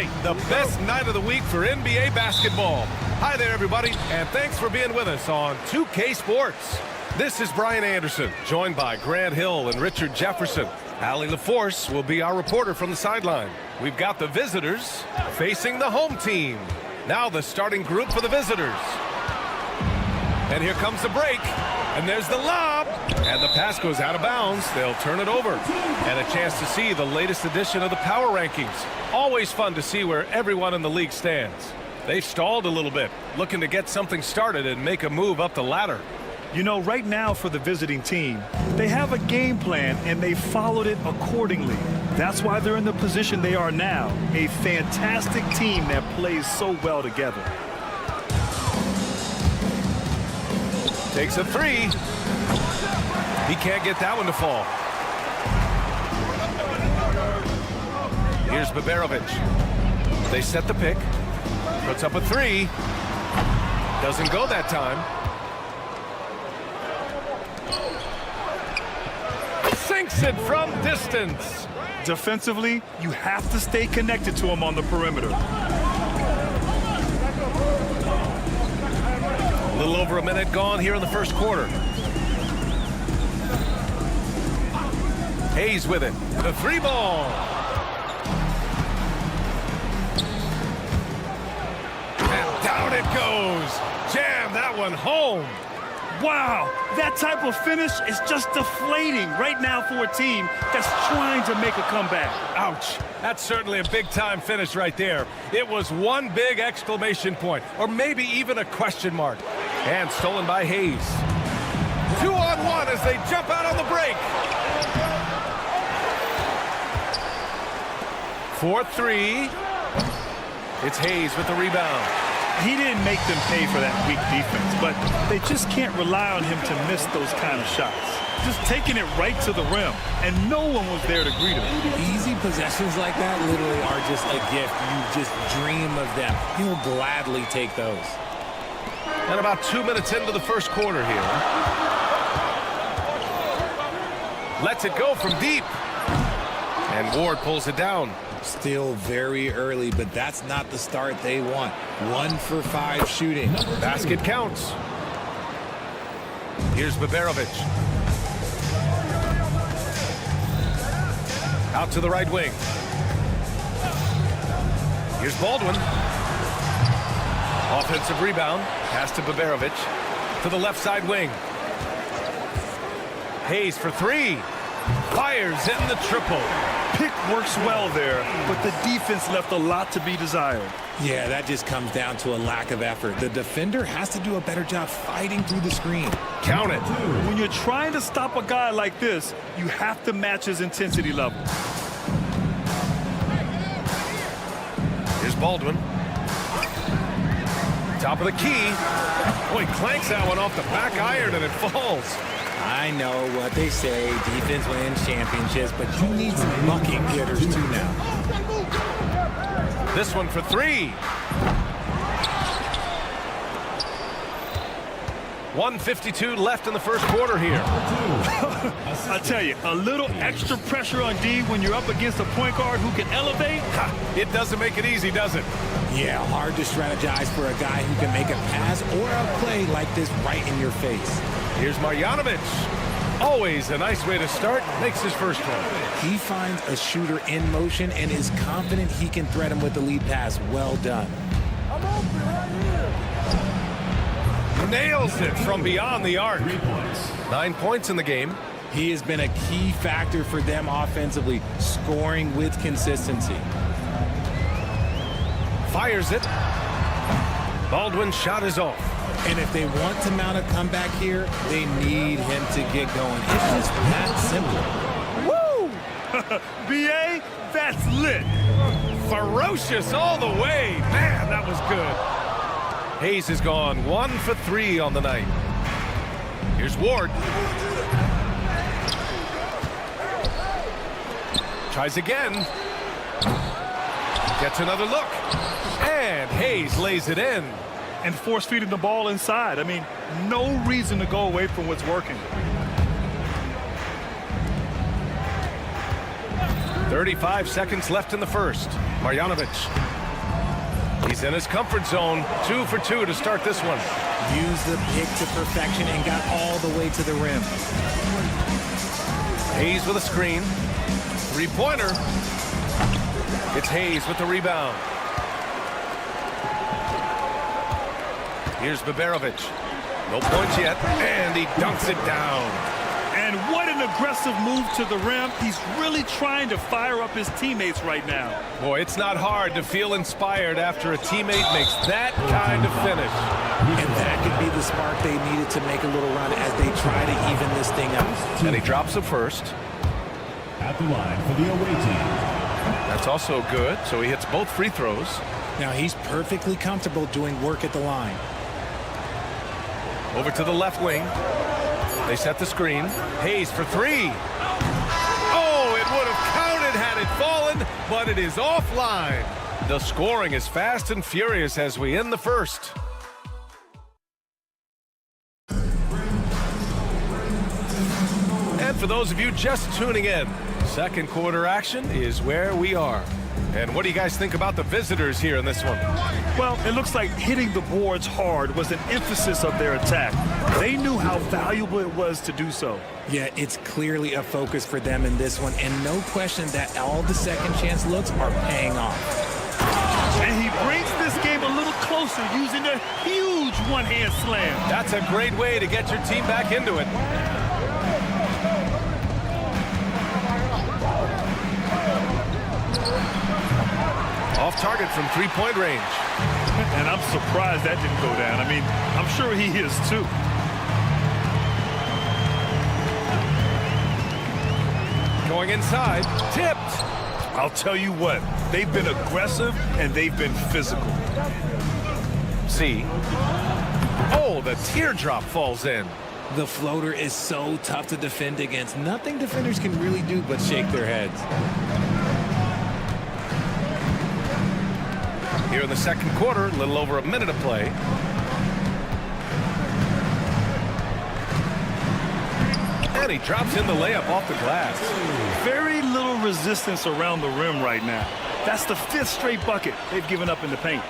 night, the best night of the week for NBA basketball. Hi there, everybody, and thanks for being with us on 2K Sports. This is Brian Anderson, joined by Grant Hill and Richard Jefferson. Allie LaForce will be our reporter from the sideline. We've got the visitors facing the home team. Now the starting group for the visitors. And here comes the break. And there's the lob. And the pass goes out of bounds. They'll turn it over. And a chance to see the latest edition of the power rankings. Always fun to see where everyone in the league stands. They've stalled a little bit, looking to get something started and make a move up the ladder. You know, right now for the visiting team, they have a game plan and they followed it accordingly. That's why they're in the position they are now. A fantastic team that plays so well together. Takes a three. He can't get that one to fall. Here's Baberovic. They set the pick. Puts up a three. Doesn't go that time. Sinks it from distance. Defensively, you have to stay connected to him on the perimeter. A little over a minute gone here in the first quarter. Hayes with it. The three ball. And down it goes. Jam that one home. Wow, that type of finish is just deflating right now for a team that's trying to make a comeback. Ouch. That's certainly a big-time finish right there. It was one big exclamation point, or maybe even a question mark. And stolen by Hayes. 2-on-1 as they jump out on the break. 4-3. It's Hayes with the rebound. He didn't make them pay for that weak defense, but they just can't rely on him to miss those kind of shots. Just taking it right to the rim, and no one was there to greet him. Easy possessions like that literally are just a gift. You just dream of them. He'll gladly take those. And about 2 minutes into the first quarter here. Lets it go from deep. And Ward pulls it down. Still very early, but that's not the start they want. 1 for 5 shooting. Basket counts. Here's Baberovic. Out to the right wing. Here's Baldwin. Offensive rebound. Pass to Baberovic. To the left side wing. Hayes for three. Fires in the triple. Pick works well there, but the defense left a lot to be desired. Yeah, that just comes down to a lack of effort. The defender has to do a better job fighting through the screen. Count it. When you're trying to stop a guy like this, you have to match his intensity level. Here's Baldwin. Top of the key. Boy, clanks that one off the back iron and it falls. I know what they say, defense wins championships, but you need some bucket getters too now. This one for three. 1:52 left in the first quarter here. I tell you, a little extra pressure on D when you're up against a point guard who can elevate. It doesn't make it easy, does it? Yeah, hard to strategize for a guy who can make a pass or a play like this right in your face. Here's Marjanovic. Always a nice way to start. Makes his first one. He finds a shooter in motion and is confident he can thread him with the lead pass. Well done. Nails it from beyond the arc. 9 points in the game. He has been a key factor for them offensively, scoring with consistency. Fires it. Baldwin's shot is off. And if they want to mount a comeback here, they need him to get going. It's just that simple. Woo! B.A., that's lit. Ferocious all the way. Man, that was good. Hayes has gone 1 for 3 on the night. Here's Ward. Tries again. Gets another look. And Hayes lays it in. And force feeding the ball inside. I mean, no reason to go away from what's working. 35 seconds left in the first. Marjanovic He's in his comfort zone. 2 for 2 to start this one. Used the pick to perfection and got all the way to the rim. Hayes with a screen. Three-pointer. It's Hayes with the rebound. Here's Baberovic. No points yet, and he dunks it down. And what an aggressive move to the rim. He's really trying to fire up his teammates right now. Boy, it's not hard to feel inspired after a teammate makes that kind of finish. And that could be the spark they needed to make a little run as they try to even this thing up. And he drops it first. At the line for the away team. That's also good, so he hits both free throws. Now he's perfectly comfortable doing work at the line. Over to the left wing. They set the screen. Hayes for three. Oh, it would have counted had it fallen, but it is offline. The scoring is fast and furious as we end the first. And for those of you just tuning in, second quarter action is where we are. And what do you guys think about the visitors here in this one? Well, it looks like hitting the boards hard was an emphasis of their attack. They knew how valuable it was to do so. Yeah, it's clearly a focus for them in this one, and no question that all the second chance looks are paying off. And he brings this game a little closer using a huge one-hand slam. That's a great way to get your team back into it. Off target from three-point range. And I'm surprised that didn't go down. I mean, I'm sure he is too. Going inside, tipped. I'll tell you what, they've been aggressive and they've been physical. See. Oh, the teardrop falls in. The floater is so tough to defend against. Nothing defenders can really do but shake their heads. Here in the second quarter, a little over a minute of play. And he drops in the layup off the glass. Very little resistance around the rim right now. That's the 5th straight bucket they've given up in the paint.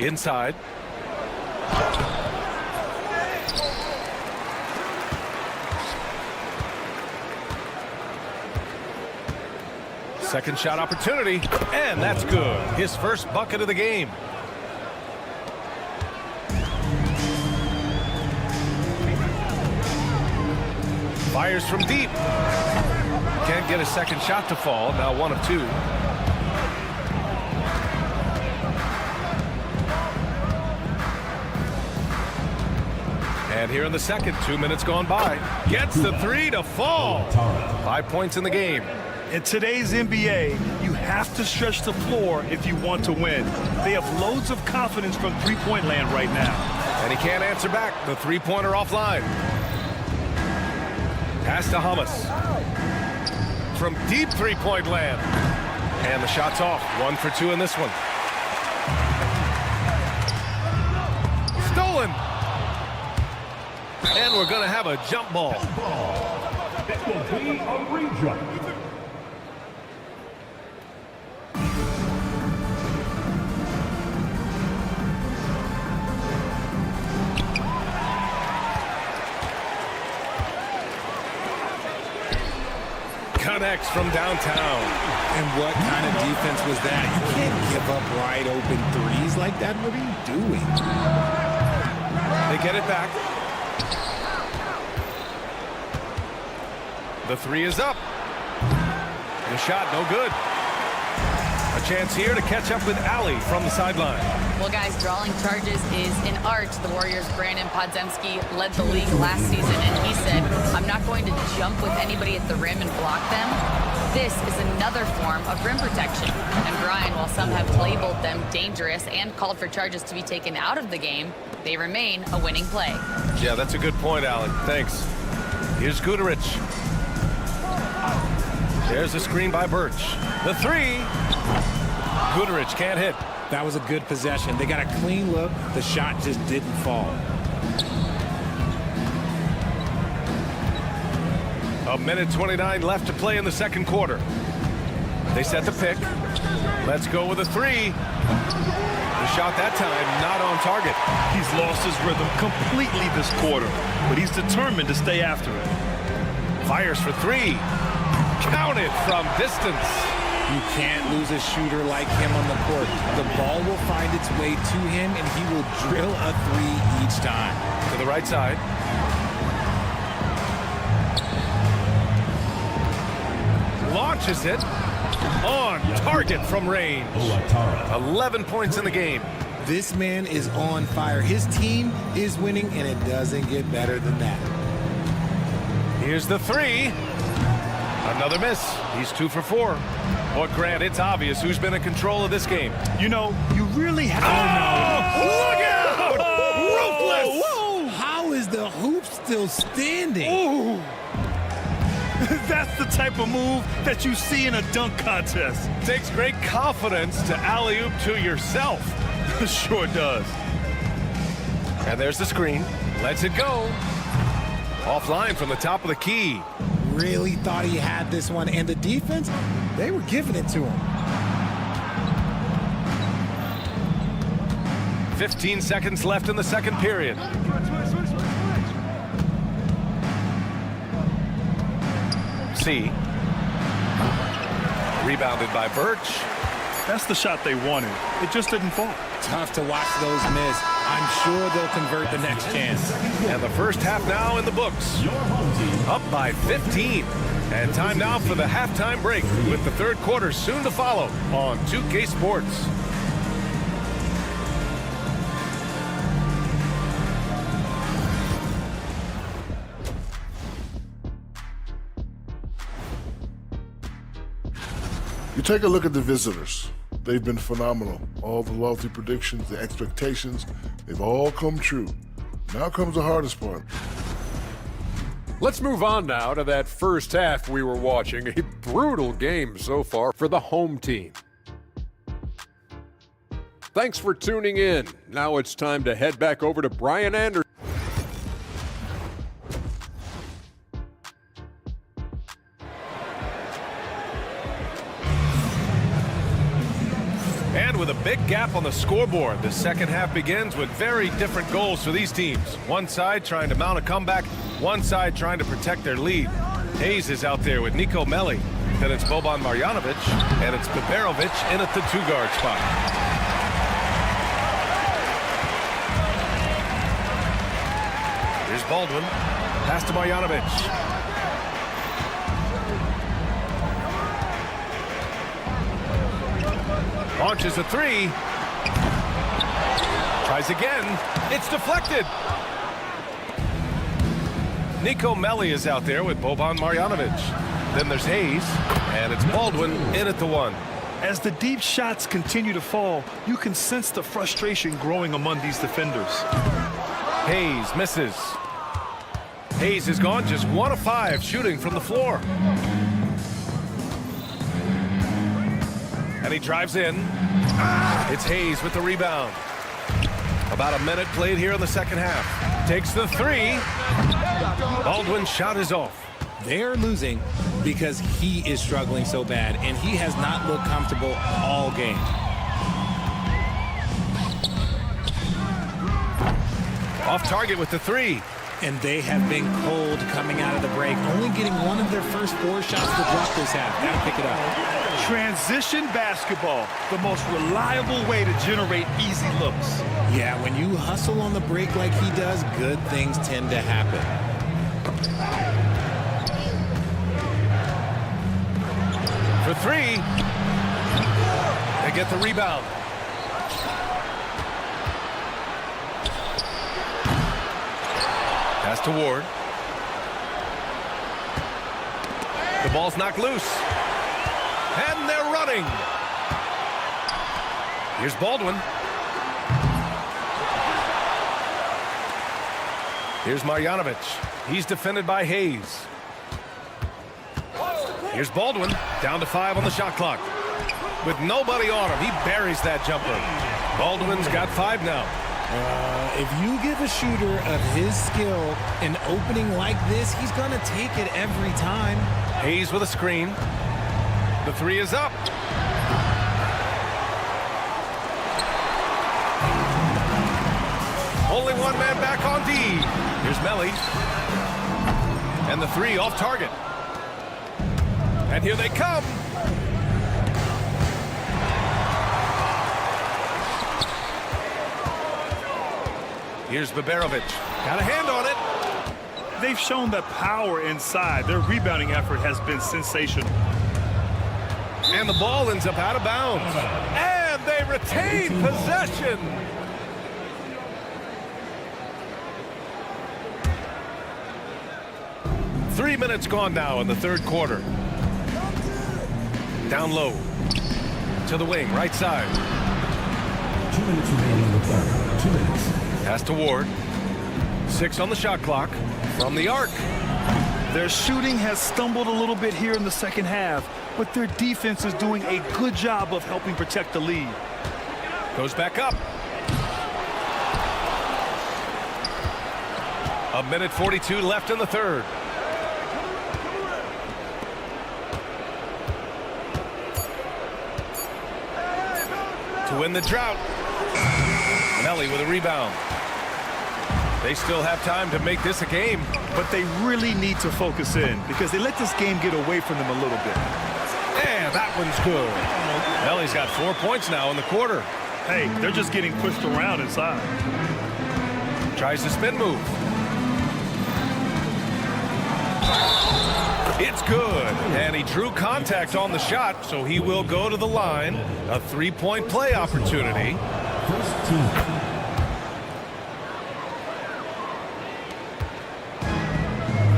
Inside. Second shot opportunity, and that's good. His first bucket of the game. Fires from deep. Can't get a second shot to fall. Now 1 of 2. And here in the second, 2 minutes gone by. Gets the 3 to fall. 5 points in the game. In today's NBA, you have to stretch the floor if you want to win. They have loads of confidence from three-point land right now. And he can't answer back. The three-pointer offline. Pass to Hamas. From deep three-point land. And the shot's off. 1 for 2 in this one. Stolen. And we're going to have a jump ball. It will be a rejump. Connects from downtown. And what kind of defense was that? You can't give up wide open threes like that. What are you doing? They get it back. The 3 is up. The shot, no good. A chance here to catch up with Ali from the sideline. Well, guys, drawing charges is an art. The Warriors' Brandon Podziemski led the league last season, and he said, I'm not going to jump with anybody at the rim and block them. This is another form of rim protection. And Brian, while some have labeled them dangerous and called for charges to be taken out of the game, they remain a winning play. Yeah, that's a good point, Alan. Thanks. Here's Guduric. There's a screen by Birch. The 3. Guduric can't hit. That was a good possession. They got a clean look. The shot just didn't fall. A minute 29 left to play in the second quarter. They set the pick. Let's go with a three. The shot that time not on target. He's lost his rhythm completely this quarter, but he's determined to stay after it. Fires for three. Counted from distance. You can't lose a shooter like him on the court. The ball will find its way to him, and he will drill a three each time. To the right side. Launches it. On target from range. 11 points in the game. This man is on fire. His team is winning, and it doesn't get better than that. Here's the three. Another miss. He's 2 for 4. But Grant, it's obvious who's been in control of this game. You know, you really have... Oh, look out! Ruthless! Whoa! How is the hoop still standing? Ooh. That's the type of move that you see in a dunk contest. Takes great confidence to alley-oop to yourself. Sure does. And there's the screen. Lets it go. Offline from the top of the key. Really thought he had this one, and the defense, they were giving it to him. 15 seconds left in the second period. C. Rebounded by Birch. That's the shot they wanted. It just didn't fall. Tough to watch those miss. I'm sure they'll convert the next chance. And the first half now in the books. Up by 15. And time now for the halftime break with the third quarter soon to follow on 2K Sports. You take a look at the visitors. They've been phenomenal. All the lofty predictions, the expectations, they've all come true. Now comes the hardest part. Let's move on now to that first half we were watching. A brutal game so far for the home team. Thanks for tuning in. Now it's time to head back over to Brian Anderson. And with a big gap on the scoreboard, the second half begins with very different goals for these teams. One side trying to mount a comeback, one side trying to protect their lead. Hayes is out there with Nico Melli. Then it's Boban Marjanovic, and it's Biberovic in at the 2-guard spot. Here's Baldwin. Pass to Marjanovic. Launches a three. Tries again. It's deflected. Nico Melli is out there with Boban Marjanovic. Then there's Hayes, and it's Baldwin in at the 1. As the deep shots continue to fall, you can sense the frustration growing among these defenders. Hayes misses. Hayes has gone just 1 of 5 shooting from the floor. And he drives in. It's Hayes with the rebound. About a minute played here in the second half. Takes the 3. Baldwin's shot is off. They're losing because he is struggling so bad, and he has not looked comfortable all game. Off target with the 3. And they have been cold coming out of the break, only getting one of their first 4 shots to drop this half. Gotta pick it up. Transition basketball, the most reliable way to generate easy looks. Yeah, when you hustle on the break like he does, good things tend to happen. For 3. They get the rebound. Pass to Ward. The ball's knocked loose. And they're running. Here's Baldwin. Here's Marjanovic. He's defended by Hayes. Here's Baldwin. Down to 5 on the shot clock. With nobody on him, he buries that jumper. Baldwin's got 5 now. If you give a shooter of his skill an opening like this, he's going to take it every time. Hayes with a screen. The three is up. Only one man back on D. Here's Melly. And the three off target. And here they come. Here's Baberovic. Got a hand on it. They've shown the power inside. Their rebounding effort has been sensational. And the ball ends up out of bounds. And they retain possession. Three minutes gone now in the third quarter. Down low. To the wing, right side. 2 minutes remaining in the third. 2 minutes. Pass to Ward. 6 on the shot clock. From the arc. Their shooting has stumbled a little bit here in the second half, but their defense is doing a good job of helping protect the lead. Goes back up. A minute 42 left in the third. To win the drought. Melly with a rebound. They still have time to make this a game. But they really need to focus in because they let this game get away from them a little bit. And that one's good. Melly's got 4 points now in the quarter. Hey, they're just getting pushed around inside. Tries the spin move. It's good. And he drew contact on the shot, so he will go to the line. A three-point play opportunity. First team.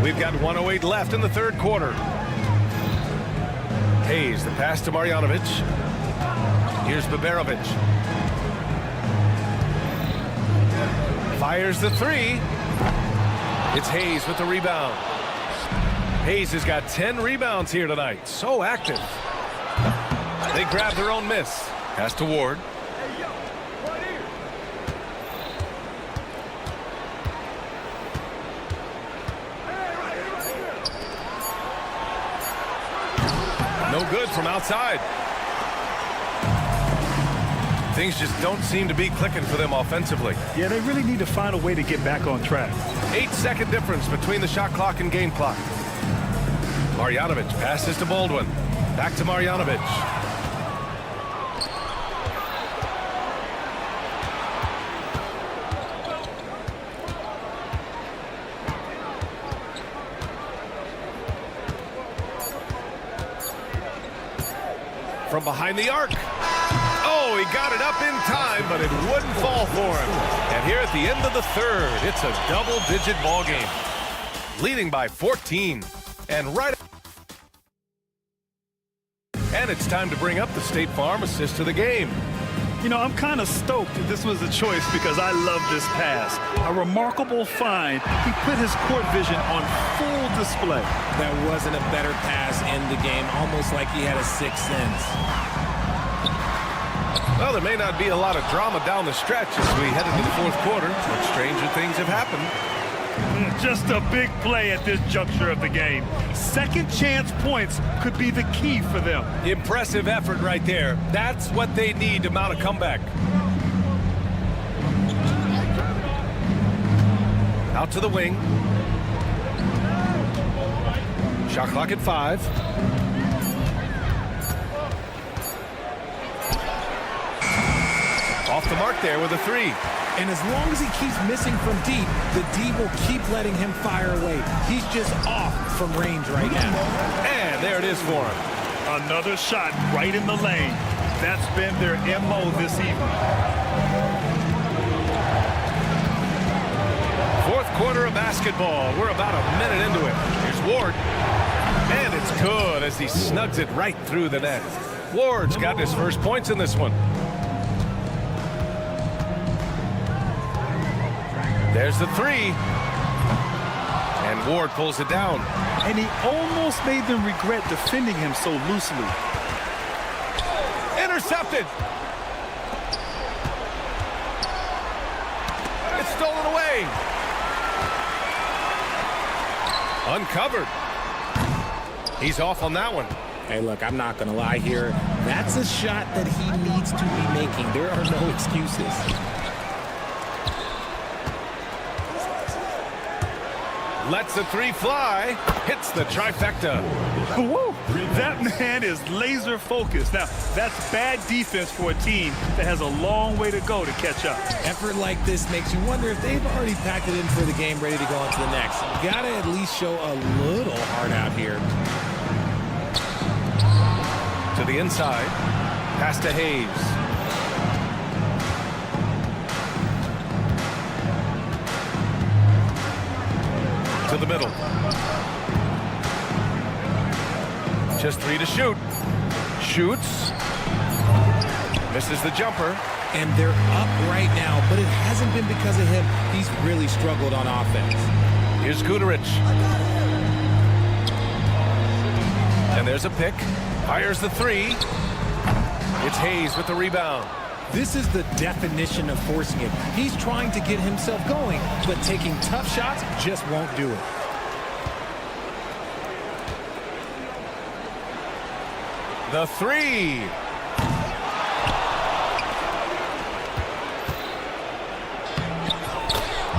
We've got 1:08 left in the third quarter. Hayes, the pass to Marjanovic. Here's Baberovic. Fires the three. It's Hayes with the rebound. Hayes has got 10 rebounds here tonight. So active. They grab their own miss. Pass to Ward. No good from outside. Things just don't seem to be clicking for them offensively. Yeah, they really need to find a way to get back on track. 8-second difference between the shot clock and game clock. Marjanovic passes to Baldwin. Back to Marjanovic. From behind the arc. Oh, he got it up in time, but it wouldn't fall for him. And here at the end of the third, it's a double-digit ball game. Leading by 14. And it's time to bring up the State Farm assist to the game. You know, I'm kind of stoked that this was a choice because I love this pass. A remarkable find. He put his court vision on full display. That wasn't a better pass in the game, almost like he had a sixth sense. Well, there may not be a lot of drama down the stretch as we head into the fourth quarter, but stranger things have happened. Just a big play at this juncture of the game. Second chance points could be the key for them. Impressive effort right there. That's what they need to mount a comeback. Out to the wing. Shot clock at 5. Off the mark there with a 3. And as long as he keeps missing from deep, the D will keep letting him fire away. He's just off from range right now. And there it is for him. Another shot right in the lane. That's been their MO this evening. Fourth quarter of basketball. We're about a minute into it. Here's Ward. And it's good as he snugs it right through the net. Ward's got his first points in this one. There's the 3. And Ward pulls it down. And he almost made them regret defending him so loosely. Intercepted. It's stolen away. Uncovered. He's off on that one. Hey, look, I'm not going to lie here. That's a shot that he needs to be making. There are no excuses. Lets the three fly. Hits the trifecta. Woo! That man is laser focused. Now, that's bad defense for a team that has a long way to go to catch up. Effort like this makes you wonder if they've already packed it in for the game, ready to go on to the next. You got to at least show a little heart out here. To the inside. Pass to Hayes. To the middle. Just 3 to shoot. Shoots. Misses the jumper. And they're up right now, but it hasn't been because of him. He's really struggled on offense. Here's Guterich. And there's a pick. Fires the 3. It's Hayes with the rebound. This is the definition of forcing it. He's trying to get himself going, but taking tough shots just won't do it. The 3.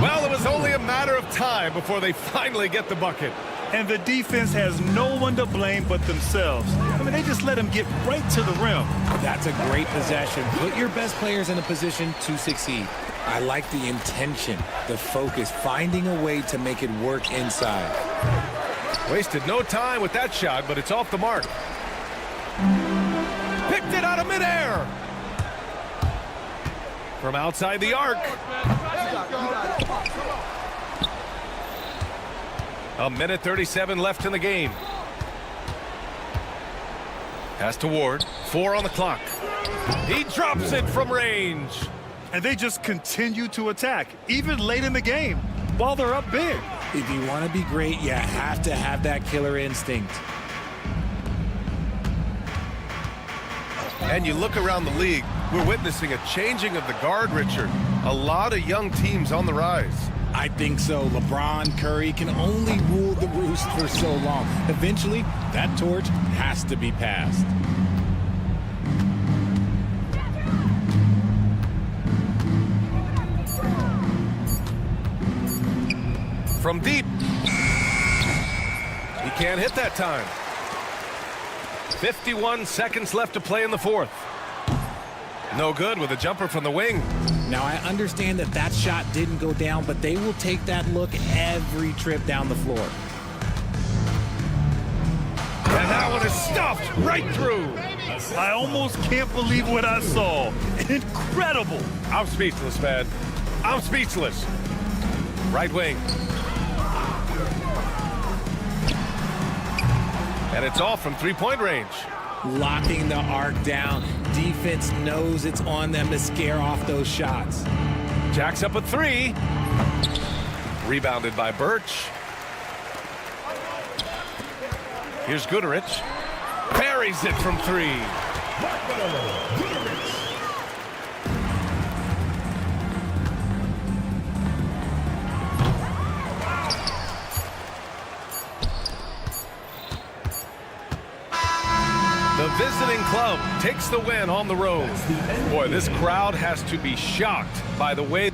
Well, it was only a matter of time before they finally get the bucket. And the defense has no one to blame but themselves. I mean, they just let him get right to the rim. That's a great possession. Put your best players in a position to succeed. I like the intention, the focus, finding a way to make it work inside. Wasted no time with that shot, but it's off the mark. Picked it out of midair. From outside the arc. A minute 37 left in the game. Pass to Ward. 4 on the clock. He drops it from range. And they just continue to attack, even late in the game, while they're up big. If you want to be great, you have to have that killer instinct. And you look around the league, we're witnessing a changing of the guard, Richard. A lot of young teams on the rise. I think so. LeBron, Curry can only rule the roost for so long. Eventually, that torch has to be passed. From deep. He can't hit that time. 51 seconds left to play in the fourth. No good with a jumper from the wing. Now, I understand that that shot didn't go down, but they will take that look every trip down the floor. And that one is stuffed right through. I almost can't believe what I saw. Incredible. I'm speechless, man. I'm speechless. Right wing. And it's off from three-point range. Locking the arc down. Defense knows it's on them to scare off those shots. Jacks up a 3. Rebounded by Birch. Here's Guterich. Buries it from 3. The visiting club takes the win on the road. Boy, this crowd has to be shocked by the way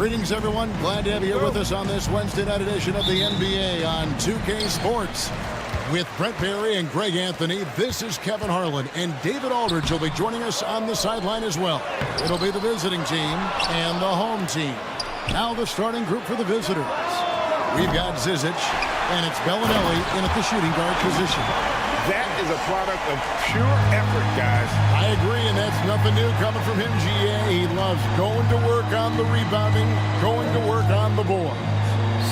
Greetings, everyone. Glad to have you here with us on this Wednesday night edition of the NBA on 2K Sports. With Brett Barry and Greg Anthony, this is Kevin Harlan, and David Aldridge will be joining us on the sideline as well. It'll be the visiting team and the home team. Now the starting group for the visitors. We've got Zizic, and it's Bellinelli in at the shooting guard position. That is a product of pure effort, guys. I agree, and that's nothing new coming from him, GA. He loves going to work on the rebounding, going to work on the board.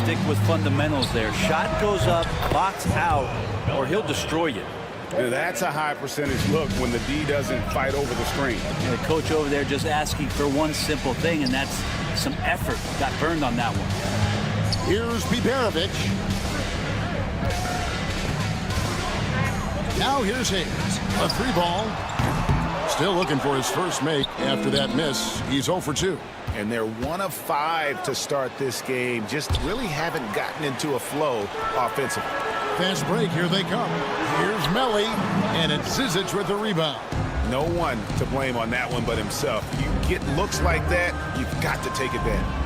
Stick with fundamentals there. Shot goes up, box out, or he'll destroy you. That's a high percentage look when the D doesn't fight over the screen. And the coach over there just asking for one simple thing, and that's some effort. Got burned on that one. Here's Biberovic. Now here's Hayes. A 3-ball. Still looking for his first make after that miss. He's 0 for 2. And they're 1 of 5 to start this game. Just really haven't gotten into a flow offensively. Fast break. Here they come. Here's Melli. And it's Zizic with the rebound. No one to blame on that one but himself. You get looks like that, you've got to take advantage.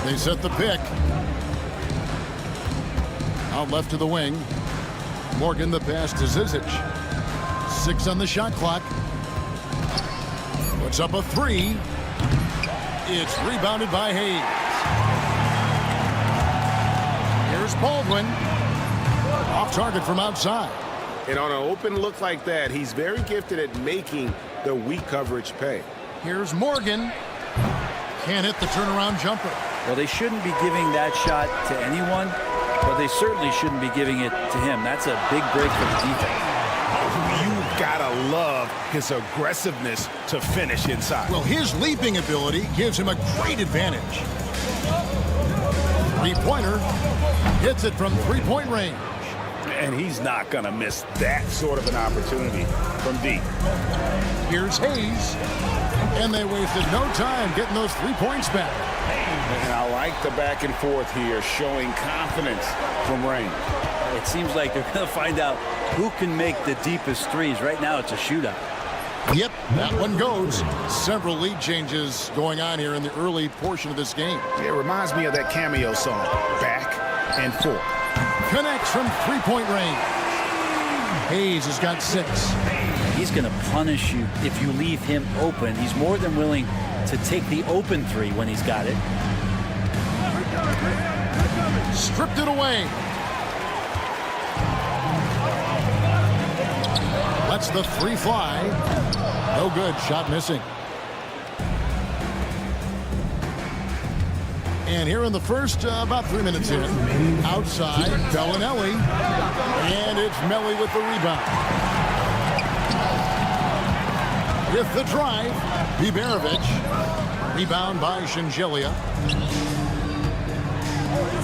They set the pick. Out left to the wing. Morgan the pass to Zizic. 6 on the shot clock. Puts up a 3. It's rebounded by Hayes. Here's Baldwin. Off target from outside. And on an open look like that, he's very gifted at making the weak coverage pay. Here's Morgan. Can't hit the turnaround jumper. Well, they shouldn't be giving that shot to anyone, but they certainly shouldn't be giving it to him. That's a big break for the defense. You've got to love his aggressiveness to finish inside. Well, his leaping ability gives him a great advantage. Three-pointer. Hits it from three-point range. And he's not going to miss that sort of an opportunity from deep. Here's Hayes. And they wasted no time getting those 3 points back. And I like the back and forth here, showing confidence from range. It seems like they're going to find out who can make the deepest threes. Right now, it's a shootout. Yep, that one goes. Several lead changes going on here in the early portion of this game. It reminds me of that cameo song, Back and Forth. Connects from three-point range. Hayes has got 6. He's going to punish you if you leave him open. He's more than willing to take the open 3 when he's got it. Stripped it away. Lets the 3 fly. No good. Shot missing. And here in the first, about 3 minutes in. Outside, Bellinelli. And it's Melli with the rebound. With the drive, Biberovic. Rebound by Shingelia.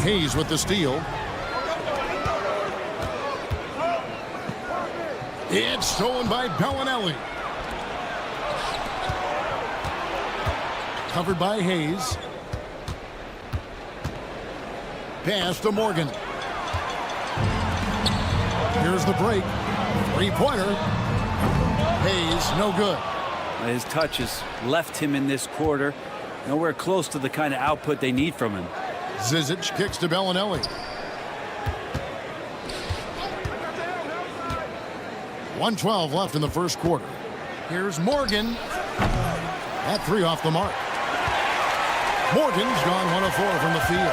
Hayes with the steal. It's stolen by Bellinelli. Covered by Hayes. Pass to Morgan. Here's the break. Three-pointer. Hayes, no good. His touch has left him in this quarter. Nowhere close to the kind of output they need from him. Zizic kicks to Bellinelli. 1:12 left in the first quarter. Here's Morgan. That 3 off the mark. Morgan's gone 1 of 4 from the field.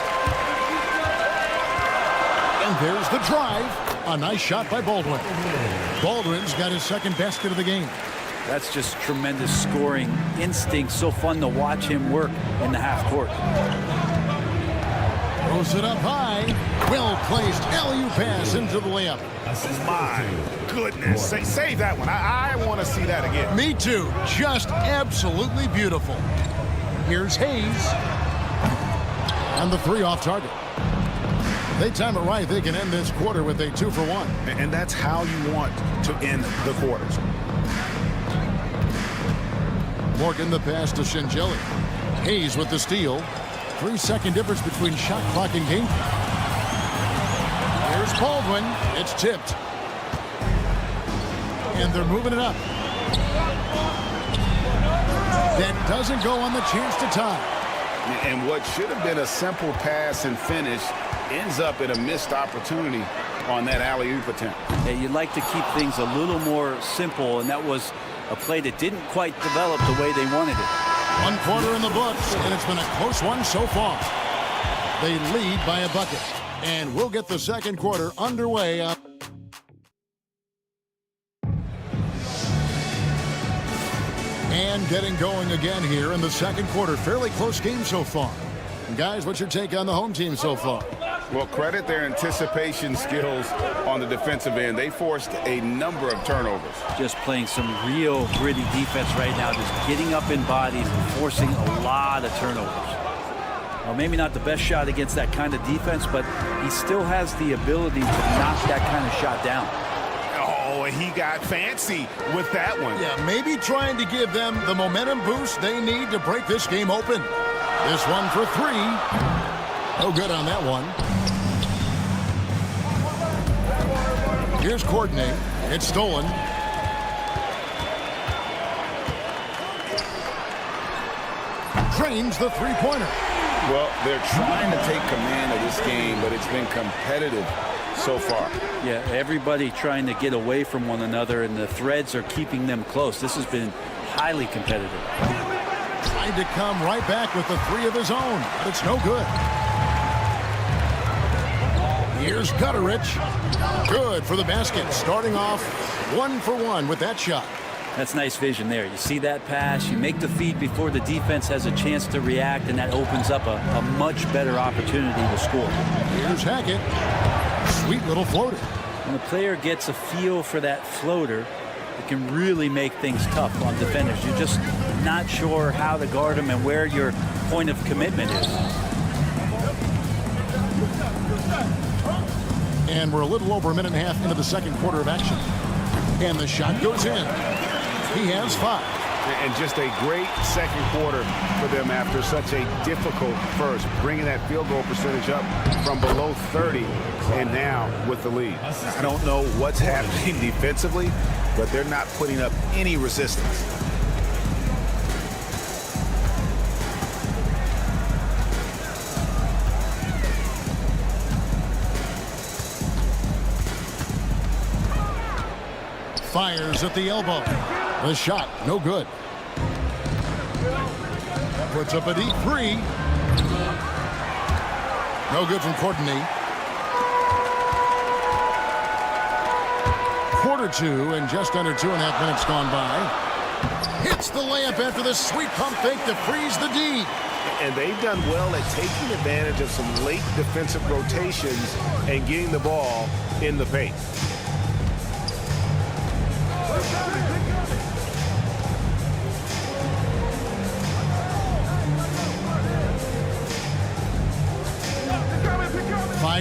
And there's the drive. A nice shot by Baldwin. Baldwin's got his second basket of the game. That's just tremendous scoring instinct. So fun to watch him work in the half court. Throws it up high. Well placed. LU pass into the layup. My goodness. Save that one. I want to see that again. Me too. Just absolutely beautiful. Here's Hayes. And the 3 off target. They time it right. They can end this quarter with a 2 for 1. And that's how you want to end the quarters. Morgan the pass to Shingelia. Hayes with the steal. 3-second difference between shot clock and game. Here's Baldwin. It's tipped. And they're moving it up. That doesn't go on the chance to tie. And what should have been a simple pass and finish ends up in a missed opportunity on that alley-oop attempt. Yeah, you'd like to keep things a little more simple, and that was a play that didn't quite develop the way they wanted it. 1 quarter in the books, and it's been a close one so far. They lead by a bucket, and we'll get the second quarter underway. And getting going again here in the second quarter. Fairly close game so far. And guys, what's your take on the home team so far? Well, credit their anticipation skills on the defensive end. They forced a number of turnovers. Just playing some real gritty defense right now, just getting up in bodies and forcing a lot of turnovers. Well, maybe not the best shot against that kind of defense, but he still has the ability to knock that kind of shot down. Oh, and he got fancy with that one. Yeah, maybe trying to give them the momentum boost they need to break this game open. This one for three. No good on that one. Here's Courtney. It's stolen. Drains the three-pointer. Well, they're trying to take command of this game, but it's been competitive so far. Yeah, everybody trying to get away from one another, and the threads are keeping them close. This has been highly competitive. Tried to come right back with the three of his own, but it's no good. Here's Gutterich. Good for the basket. Starting off 1 for 1 with that shot. That's nice vision there. You see that pass, you make the feed before the defense has a chance to react, and that opens up a much better opportunity to score. Here's Hackett. Sweet little floater. When a player gets a feel for that floater, it can really make things tough on defenders. You're just not sure how to guard them and where your point of commitment is. And we're a little over a minute and a half into the second quarter of action. And the shot goes in. He has 5. And just a great second quarter for them after such a difficult first. Bringing that field goal percentage up from below 30 and now with the lead. I don't know what's happening defensively, but they're not putting up any resistance. Fires at the elbow. The shot, no good. Puts up a deep three. No good from Courtney. Quarter 2 and just under 2.5 minutes gone by. Hits the layup after the sweet pump fake to freeze the D. And they've done well at taking advantage of some late defensive rotations and getting the ball in the paint.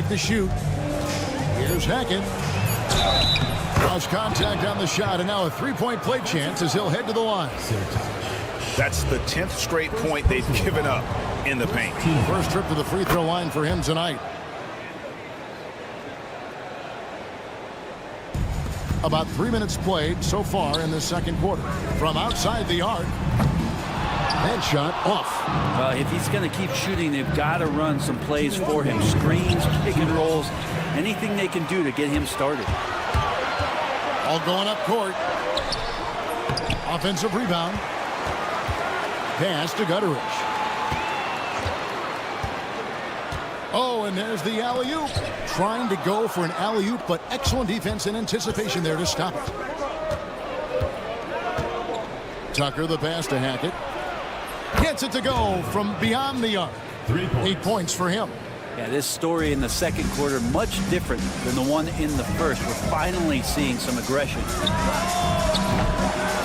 To shoot. Here's Hackett. Lost contact on the shot, and now a three-point play chance as he'll head to the line. That's the 10th straight point they've given up in the paint. First trip to the free throw line for him tonight. About 3 minutes played so far in the second quarter. From outside the arc. That shot off. Well, if he's going to keep shooting, they've got to run some plays for him. Screens, pick and rolls, anything they can do to get him started. All going up court. Offensive rebound. Pass to Gutterich. Oh, and there's the alley-oop. Trying to go for an alley-oop, but excellent defense and anticipation there to stop it. Tucker, the pass to Hackett. Gets it to go from beyond the arc. 8 points for him. Yeah, this story in the second quarter much different than the one in the first. We're finally seeing some aggression.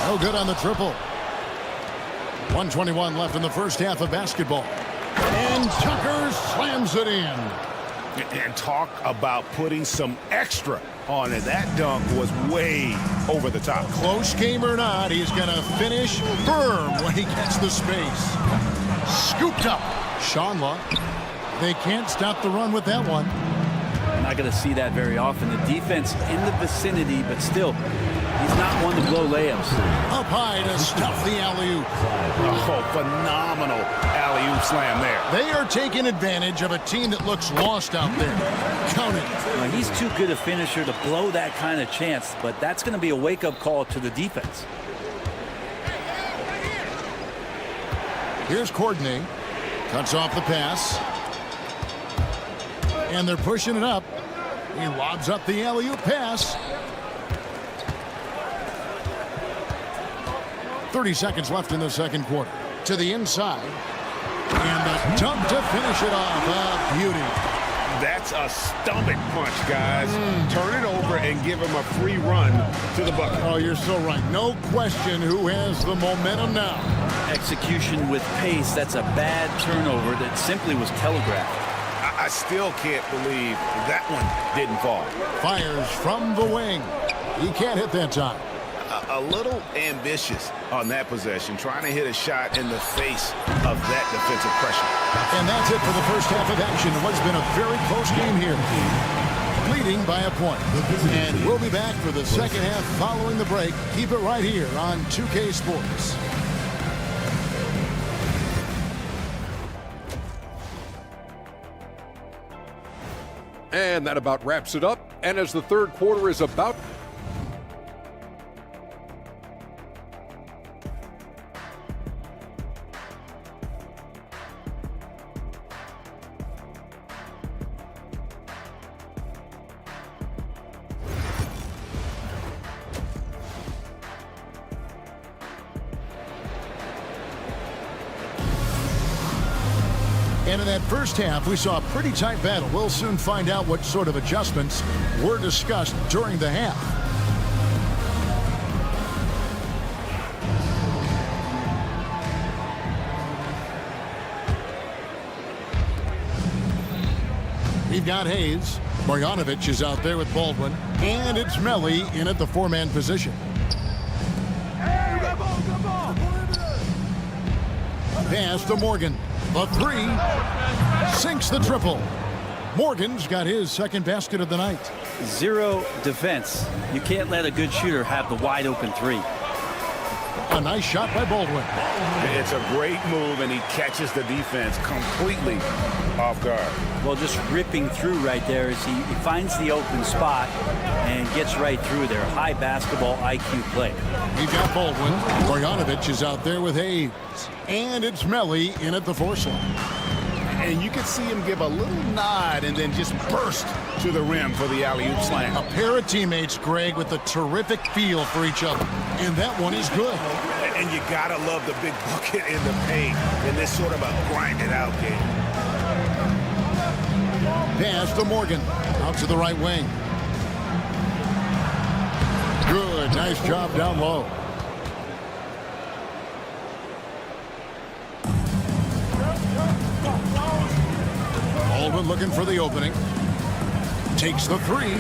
No good on the triple. 1:21 left in the first half of basketball. And Tucker slams it in. And talk about putting some extra on it. That dunk was way over the top. Close game or not, he's going to finish firm when he gets the space. Scooped up. Shanla. They can't stop the run with that one. Not going to see that very often. The defense in the vicinity, but still, he's not one to blow layups. Up high to stuff the alley-oop. Oh, phenomenal alley-oop slam there. They are taking advantage of a team that looks lost out there. Count it. Now, he's too good a finisher to blow that kind of chance, but that's going to be a wake-up call to the defense. Here's Courtney. Cuts off the pass. And they're pushing it up. He lobs up the alley-oop pass. 30 seconds left in the second quarter. To the inside. And the dunk to finish it off. A beauty. That's a stomach punch, guys. Turn it over and give him a free run to the bucket. Oh, you're so right. No question who has the momentum now. Execution with pace. That's a bad turnover that simply was telegraphed. I still can't believe that one didn't fall. Fires from the wing. He can't hit that time. A little ambitious on that possession, trying to hit a shot in the face of that defensive pressure. And that's it for the first half of action. What's been a very close game here. Leading by a point. And we'll be back for the second half following the break. Keep it right here on 2K Sports. And that about wraps it up. And as the third quarter is about And in that first half, we saw a pretty tight battle. We'll soon find out what sort of adjustments were discussed during the half. We've got Hayes. Marjanovic is out there with Baldwin. And it's Melly in at the four-man position. Pass to Morgan. The three sinks the triple. Morgan's got his second basket of the night. Zero defense. You can't let a good shooter have the wide open three. A nice shot by Baldwin. It's a great move, and he catches the defense completely off guard. Well, just ripping through right there as he finds the open spot and gets right through there. High basketball IQ play. We've got Baldwin. Marjanovic is out there with Hayes. And it's Melly in at the force line. And you could see him give a little nod and then just burst to the rim for the alley-oop slam. A pair of teammates, Greg, with a terrific feel for each other. And that one is good. And you gotta love the big bucket in the paint in this sort of a grind-it-out game. Pass to Morgan. Out to the right wing. Good. Nice job down low. Baldwin looking for the opening. Takes the three.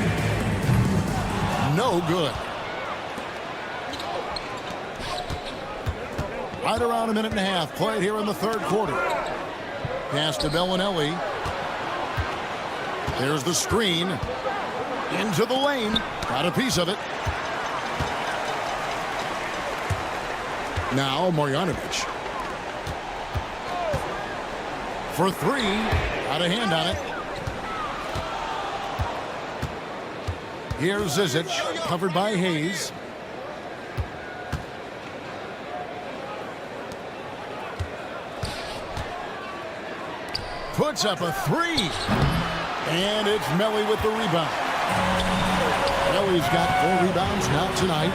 No good. Right around a minute and a half played here in the third quarter. Pass to Bellinelli. There's the screen. Into the lane. Got a piece of it. Now Marjanovic. For three. Got a hand on it. Here's Zizic, covered by Hayes. Puts up a three. And it's Melly with the rebound. Melly's got 4 rebounds now tonight.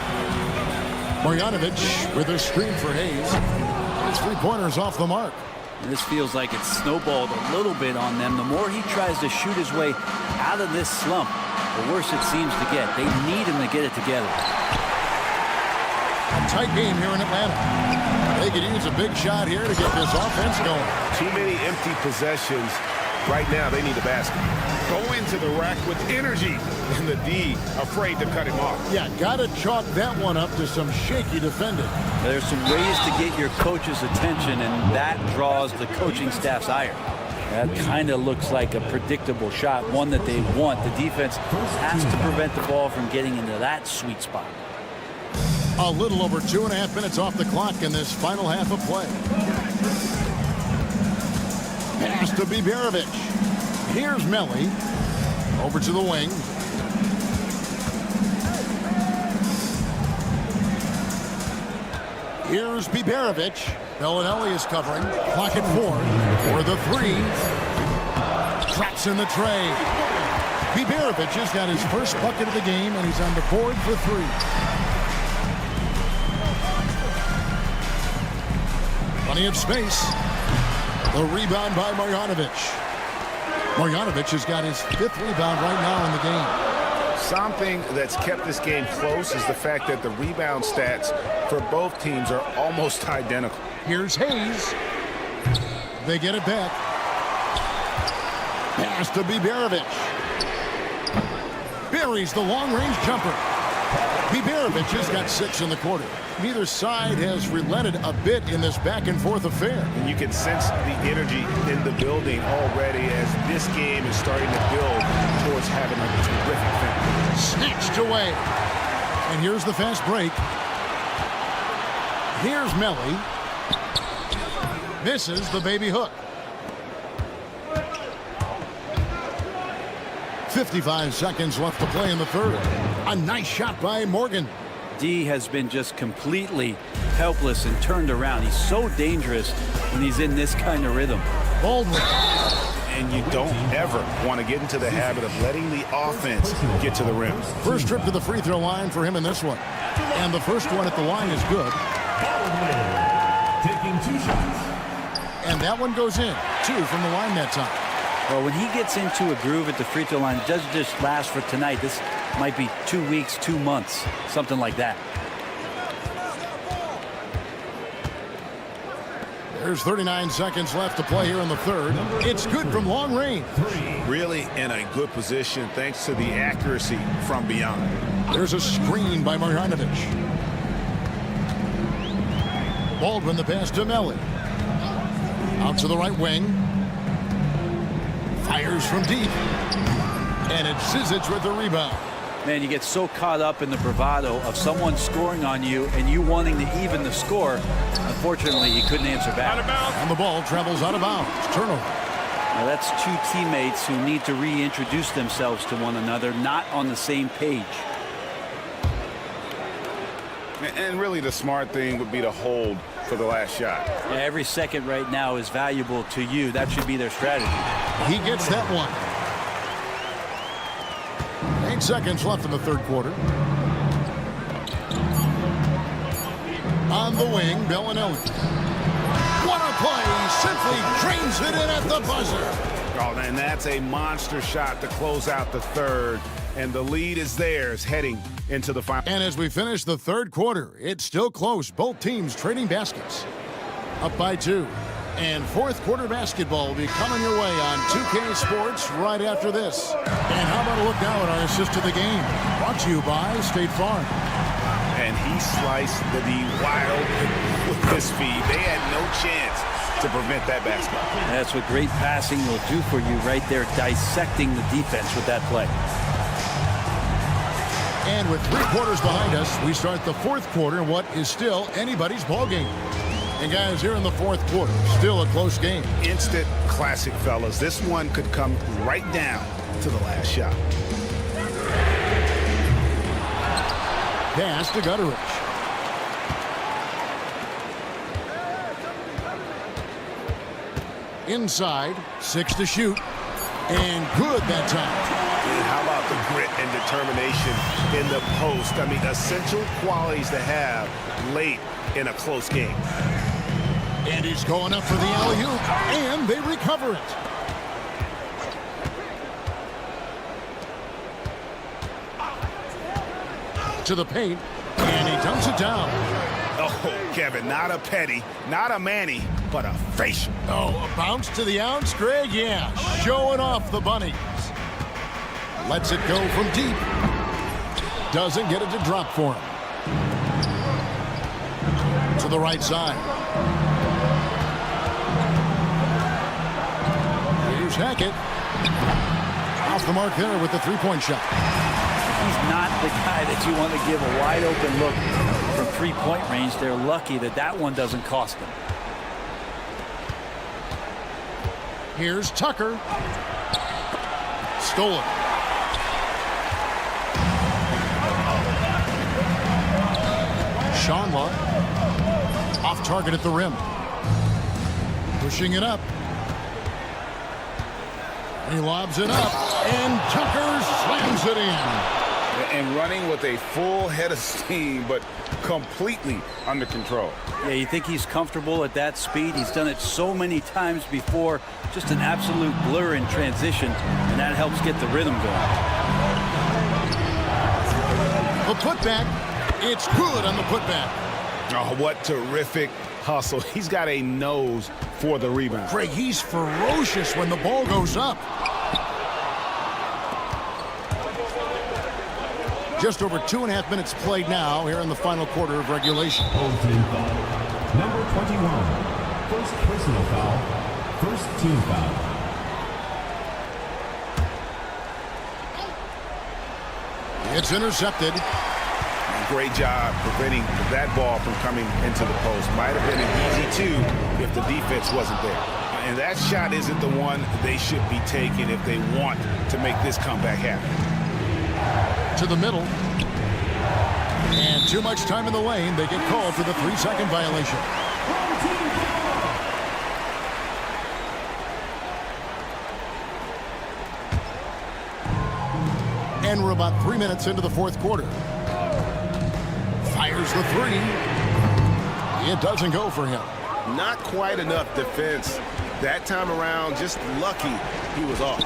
Marjanovic with a screen for Hayes. His three-pointers off the mark. This feels like it's snowballed a little bit on them. The more he tries to shoot his way out of this slump, the worse it seems to get. They need him to get it together. A tight game here in Atlanta. They could use a big shot here to get this offense going. Too many empty possessions. Right now, they need a basket. Go into the rack with energy. And the D afraid to cut him off. Yeah, got to chalk that one up to some shaky defending. There's some ways to get your coach's attention, and that draws the coaching staff's ire. That kind of looks like a predictable shot, one that they want. The defense has to prevent the ball from getting into that sweet spot. A little over 2.5 minutes off the clock in this final half of play. Pass to Biberovic. Here's Melly. Over to the wing. Here's Biberovic. Bellinelli is covering. Clock at 4. For the three. Traps in the tray. Biberovic has got his first bucket of the game, and he's on the board for 3. Plenty of space. The rebound by Marjanovic. Marjanovic has got his 5th rebound right now in the game. Something that's kept this game close is the fact that the rebound stats for both teams are almost identical. Here's Hayes. They get it back. Pass to Biberovic. Buries the long-range jumper. Biberovic has got 6 in the quarter. Neither side has relented a bit in this back-and-forth affair. And you can sense the energy in the building already as this game is starting to build towards having a terrific finish. Snatched away. And here's the fast break. Here's Melly. Misses the baby hook. 55 seconds left to play in the third. A nice shot by Morgan. D has been just completely helpless and turned around. He's so dangerous when he's in this kind of rhythm. Baldwin. And you don't ever want to get into the habit of letting the offense get to the rim. First trip to the free throw line for him in this one. And the first one at the line is good. Taking 2 shots. And that one goes in. 2 from the line that time. Well, when he gets into a groove at the free throw line, it doesn't just last for tonight. This might be 2 weeks, 2 months, something like that. There's 39 seconds left to play here in the third. It's good from long range. Really in a good position thanks to the accuracy from beyond. There's a screen by Marjanovic. Baldwin the pass to Melly. Out to the right wing. Fires from deep. And it's Zizic with the rebound. Man, you get so caught up in the bravado of someone scoring on you and you wanting to even the score. Unfortunately, he couldn't answer back. And the ball travels out of bounds. Turnover. Now, that's 2 teammates who need to reintroduce themselves to one another, not on the same page. And really the smart thing would be to hold for the last shot. Yeah, every second right now is valuable to you. That should be their strategy. He gets that one. 8 seconds left in the third quarter. On the wing, Bellinelli. What a play! Simply drains it in at the buzzer. Oh, and that's a monster shot to close out the third. And the lead is theirs heading into the final. And as we finish the third quarter, it's still close. Both teams trading baskets. Up by 2. And fourth quarter basketball will be coming your way on 2K Sports right after this. And how about a look now at our assist of the game? Brought to you by State Farm. And he sliced the D wild with his feed. They had no chance to prevent that basket. That's what great passing will do for you right there, dissecting the defense with that play. And with 3 quarters behind us, we start the fourth quarter in what is still anybody's ball game. And guys, here in the fourth quarter, still a close game. Instant classic, fellas. This one could come right down to the last shot. Pass to Gutteridge. Inside, 6 to shoot. And good that time. And how about the grit and determination in the post? I mean, essential qualities to have late in a close game. And he's going up for the alley-oop, and they recover it. To the paint, and he dumps it down. Oh, Kevin, not a petty, not a Manny, but a facial. Oh, a bounce to the ounce, Greg? Yeah, showing off the bunnies. Lets it go from deep. Doesn't get it to drop for him. To the right side. Here's Hackett. Off the mark there with the three-point shot. He's not the guy that you want to give a wide-open look from three-point range. They're lucky that that one doesn't cost them. Here's Tucker. Stolen. Shanla. Off target at the rim. Pushing it up. He lobs it up. And Tucker slams it in. and running with a full head of steam, but completely under control. Yeah, you think he's comfortable at that speed? He's done it so many times before. Just an absolute blur in transition, and that helps get the rhythm going. The putback. It's good on the putback. Oh, what terrific hustle. He's got a nose for the rebound. Craig, he's ferocious when the ball goes up. Just over 2.5 minutes played now here in the final quarter of regulation. Opening foul. Number 21. First personal foul. First team foul. It's intercepted. Great job preventing that ball from coming into the post. Might have been an easy two if the defense wasn't there. And that shot isn't the one they should be taking if they want to make this comeback happen. To the middle. And too much time in the lane. They get called for the 3-second violation. And we're about 3 minutes into the fourth quarter. Fires the three. It doesn't go for him. Not quite enough defense that time around. Just lucky he was off.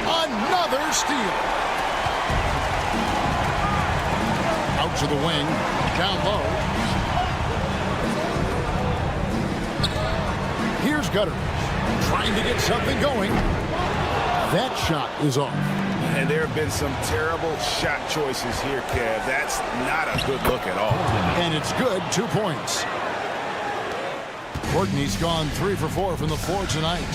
Another steal. Out to the wing. Down low. Here's Gutter. Trying to get something going. That shot is off. And there have been some terrible shot choices here, Kev. That's not a good look at all. And it's good. 2 points. Courtney's gone 3 for 4 from the floor tonight.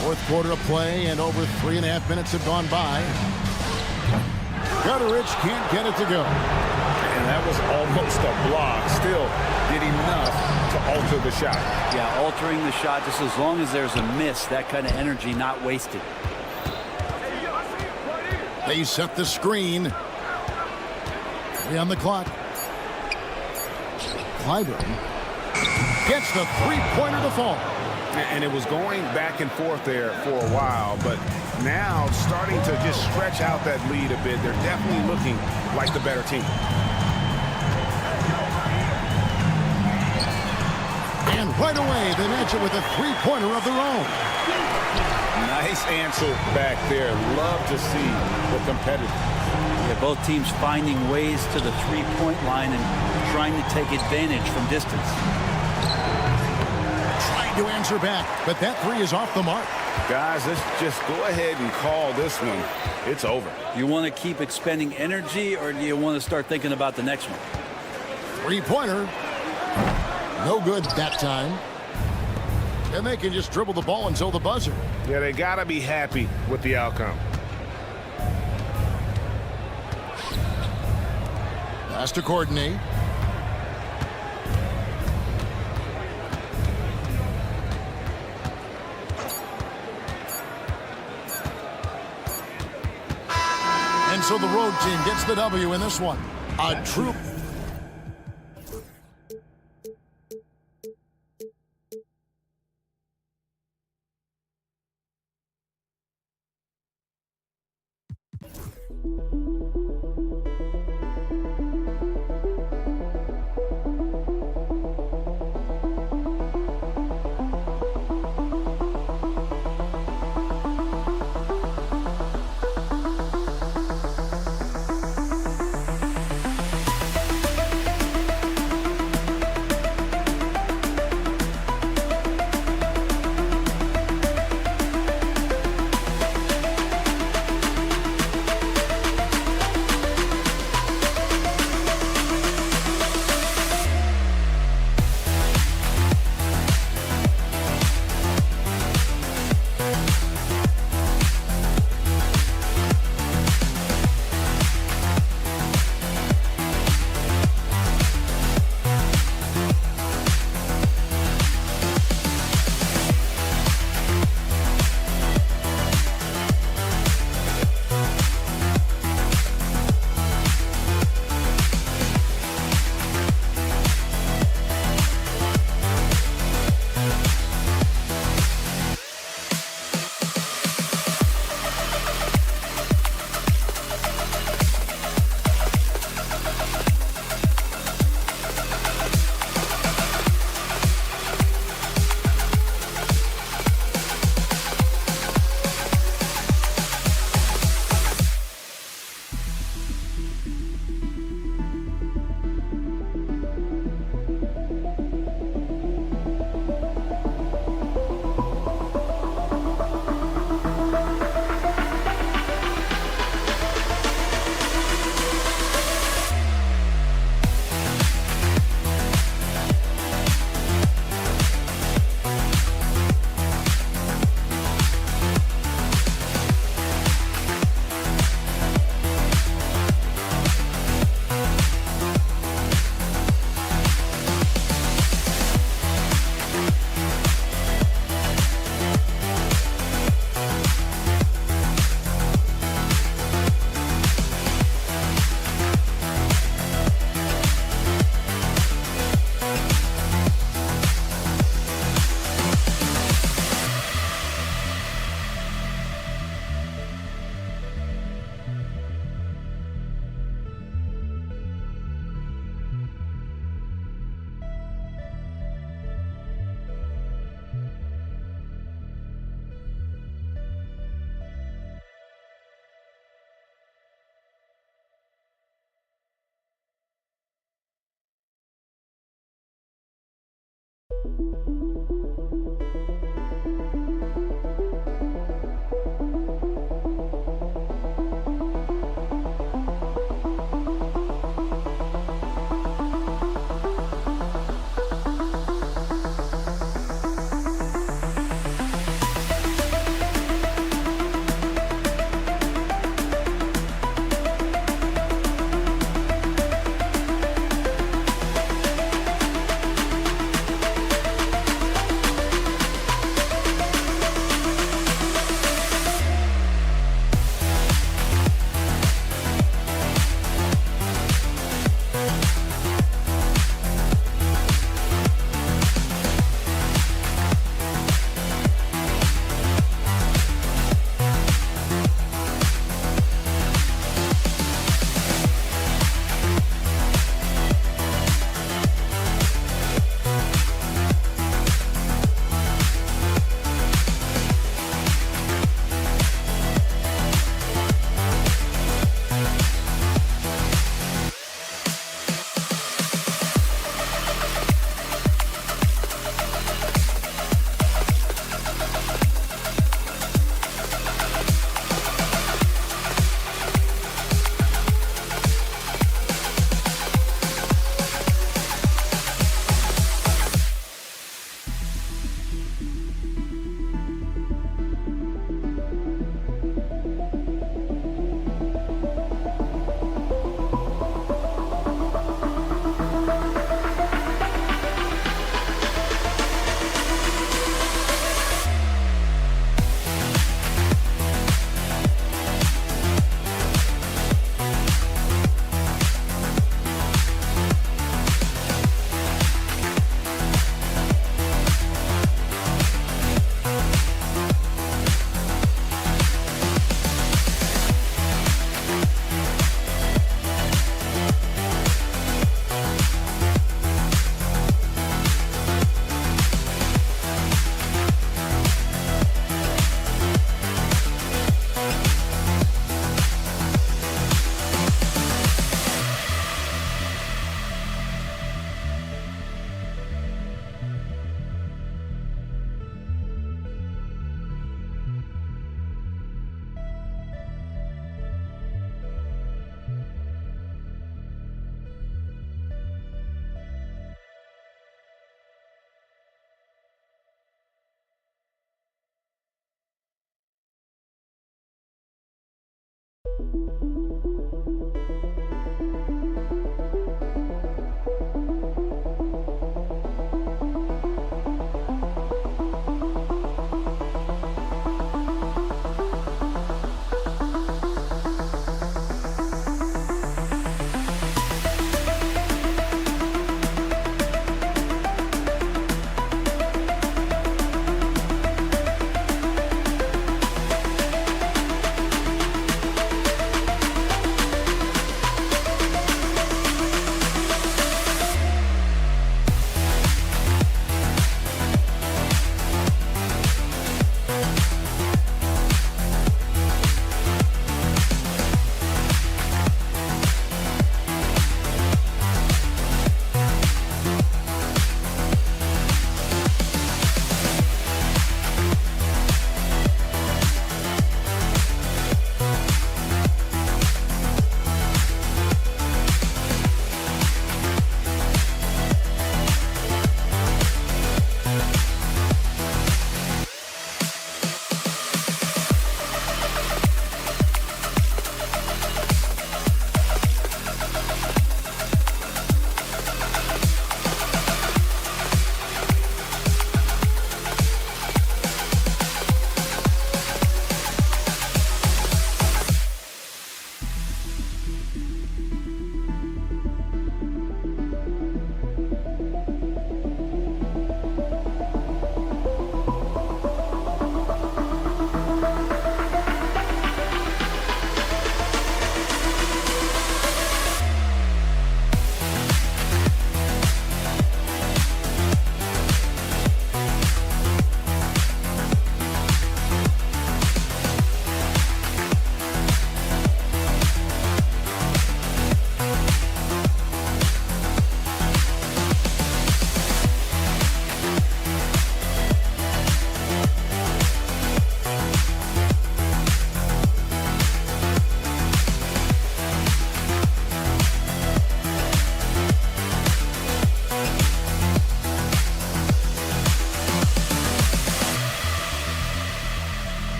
Fourth quarter of play, and over 3.5 minutes have gone by. Gutteridge can't get it to go. And that was almost a block. Still did enough to alter the shot. Yeah, altering the shot just as long as there's a miss. That kind of energy not wasted. They set the screen. 3 on the clock. Clyburn gets the three-pointer to fall. And it was going back and forth there for a while, but now starting to just stretch out that lead a bit. They're definitely looking like the better team. And right away, they match it with a three-pointer of their own. Nice answer back there. Love to see the competitors. Yeah, both teams finding ways to the three-point line and trying to take advantage from distance. Trying to answer back, but that three is off the mark. Guys, let's just go ahead and call this one. It's over. You want to keep expending energy, or do you want to start thinking about the next one? Three-pointer. No good that time. And they can just dribble the ball until the buzzer. Yeah, they got to be happy with the outcome. Pass to Courtney. And so the road team gets the W in this one. A true...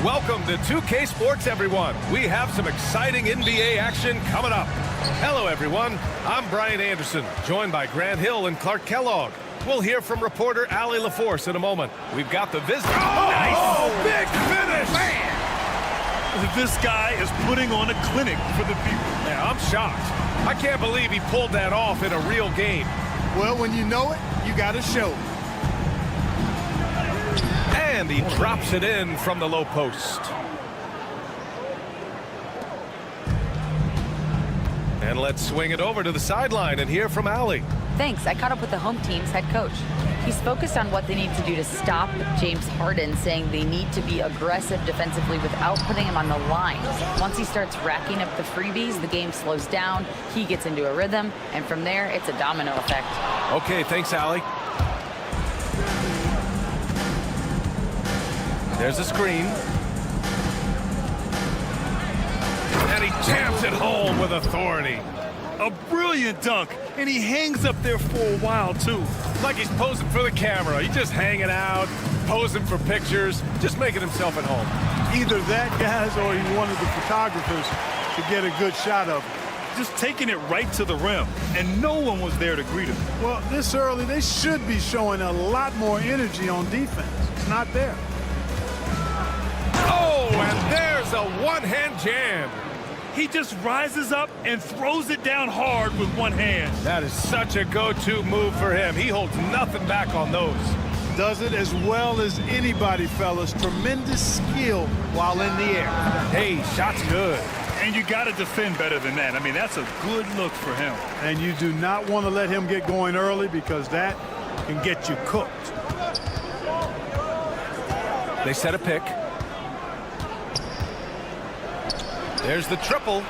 Welcome to 2K Sports, everyone. We have some exciting NBA action coming up. Hello, everyone. I'm Brian Anderson, joined by Grant Hill and Clark Kellogg. We'll hear from reporter Allie LaForce in a moment. We've got the visitor. Oh, nice! Oh, big finish! Man! This guy is putting on a clinic for the people. Yeah, I'm shocked. I can't believe he pulled that off in a real game. Well, when you know it, you got to show it. And he drops it in from the low post. And let's swing it over to the sideline and hear from Allie. Thanks. I caught up with the home team's head coach. He's focused on what they need to do to stop James Harden, saying they need to be aggressive defensively without putting him on the line. Once he starts racking up the freebies, the game slows down, he gets into a rhythm, and from there, it's a domino effect. Okay, thanks, Allie. There's a screen. And he jams it home with authority. A brilliant dunk, and he hangs up there for a while, too. Like he's posing for the camera. He's just hanging out, posing for pictures, just making himself at home. Either that, guys, or he wanted the photographers to get a good shot of him. Just taking it right to the rim, and no one was there to greet him. Well, this early, they should be showing a lot more energy on defense. It's not there. Oh, and there's a one-hand jam. He just rises up and throws it down hard with one hand. That is such a go-to move for him. He holds nothing back on those. Does it as well as anybody, fellas. Tremendous skill while in the air. Hey, shot's good. And you got to defend better than that. I mean, that's a good look for him. And you do not want to let him get going early because that can get you cooked. They set a pick. There's the triple.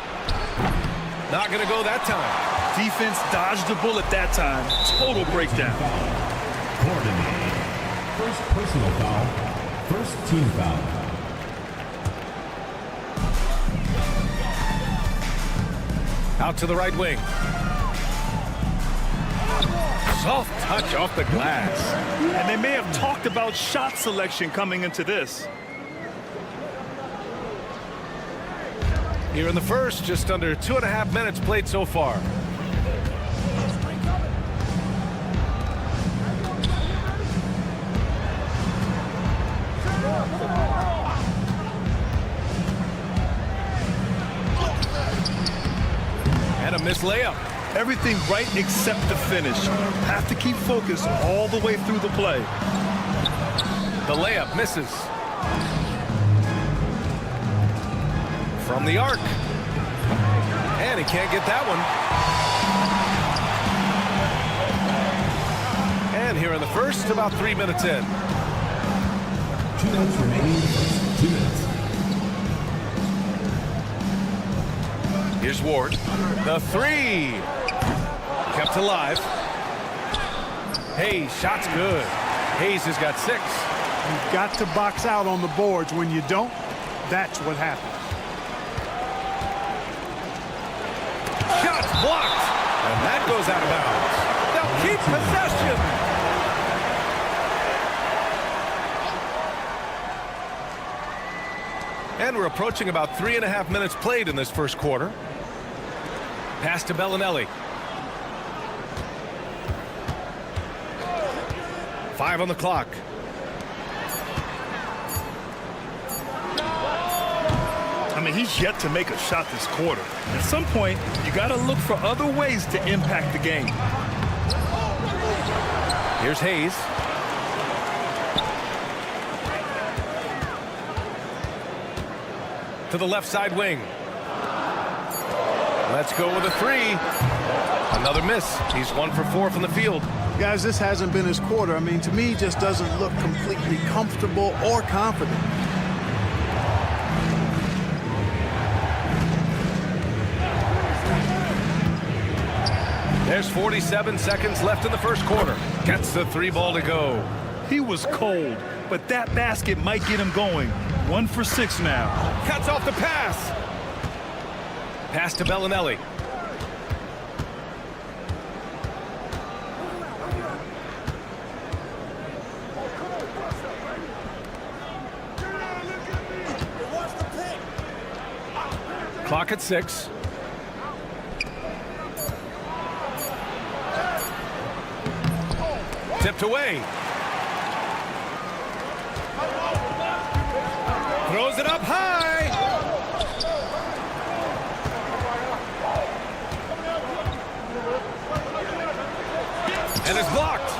Not going to go that time. Defense dodged the bullet that time. Total breakdown. Coordinated. First personal foul. First team foul. Out to the right wing. Soft touch off the glass. And they may have talked about shot selection coming into this. Here in the first, just under 2.5 minutes played so far. And a missed layup. Everything right except the finish. Have to keep focused all the way through the play. The layup misses. From the arc. And he can't get that one. And here in the first, about 3 minutes in. 2 minutes remaining in the first. 2 minutes. Here's Ward. The three. Kept alive. Hayes, shot's good. Hayes has got 6. You've got to box out on the boards. When you don't, that's what happens. Shots blocked. And that goes out of bounds. They'll keep possession. And we're approaching about 3.5 minutes played in this first quarter. Pass to Bellinelli. 5 on the clock. I mean, he's yet to make a shot this quarter. At some point, you got to look for other ways to impact the game. Here's Hayes. To the left side wing. Let's go with a 3. Another miss. He's 1 for 4 from the field. Guys, this hasn't been his quarter. I mean, to me, he just doesn't look completely comfortable or confident. There's 47 seconds left in the first quarter. Gets the 3 ball to go. He was cold, but that basket might get him going. 1 for 6 now. Cuts off the pass. Pass to Bellinelli. Clock at 6. Tipped away. Throws it up high. And it's blocked.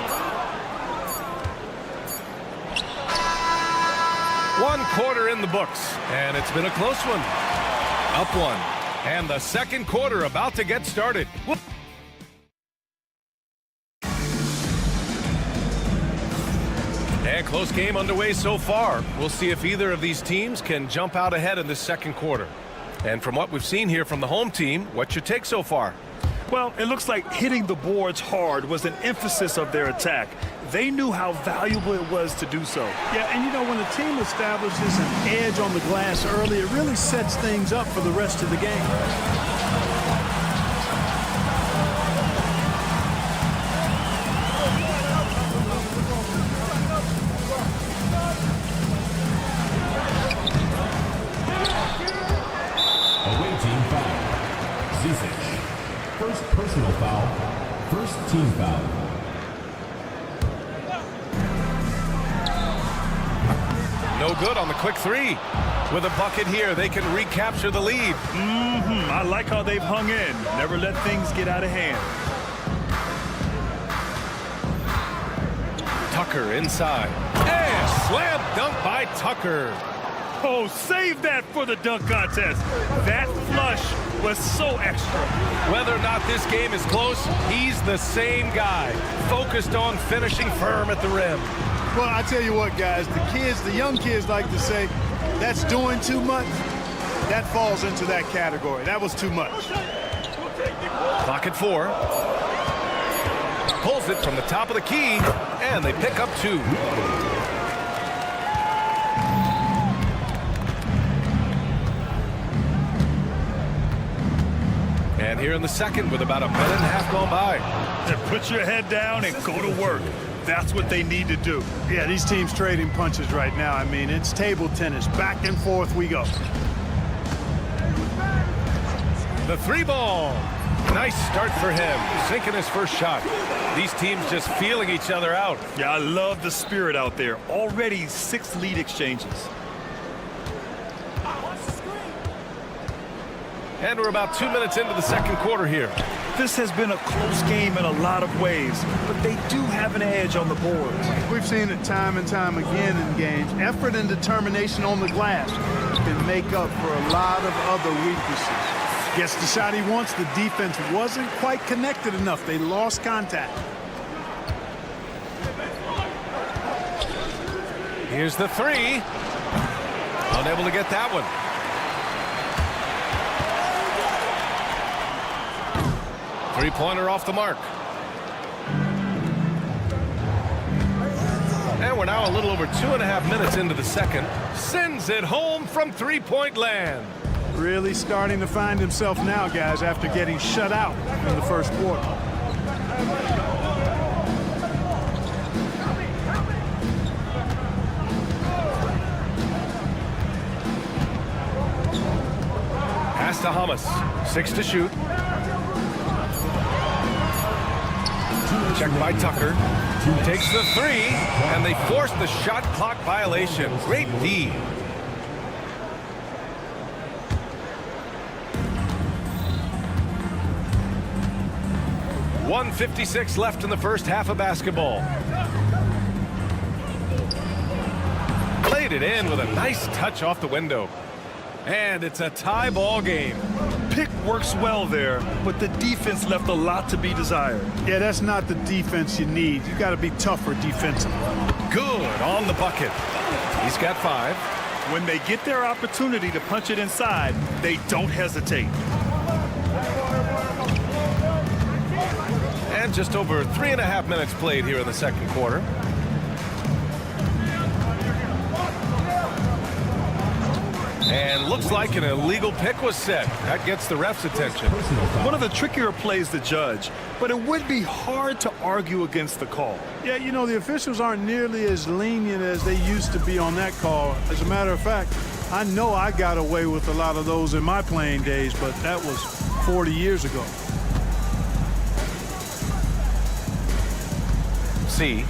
1 quarter in the books, and it's been a close one. Up 1. And the second quarter about to get started. And close game underway so far. We'll see if either of these teams can jump out ahead in this second quarter. And from what we've seen here from the home team, what's your take so far? Well, it looks like hitting the boards hard was an emphasis of their attack. They knew how valuable it was to do so. Yeah, and you know, when a team establishes an edge on the glass early, it really sets things up for the rest of the game. First personal foul, first team foul. No good on the quick 3. With a bucket here, they can recapture the lead. I like how they've hung in. Never let things get out of hand. Tucker inside. And slam dunk by Tucker. Oh, save that for the dunk contest. That flush was so extra. Whether or not this game is close, he's the same guy, focused on finishing firm at the rim. Well, I tell you what, guys, the young kids like to say, that's doing too much. That falls into that category. That was too much. Clock at 4. Pulls it from the top of the key, and they pick up 2. And here in the second with about a minute and a half gone by. Then put your head down and go to work. That's what they need to do. Yeah, these teams trading punches right now. I mean, it's table tennis. Back and forth we go. The 3-ball. Nice start for him. Sinking his first shot. These teams just feeling each other out. Yeah, I love the spirit out there. Already 6 lead exchanges. And we're about 2 minutes into the second quarter here. This has been a close game in a lot of ways, but they do have an edge on the boards. We've seen it time and time again in games. Effort and determination on the glass can make up for a lot of other weaknesses. Gets the shot he wants. The defense wasn't quite connected enough. They lost contact. Here's the 3. Unable to get that one. Three-pointer off the mark. And we're now a little over 2.5 minutes into the second. Sends it home from three-point land. Really starting to find himself now, guys, after getting shut out in the first quarter. Pass to Hamas. 6 to shoot. Checked by Tucker. Takes the 3, and they force the shot clock violation. Great D. .156 left in the first half of basketball. Played it in with a nice touch off the window. And it's a tie ball game. Pick works well there, but the defense left a lot to be desired. Yeah, that's not the defense you need. You got to be tougher defensively. Good on the bucket. He's got 5. When they get their opportunity to punch it inside, they don't hesitate. And just over 3.5 minutes played here in the second quarter. And looks like an illegal pick was set. That gets the ref's attention. One of the trickier plays to judge, but it would be hard to argue against the call. Yeah, you know, the officials aren't nearly as lenient as they used to be on that call. As a matter of fact, I know I got away with a lot of those in my playing days, but that was 40 years ago. See.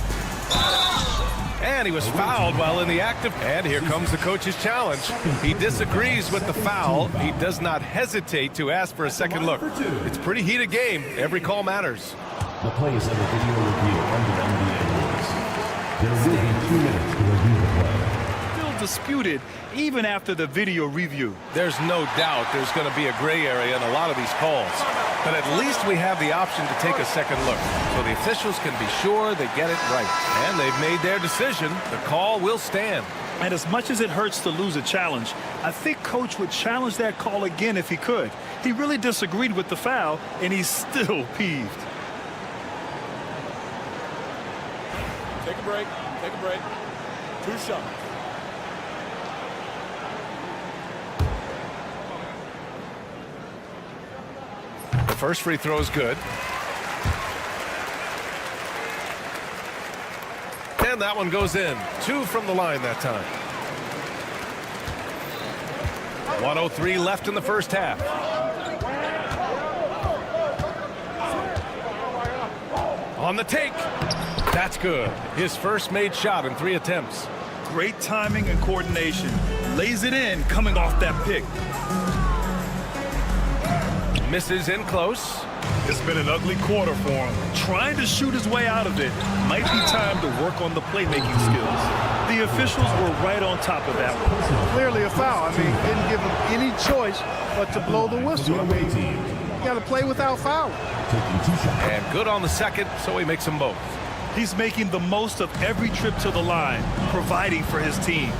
And he was fouled while in the active. And here comes the coach's challenge. He disagrees with the foul. He does not hesitate to ask for a second look. It's a pretty heated game. Every call matters. The plays under video review under NBA rules. There will be 2 minutes to review the play. Still disputed even after the video review. There's no doubt there's going to be a gray area in a lot of these calls. But at least we have the option to take a second look. So the officials can be sure they get it right. And they've made their decision. The call will stand. And as much as it hurts to lose a challenge, I think Coach would challenge that call again if he could. He really disagreed with the foul, and he's still peeved. Take a break. Take a break. 2 shots. The first free throw is good. And that one goes in. 2 from the line that time. 1:03 left in the first half. On the take. That's good. His first made shot in 3 attempts. Great timing and coordination. Lays it in coming off that pick. Misses in close. It's been an ugly quarter for him. Trying to shoot his way out of it. Might be time to work on the playmaking skills. The officials were right on top of that one. Clearly a foul. I mean, didn't give him any choice but to blow the whistle. I mean, you got to play without fouling. And good on the second, so he makes them both. He's making the most of every trip to the line, providing for his team.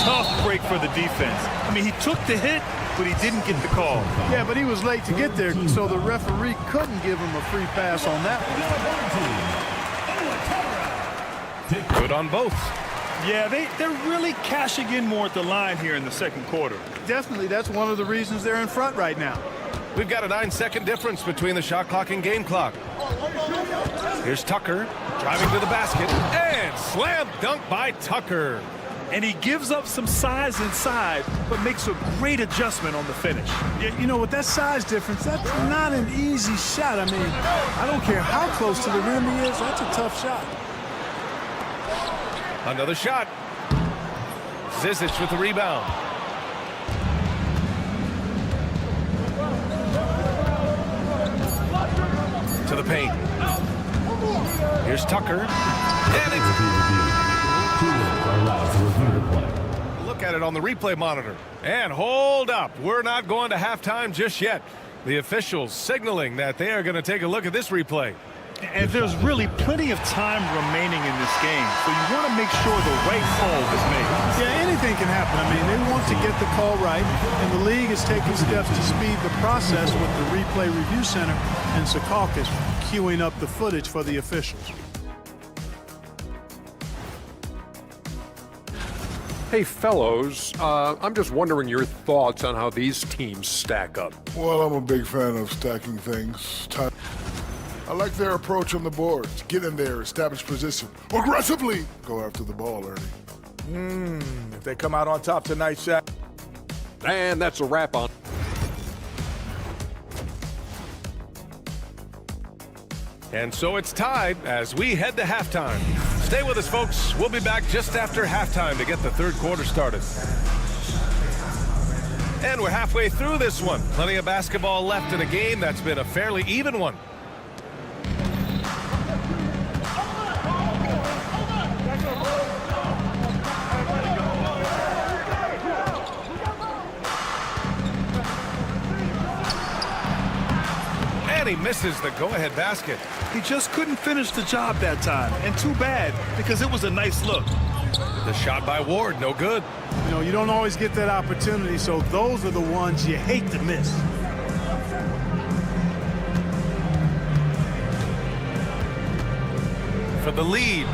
Tough break for the defense. I mean, he took the hit, but he didn't get the call. Yeah, but he was late to get there, so the referee couldn't give him a free pass on that one. Good on both. Yeah, they're really cashing in more at the line here in the second quarter. Definitely, that's one of the reasons they're in front right now. We've got a 9-second difference between the shot clock and game clock. Here's Tucker driving to the basket and slam dunk by Tucker. And he gives up some size inside, but makes a great adjustment on the finish. Yeah, you know, with that size difference, that's not an easy shot. I mean, I don't care how close to the rim he is, that's a tough shot. Another shot. Zizic with the rebound. To the paint. Here's Tucker. And look at it on the replay monitor. And hold up. We're not going to halftime just yet. The officials signaling that they are going to take a look at this replay. And there's really plenty of time remaining in this game, so you want to make sure the right call is made. Yeah, anything can happen. I mean, they want to get the call right, and the league is taking steps to speed the process with the Replay Review Center and Secaucus queuing up the footage for the officials. Hey, fellows, I'm just wondering your thoughts on how these teams stack up. Well, I'm a big fan of stacking things. I like their approach on the boards. Get in there, establish position. Aggressively go after the ball early. If they come out on top tonight, Shaq. And that's a wrap on. And so it's tied as we head to halftime. Stay with us, folks. We'll be back just after halftime to get the third quarter started. And we're halfway through this one. Plenty of basketball left in a game that's been a fairly even one. And he misses the go-ahead basket. He just couldn't finish the job that time, and too bad, because it was a nice look. The shot by Ward, no good. You know, you don't always get that opportunity, so those are the ones you hate to miss. For the lead,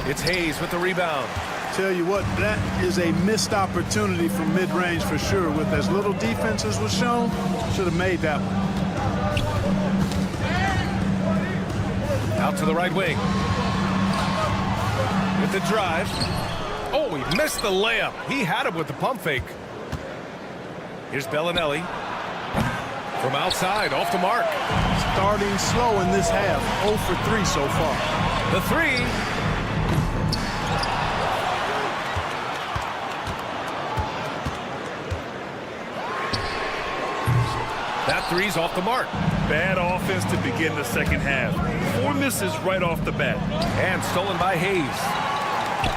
it's Hayes with the rebound. Tell you what, that is a missed opportunity from mid-range for sure. With as little defense as was shown, should have made that one. Out to the right wing. With the drive. Oh, he missed the layup. He had him with the pump fake. Here's Bellinelli. From outside, off the mark. Starting slow in this half. 0 for 3 so far. The three. That three's off the mark. Bad offense to begin the second half. 4 misses right off the bat. And stolen by Hayes.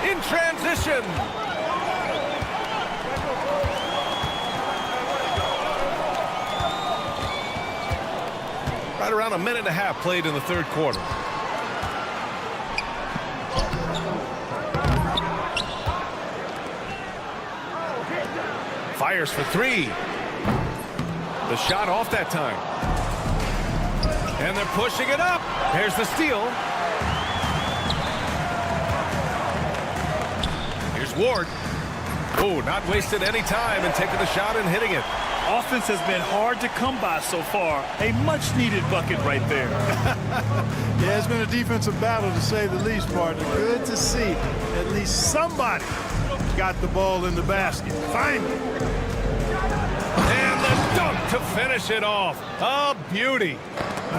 In transition. Right around a minute and a half played in the third quarter. Fires for three. The shot off that time. And they're pushing it up. Here's the steal. Here's Ward. Oh, not wasting any time and taking the shot and hitting it. Offense has been hard to come by so far. A much-needed bucket right there. Yeah, it's been a defensive battle to say the least, partner. Good to see at least somebody got the ball in the basket. Finally. And the dunk to finish it off. A beauty.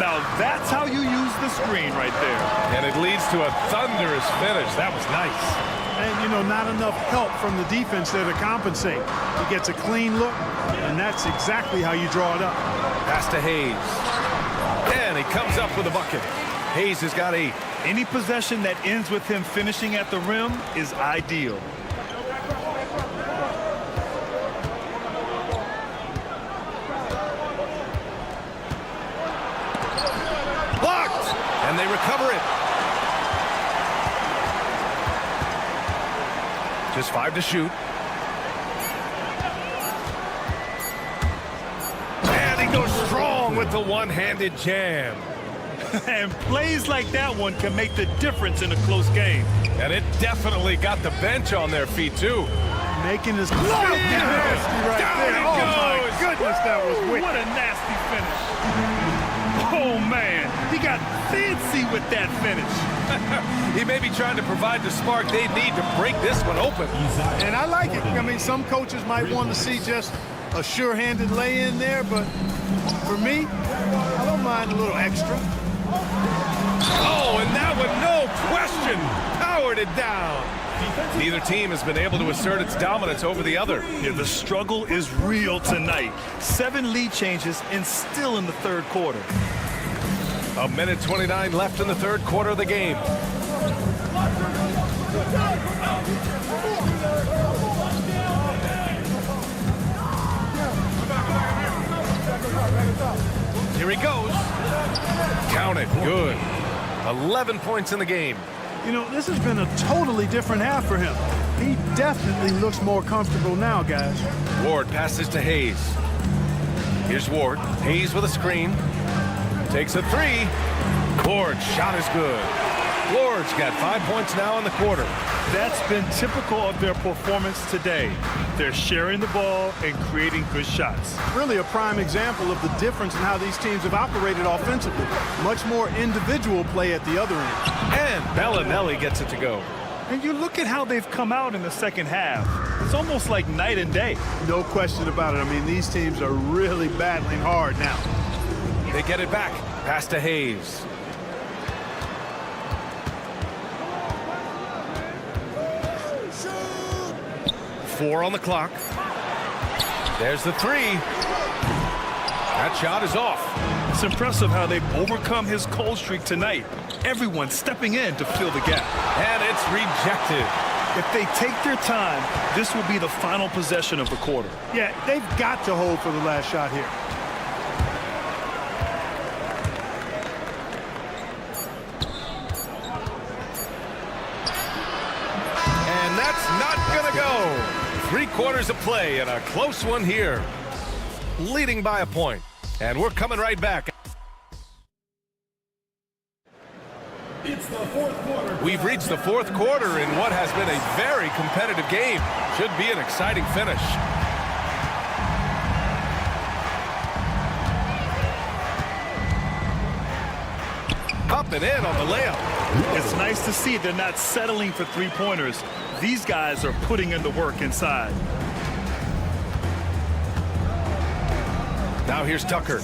Now that's how you use the screen right there. And it leads to a thunderous finish. That was nice. And, you know, not enough help from the defense there to compensate. He gets a clean look, and that's exactly how you draw it up. Pass to Hayes. And he comes up with a bucket. Hayes has got 8. Any possession that ends with him finishing at the rim is ideal. Blocked! And they recover it. Just 5 to shoot. And he goes strong with the one-handed jam. And plays like that one can make the difference in a close game. And it definitely got the bench on their feet, too. Making his nasty right Down there. he Oh, goes. my goodness, that was wicked. What a nasty finish. Oh, man. He got fancy with that finish. He may be trying to provide the spark they need to break this one open. And I like it. I mean, some coaches might want to see just a sure-handed lay-in there, but for me, I don't mind a little extra. Oh, and that one, no question, powered it down. Neither team has been able to assert its dominance over the other. Yeah, the struggle is real tonight. 7 lead changes and still in the third quarter. A minute 29 left in the third quarter of the game. Here he goes. Count it. Good. 11 points in the game. You know, this has been a totally different half for him. He definitely looks more comfortable now, guys. Ward passes to Hayes. Here's Ward. Hayes with a screen. Takes a 3. Ward's shot is good. Ward's got 5 points now in the quarter. That's been typical of their performance today. They're sharing the ball and creating good shots. Really a prime example of the difference in how these teams have operated offensively. Much more individual play at the other end. And Bellinelli gets it to go. And you look at how they've come out in the second half. It's almost like night and day. No question about it. I mean, these teams are really battling hard now. They get it back. Pass to Hayes. Four on the clock. There's the 3. That shot is off. It's impressive how they've overcome his cold streak tonight. Everyone stepping in to fill the gap. And it's rejected. If they take their time, this will be the final possession of the quarter. Yeah, they've got to hold for the last shot here. And that's not gonna go. 3 quarters of play and a close one here. Leading by a point. And we're coming right back. It's the fourth quarter. We've reached the fourth quarter in what has been a very competitive game. Should be an exciting finish. Up up and in on the layup. It's nice to see they're not settling for three-pointers. These guys are putting in the work inside. Now here's Tucker.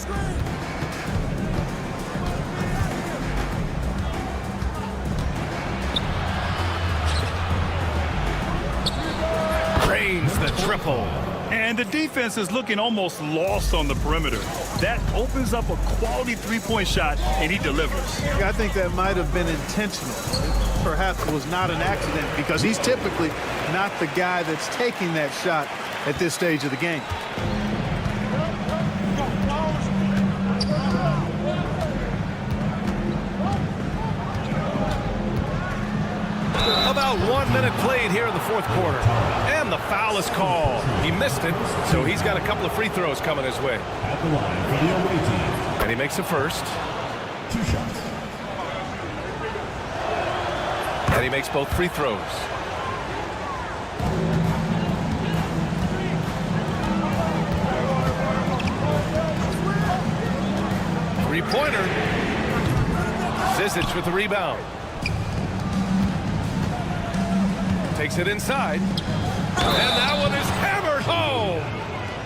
Drains the triple. And the defense is looking almost lost on the perimeter. That opens up a quality three-point shot, and he delivers. I think that might have been intentional. Perhaps it was not an accident because he's typically not the guy that's taking that shot at this stage of the game. About 1 minute played here in the fourth quarter. And the foul is called. He missed it, so he's got a couple of free throws coming his way. At the line for the away team. And he makes the first. 2 shots. And he makes both free throws. Three-pointer. Zizic with the rebound. Takes it inside. And that one is hammered home.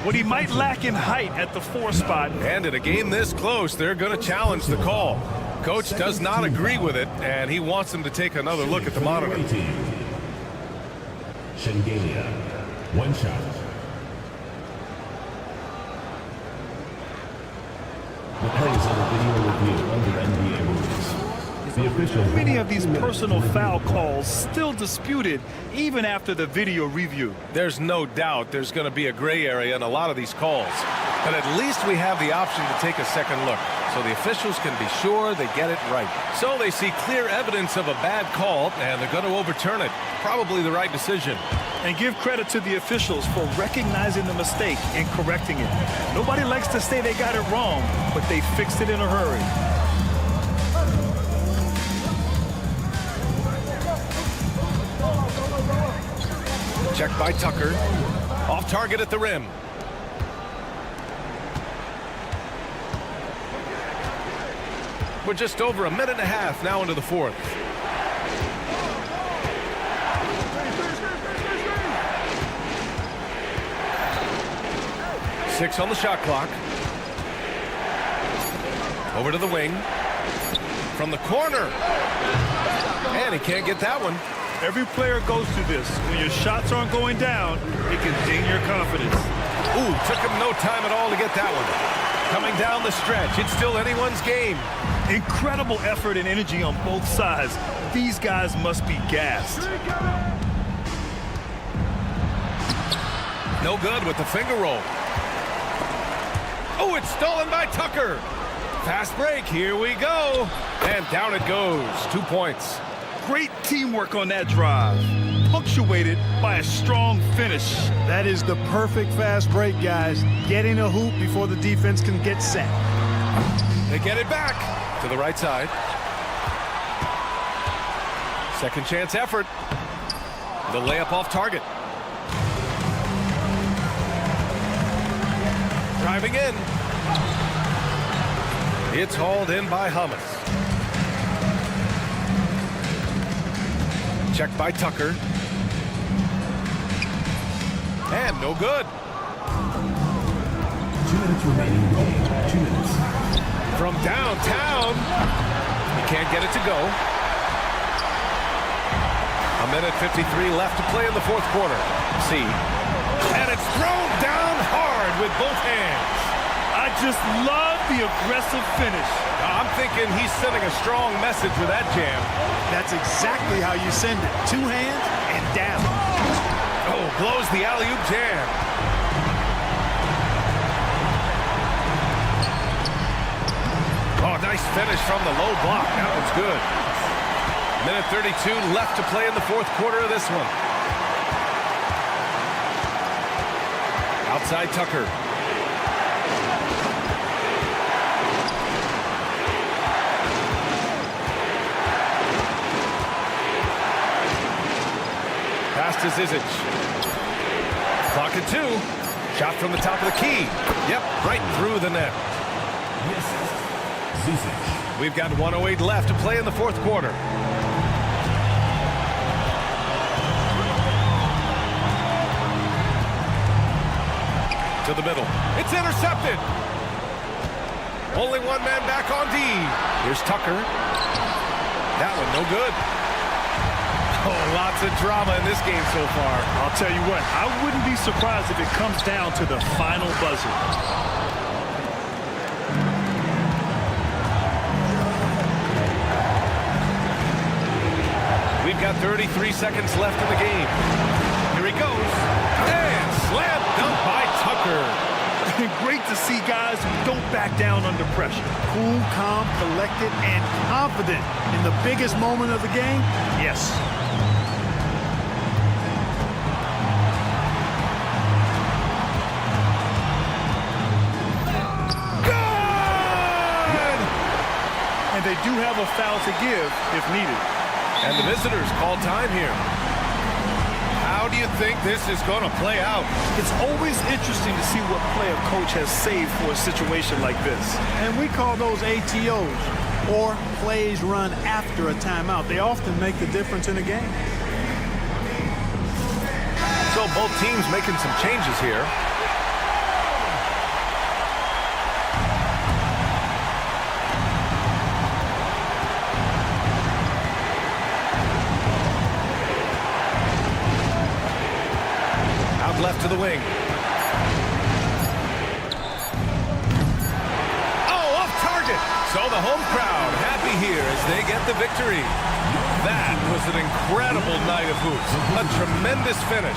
What he might lack in height at the 4 spot. And in a game this close, they're going to challenge the call. Coach does not agree with it, and he wants him to take another look at the monitor. Shengelia, 1 shot. The plays on the video review under NBA rules. The official. Many of these personal foul calls still disputed even after the video review. There's no doubt there's going to be a gray area in a lot of these calls. But at least we have the option to take a second look, so the officials can be sure they get it right. So they see clear evidence of a bad call, and they're going to overturn it. Probably the right decision. And give credit to the officials for recognizing the mistake and correcting it. Nobody likes to say they got it wrong, but they fixed it in a hurry. Check by Tucker. Off target at the rim. We're just over a minute and a half now into the fourth. Six on the shot clock. Over to the wing. From the corner. And he can't get that one. Every player goes through this. When your shots aren't going down, it can ding your confidence. Ooh, took him no time at all to get that one. Coming down the stretch, it's still anyone's game. Incredible effort and energy on both sides. These guys must be gassed. No good with the finger roll. Oh, it's stolen by Tucker. Fast break, here we go. And down it goes, 2 points. Great teamwork on that drive, punctuated by a strong finish. That is the perfect fast break, guys. Getting a hoop before the defense can get set. They get it back to the right side. Second chance effort. The layup off target. Driving in. It's hauled in by Hummus. Checked by Tucker. And no good. 2 minutes remaining in the game. 2 minutes. From downtown. He can't get it to go. A minute 53 left to play in the fourth quarter. See. And it's thrown down hard with both hands. I just love the aggressive finish. I'm thinking he's sending a strong message with that jam. That's exactly how you send it. 2 hands and down. Oh, blows the alley-oop jam. Oh, nice finish from the low block. That one's good. Minute 32 left to play in the fourth quarter of this one. Outside Tucker. Pass to Zizic. Clock at 2. Shot from the top of the key. Yep, right through the net. We've got 1:08 left to play in the fourth quarter. To the middle. It's intercepted. Only one man back on D. Here's Tucker. That one no good. Oh, lots of drama in this game so far. I'll tell you what, I wouldn't be surprised if it comes down to the final buzzer. We've got 33 seconds left in the game. Here he goes. And slam dunk by Tucker. Great to see guys who don't back down under pressure. Cool, calm, collected, and confident in the biggest moment of the game. Yes. Good! And they do have a foul to give if needed. And the visitors call time here. How do you think this is going to play out? It's always interesting to see what play a coach has saved for a situation like this. And we call those ATOs, or plays run after a timeout. They often make the difference in a game. So both teams making some changes here. Left to the wing. Oh, off target. So the home crowd happy here as they get the victory. That was an incredible night of hoops. A tremendous finish.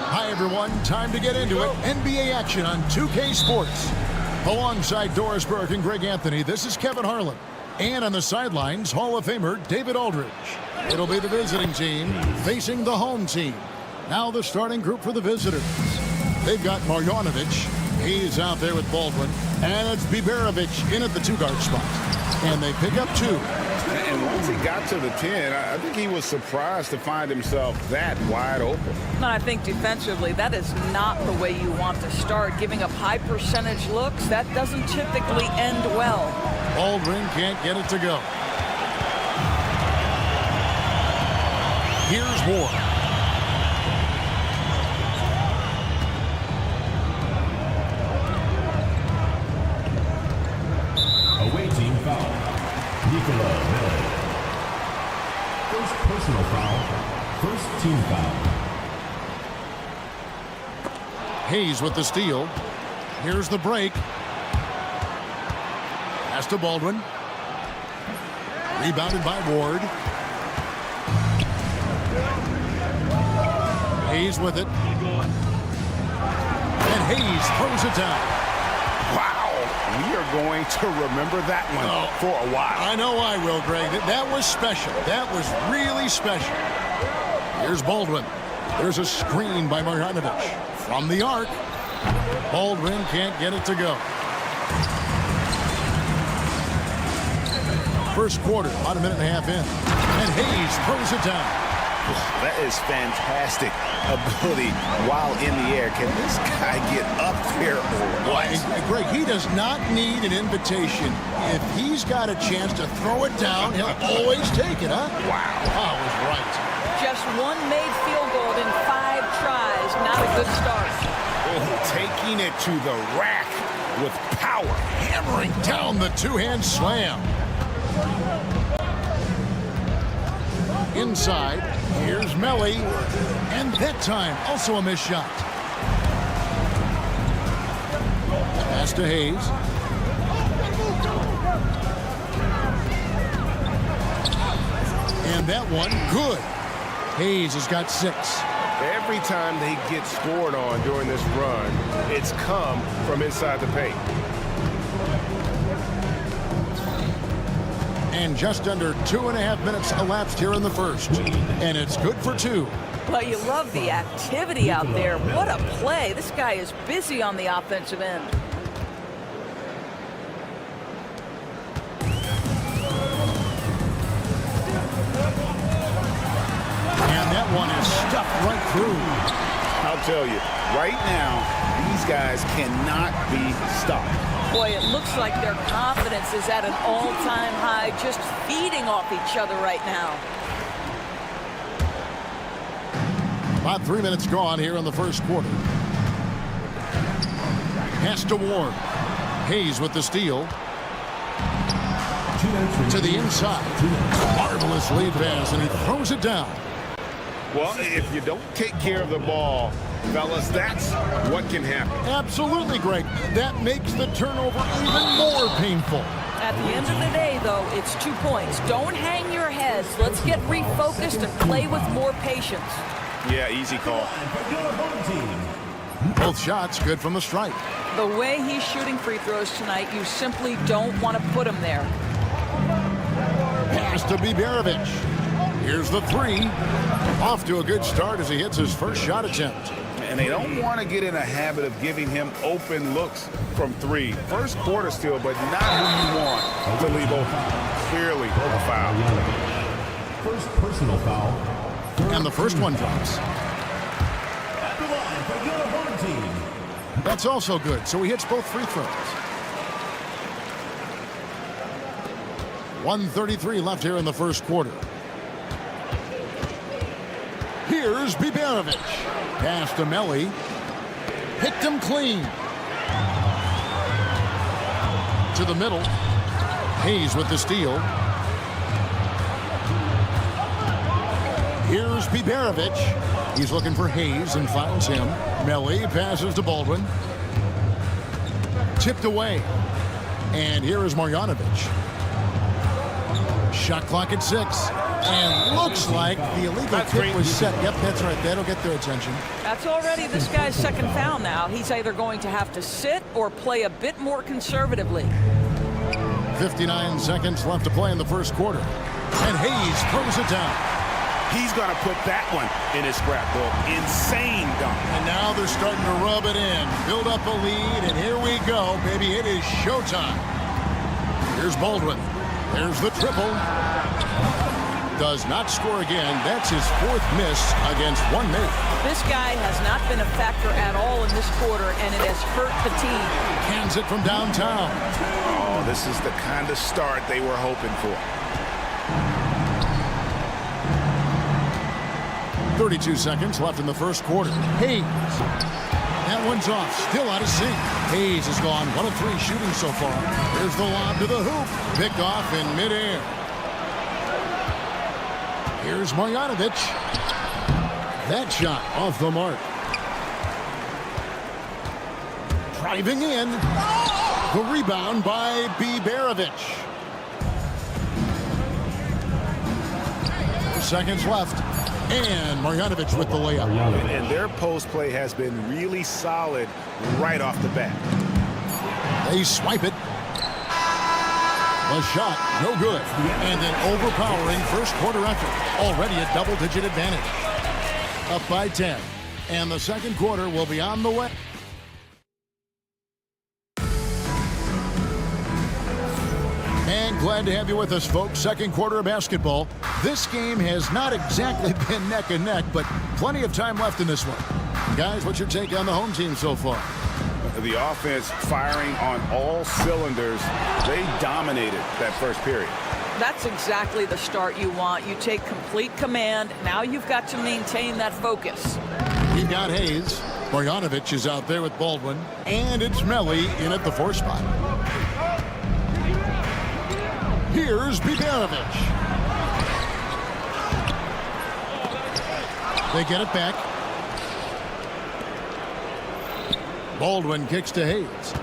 Hi, everyone. Time to get into it. NBA action on 2K Sports. Alongside Doris Burke and Greg Anthony, this is Kevin Harlan. And on the sidelines, Hall of Famer David Aldridge. It'll be the visiting team facing the home team. Now the starting group for the visitors. They've got Marjanovic. He's out there with Baldwin. And it's Biberovic in at the two-guard spot. And they pick up two. And once he got to the 10, I think he was surprised to find himself that wide open. And I think defensively, that is not the way you want to start. Giving up high percentage looks, that doesn't typically end well. Baldwin can't get it to go. Here's Ward. Away team foul. First personal foul. First team foul. Hayes with the steal. Here's the break. Pass to Baldwin. Rebounded by Ward. Hayes with it. And Hayes throws it down. Wow. We are going to remember that one for a while. I know I will, Greg. That was special. That was really special. Here's Baldwin. There's a screen by Marjanovic. From the arc. Baldwin can't get it to go. First quarter, about a minute and a half in. And Hayes throws it down. That is fantastic ability while in the air. Can this guy get up there or what? Greg, he does not need an invitation. If he's got a chance to throw it down, he'll always take it, huh? Wow. I was right. Just one made field goal in 5 tries. Not a good start. Taking it to the rack with power. Hammering down the two-hand slam. Inside, here's Melly. And that time, also a missed shot. Pass to Hayes. And that one, good. Hayes has got 6. Every time they get scored on during this run, it's come from inside the paint. And just under 2.5 minutes elapsed here in the first. And it's good for 2. Well, you love the activity out there. What a play. This guy is busy on the offensive end. And that one is stuffed right through. I'll tell you, right now, these guys cannot be stopped. Boy, it looks like their confidence is at an all-time high, just feeding off each other right now. About 3 minutes gone here in the first quarter. Pass to Ward. Hayes with the steal. To the inside. Marvelous lead pass, and he throws it down. Well, if you don't take care of the ball, fellas, that's what can happen. Absolutely, Greg. That makes the turnover even more painful. At the end of the day, though, it's 2 points. Don't hang your heads. Let's get refocused and play with more patience. Yeah, easy call. Both shots good from the stripe. The way he's shooting free throws tonight, you simply don't want to put him there. Pass to Biberovic. Here's the 3. Off to a good start as he hits his first shot attempt. And they don't want to get in a habit of giving him open looks from 3. First quarter still, but not who you want to leave open. Clearly a foul. First personal foul. And the first one drops. At the line for your home team. That's also good, so he hits both free throws. 1:33 left here in the first quarter. Here's Biberovic. Pass to Melli. Picked him clean. To the middle. Hayes with the steal. Here's Biberovic. He's looking for Hayes and finds him. Melli passes to Baldwin. Tipped away. And here is Marjanovic. Shot clock at 6. And looks like the illegal kick was set. Yep, that's right. That'll get their attention. That's already this guy's second foul now. He's either going to have to sit or play a bit more conservatively. 59 seconds left to play in the first quarter. And Hayes throws it down. He's going to put that one in his scrapbook. Insane dunk. And now they're starting to rub it in. Build up a lead, and here we go, baby. It is showtime. Here's Baldwin. There's the triple. Does not score again. That's his 4th miss against one mate. This guy has not been a factor at all in this quarter, and it has hurt the team. Cans it from downtown. Oh, this is the kind of start they were hoping for. 32 seconds left in the first quarter. Hayes. That one's off. Still out of sync. Hayes has gone 1 of 3 shooting so far. Here's the lob to the hoop. Picked off in midair. Here's Marjanovic. That shot off the mark. Driving in. The rebound by Biberovic. 4 seconds left. And Marjanovic with the layup. And their post play has been really solid right off the bat. They swipe it. The shot, no good. And an overpowering first quarter effort. Already a double-digit advantage. Up by 10. And the second quarter will be on the way. And glad to have you with us, folks. Second quarter of basketball. This game has not exactly been neck and neck, but plenty of time left in this one. Guys, what's your take on the home team so far? The offense firing on all cylinders. They dominated that first period. That's exactly the start you want. You take complete command. Now you've got to maintain that focus. We've got Hayes. Marjanovic is out there with Baldwin. And it's Melli in at the 4 spot. Here's Biberovic. They get it back. Baldwin kicks to Hayes.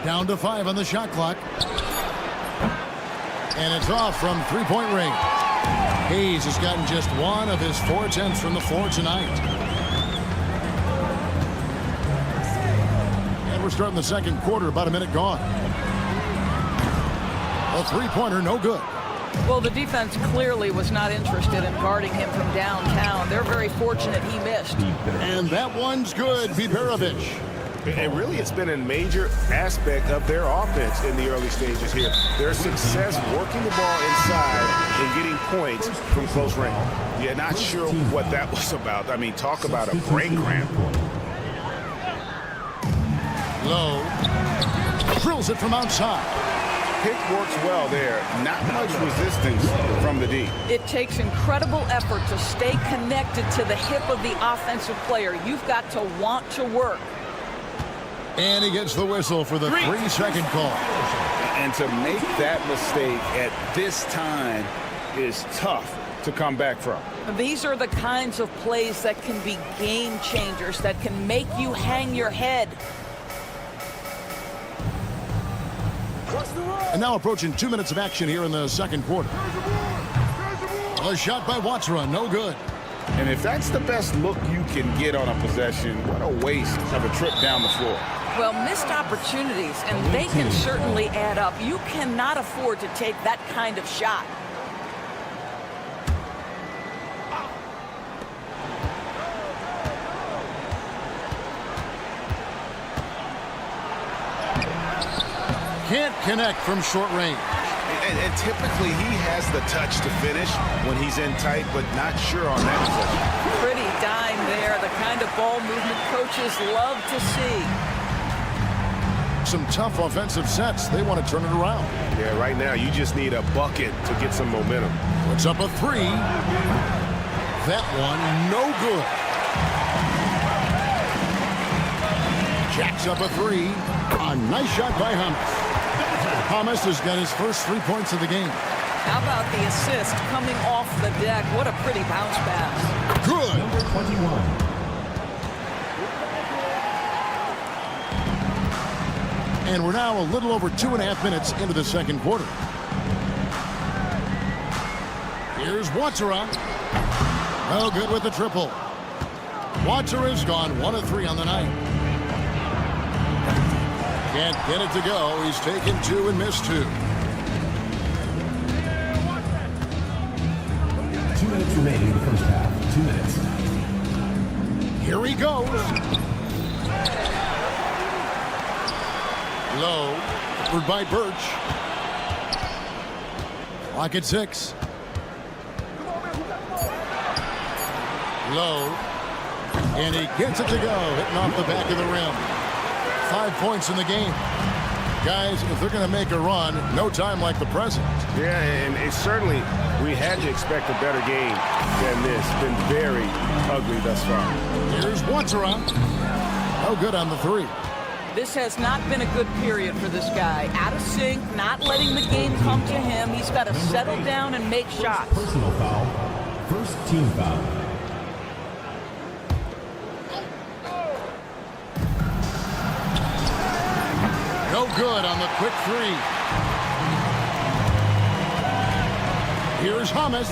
Down to 5 on the shot clock. And it's off from 3-point range. Hayes has gotten just 1 of his 4 attempts from the floor tonight. And we're starting the second quarter, about a minute gone. A three-pointer, no good. Well, the defense clearly was not interested in guarding him from downtown. They're very fortunate he missed. And that one's good, Viperovic. And really, it's been a major aspect of their offense in the early stages here. Their success working the ball inside and getting points from close range. Yeah, not sure what that was about. I mean, talk about a brain cramp. Low. Drills it from outside. Pick works well there. Not much resistance from the D. It takes incredible effort to stay connected to the hip of the offensive player. You've got to want to work. And he gets the whistle for the 3-second call. And to make that mistake at this time is tough to come back from. These are the kinds of plays that can be game changers, that can make you hang your head. And now approaching 2 minutes of action here in the second quarter. A shot by Watsra, no good. And if that's the best look you can get on a possession, what a waste of a trip down the floor. Well, missed opportunities, and they can certainly add up. You cannot afford to take that kind of shot. Can't connect from short range. And typically he has the touch to finish when he's in tight, but not sure on that possession. Pretty dime there, the kind of ball movement coaches love to see. Some tough offensive sets. They want to turn it around. Yeah, right now you just need a bucket to get some momentum. Puts up a 3. That one, no good. Jacks up a 3. A nice shot by Hamas. Hamas has got his first 3 points of the game. How about the assist coming off the deck? What a pretty bounce pass. Good. Number 21. And we're now a little over 2.5 minutes into the second quarter. Here's Watsra. No good with the triple. Watsra's gone 1 of 3 on the night. Can't get it to go. He's taken 2 and missed 2. 2 minutes remaining in the first half. 2 minutes. Here he goes. Low. Forward by Birch. Clock at 6. Low. And he gets it to go. Hitting off the back of the rim. 5 points in the game. Guys, if they're going to make a run, no time like the present. Yeah, and it's certainly, we had to expect a better game than this. Been very ugly thus far. Here's Watsra. No good on the 3. This has not been a good period for this guy. Out of sync, not letting the game come to him. He's got to settle down and make shots. Personal foul. First team foul. No good on the quick 3. Here's Hamas.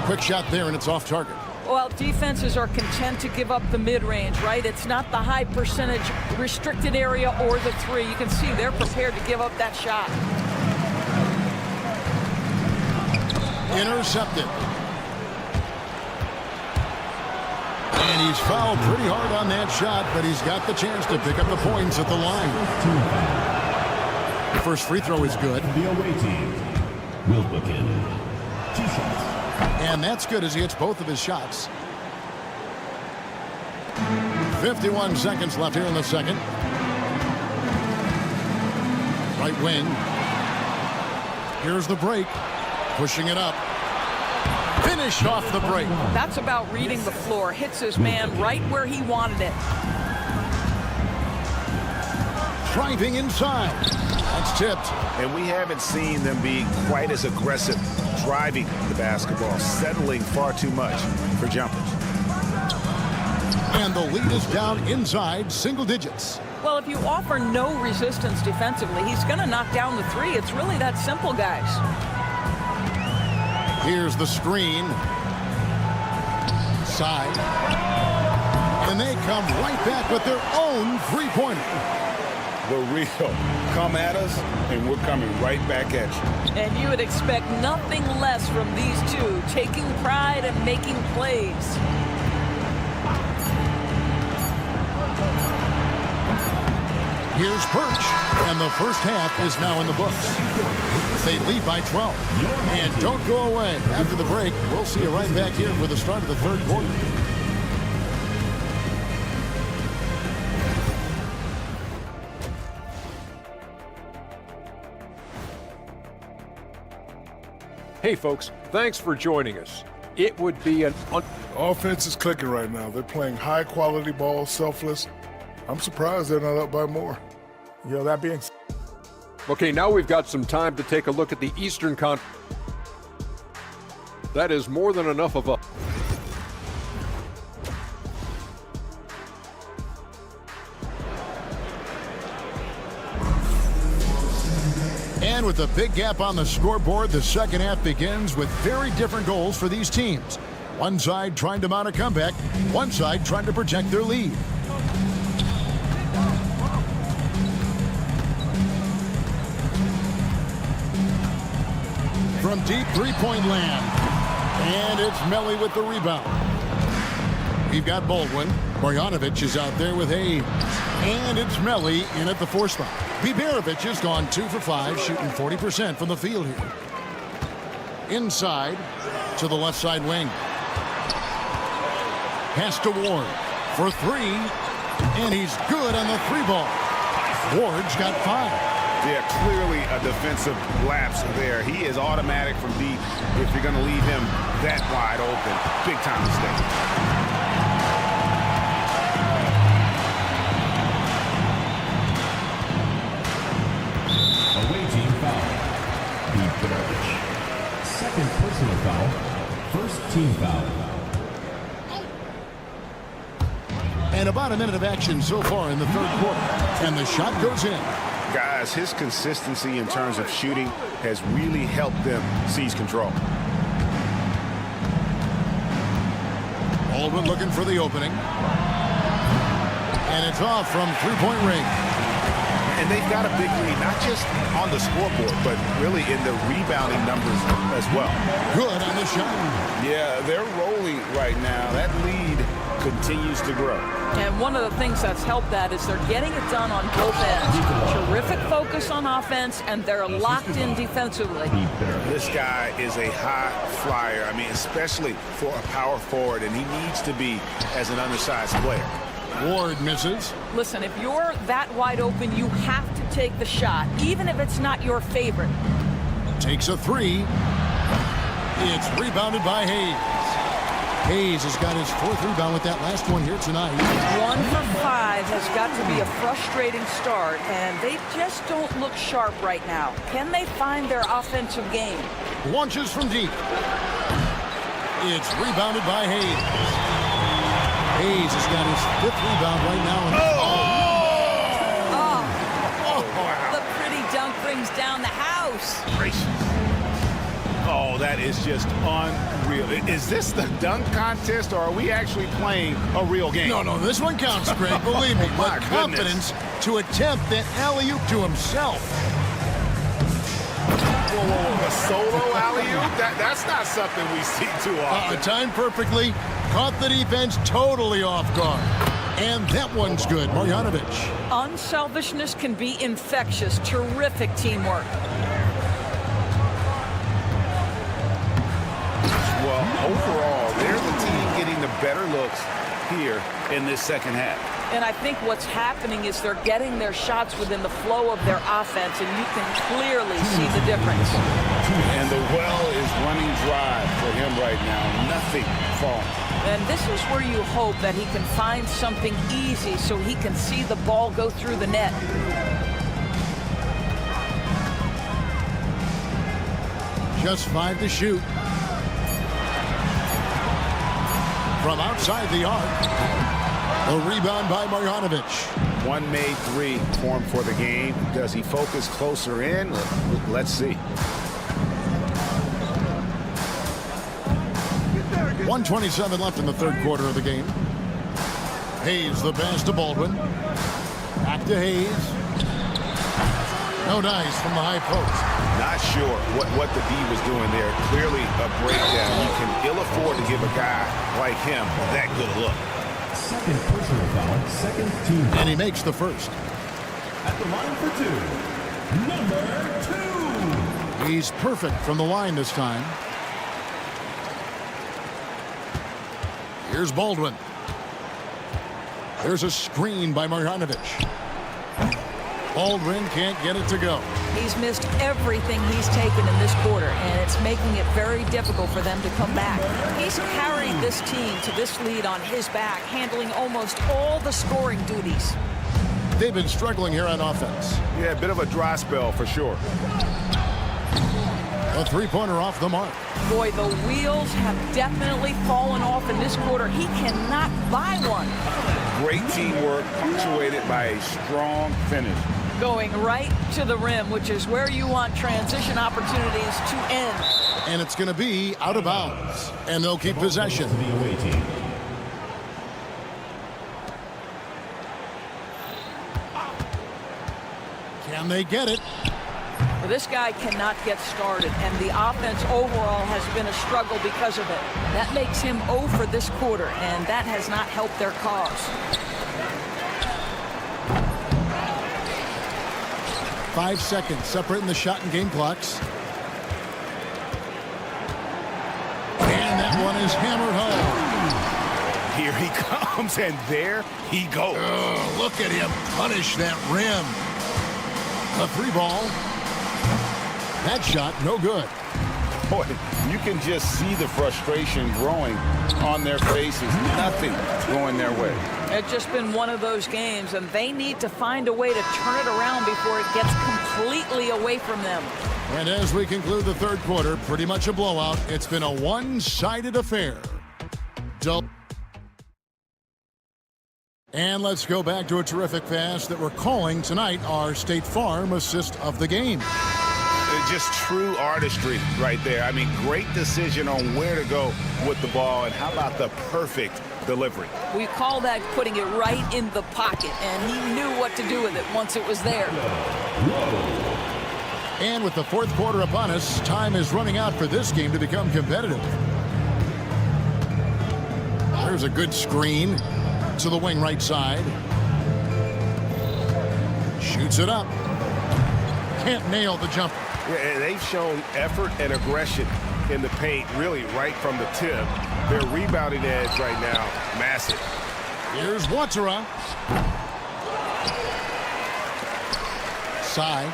Quick shot there, and it's off target. Well, defenses are content to give up the mid-range, right? It's not the high percentage restricted area or the 3. You can see they're prepared to give up that shot. Intercepted. And he's fouled pretty hard on that shot, but he's got the chance to pick up the points at the line. The first free throw is good. The away team will book in 2 shots. And that's good as he hits both of his shots. 51 seconds left here in the second. Right wing. Here's the break. Pushing it up. Finished off the break. That's about reading the floor. Hits his man right where he wanted it. Driving inside. That's tipped. And we haven't seen them be quite as aggressive driving the basketball, settling far too much for jumpers. And the lead is down inside single digits. Well, if you offer no resistance defensively, he's going to knock down the 3. It's really that simple, guys. Here's the screen. Side. And they come right back with their own three-pointer. The real. Come at us, and we're coming right back at you. And you would expect nothing less from these two, taking pride and making plays. Here's Perch, and the first half is now in the books. They lead by 12. And don't go away. After the break, we'll see you right back here for the start of the third quarter. Hey, folks, thanks for joining us. It would be an... Offense is clicking right now. They're playing high-quality ball, selfless. I'm surprised they're not up by more. That being... Okay, now we've got some time to take a look at the Eastern Conference. That is more than enough of a... And with a big gap on the scoreboard, the second half begins with very different goals for these teams. One side trying to mount a comeback, one side trying to protect their lead. From deep three-point land. And it's Melly with the rebound. We've got Baldwin. Marjanovic is out there with Hayes. And it's Melly in at the 4 spot. Biberovic has gone 2 for 5, shooting 40% from the field here. Inside to the left side wing. Pass to Ward for 3. And he's good on the 3-ball. Ward's got 5. Yeah, clearly a defensive lapse there. He is automatic from deep if you're going to leave him that wide open. Big time mistake. Away team foul. Biberovic. Second personal foul. First team foul. And about a minute of action so far in the third quarter. And the shot goes in. Guys, his consistency in terms of shooting has really helped them seize control. Baldwin looking for the opening. And it's off from three-point range. And they've got a big lead, not just on the scoreboard, but really in the rebounding numbers as well. Good on the shot. Yeah, they're rolling right now. That lead continues to grow. And one of the things that's helped that is they're getting it done on both ends. Terrific focus on offense, and they're locked in defensively. This guy is a high flyer. I mean, especially for a power forward, and he needs to be as an undersized player. Ward misses. Listen, if you're that wide open, you have to take the shot, even if it's not your favorite. Takes a 3. It's rebounded by Hayes. Hayes has got his 4th rebound with that last one here tonight. 1 for 5 has got to be a frustrating start, and they just don't look sharp right now. Can they find their offensive game? Launches from deep. It's rebounded by Hayes. Hayes has got his 5th rebound right now. The pretty dunk brings down the house. Gracious. Oh, that is just unreal. Is this the dunk contest, or are we actually playing a real game? No, this one counts, Greg. Believe me. My With confidence to attempt that alley-oop to himself. Whoa. A solo alley-oop? That's not something we see too often. Timed perfectly. Caught the defense totally off guard. And that one's good. Marjanovic. Unselfishness can be infectious. Terrific teamwork. Well, overall, they're the team getting the better looks here in this second half. And I think what's happening is they're getting their shots within the flow of their offense, and you can clearly see the difference. And the well is running dry for him right now. Nothing falling. And this is where you hope that he can find something easy so he can see the ball go through the net. Just 5 to shoot. From outside the arc. A rebound by Marjanovic. One made 3 for him for the game. Does he focus closer in? Let's see. 1:27 left in the third quarter of the game. Hayes the pass to Baldwin. Back to Hayes. No dice from the high post. Not sure what the D was doing there. Clearly a breakdown. You can ill afford to give a guy like him that good a look. Second personal foul, second team. And he makes the first. At the line for two, number 2. He's perfect from the line this time. Here's Baldwin. There's a screen by Marjanovic. Baldwin can't get it to go. He's missed everything he's taken in this quarter, and it's making it very difficult for them to come back. He's carried this team to this lead on his back, handling almost all the scoring duties. They've been struggling here on offense. Yeah, a bit of a dry spell for sure. A three-pointer off the mark. Boy, the wheels have definitely fallen off in this quarter. He cannot buy one. Great teamwork punctuated by a strong finish. Going right to the rim, which is where you want transition opportunities to end. And it's going to be out of bounds. And they'll keep possession. To the away team. Can they get it? Well, this guy cannot get started, and the offense overall has been a struggle because of it. That makes him 0 for this quarter, and that has not helped their cause. 5 seconds separating the shot and game clocks. And that one is hammered home. Here he comes, and there he goes. Oh, look at him punish that rim. A 3-ball. That shot, no good. Boy, you can just see the frustration growing on their faces. Nothing going their way. It's just been one of those games, and they need to find a way to turn it around before it gets completely away from them. And as we conclude the third quarter, pretty much a blowout. It's been a one-sided affair. And let's go back to a terrific pass that we're calling tonight our State Farm assist of the game. Just true artistry right there. I mean, great decision on where to go with the ball, and how about the perfect delivery? We call that putting it right in the pocket, and he knew what to do with it once it was there. And with the fourth quarter upon us, time is running out for this game to become competitive. There's a good screen to the wing right side. Shoots it up. Can't nail the jumper. Yeah, they've shown effort and aggression in the paint, really right from the tip. Their rebounding edge right now, massive. Here's Watera. Side.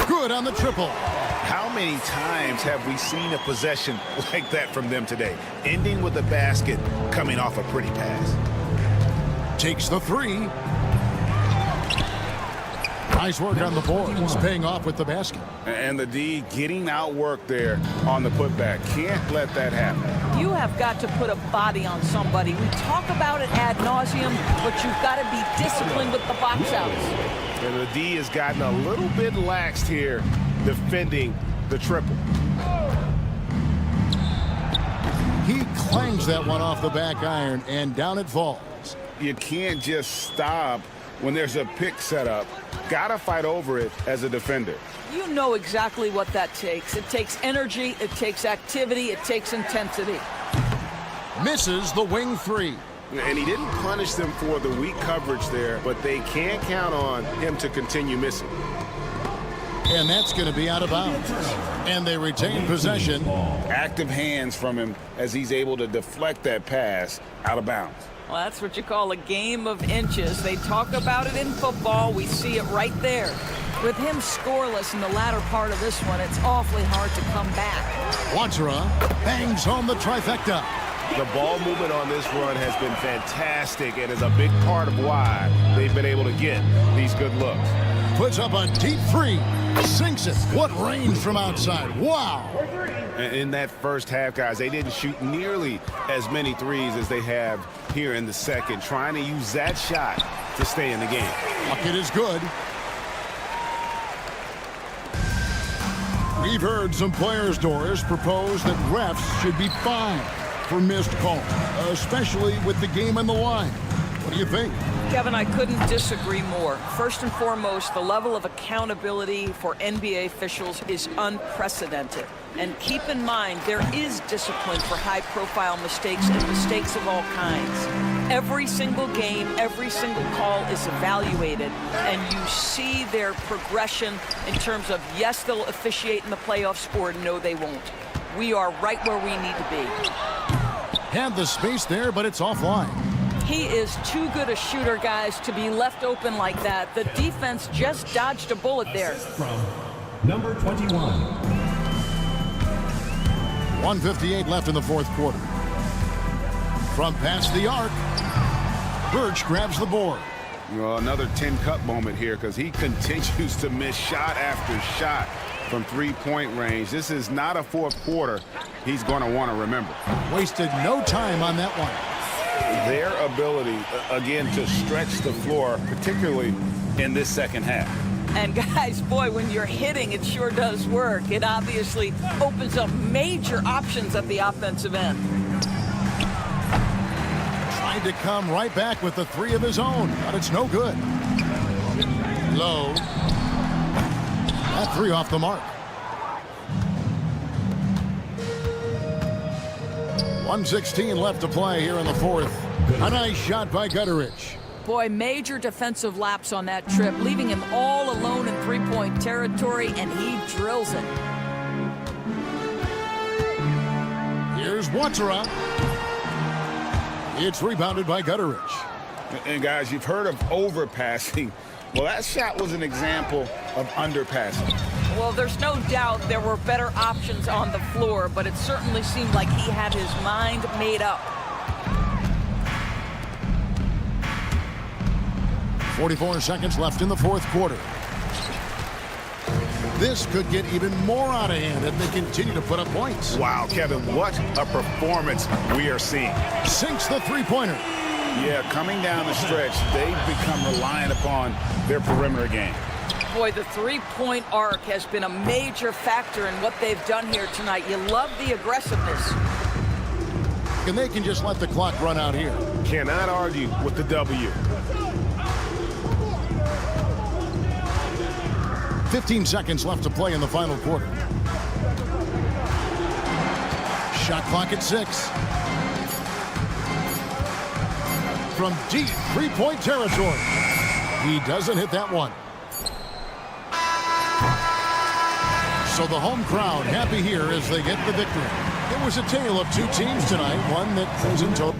Good on the triple. How many times have we seen a possession like that from them today? Ending with a basket, coming off a pretty pass. Takes the 3. Nice work on the boards, paying off with the basket. And the D getting outworked there on the putback. Can't let that happen. You have got to put a body on somebody. We talk about it ad nauseum, but you've got to be disciplined with the box outs. And the D has gotten a little bit laxed here defending the triple. He clangs that one off the back iron, and down it falls. You can't just stop when there's a pick set up. Gotta fight over it as a defender. You know exactly what that takes. It takes energy, it takes activity, it takes intensity. Misses the wing 3. And he didn't punish them for the weak coverage there, but they can't count on him to continue missing. And that's going to be out of bounds. And they retain possession. Active hands from him as he's able to deflect that pass out of bounds. Well, that's what you call a game of inches. They talk about it in football. We see it right there. With him scoreless in the latter part of this one, it's awfully hard to come back. Watera bangs home the trifecta. The ball movement on this run has been fantastic and is a big part of why they've been able to get these good looks. Puts up a deep 3. Sinks it. What range from outside. Wow. In that first half, guys, they didn't shoot nearly as many threes as they have here in the second, trying to use that shot to stay in the game. Bucket is good. We've heard some players, Doris, propose that refs should be fined for missed calls, especially with the game on the line. What do you think? Kevin, I couldn't disagree more. First and foremost, the level of accountability for NBA officials is unprecedented. And keep in mind, there is discipline for high-profile mistakes and mistakes of all kinds. Every single game, every single call is evaluated, and you see their progression in terms of, yes, they'll officiate in the playoffs, or no, they won't. We are right where we need to be. Had the space there, but it's offline. He is too good a shooter, guys, to be left open like that. The defense just dodged a bullet there. From number 21. 1:58 left in the fourth quarter. From past the arc, Birch grabs the board. Well, another 10-cup moment here because he continues to miss shot after shot from three-point range. This is not a fourth quarter he's going to want to remember. Wasted no time on that one. Their ability, again, to stretch the floor, particularly in this second half. And guys, boy, when you're hitting, it sure does work. It obviously opens up major options at the offensive end. Tried to come right back with the three of his own, but it's no good. Low. That three off the mark. 1:16 left to play here in the fourth. A nice shot by Gutterich. Boy, major defensive lapse on that trip, leaving him all alone in three-point territory, and he drills it. Here's Watsara. It's rebounded by Gutterich. And guys, you've heard of overpassing. Well, that shot was an example of underpassing. Well, there's no doubt there were better options on the floor, but it certainly seemed like he had his mind made up. 44 seconds left in the fourth quarter. This could get even more out of hand if they continue to put up points. Wow, Kevin, what a performance we are seeing. Sinks the three-pointer. Yeah, coming down the stretch, they've become reliant upon their perimeter game. Boy, the three-point arc has been a major factor in what they've done here tonight. You love the aggressiveness. And they can just let the clock run out here. Cannot argue with the W. 15 seconds left to play in the final quarter. Shot clock at 6. From deep three-point territory. He doesn't hit that one. So the home crowd happy here as they get the victory. It was a tale of two teams tonight, one that was in total.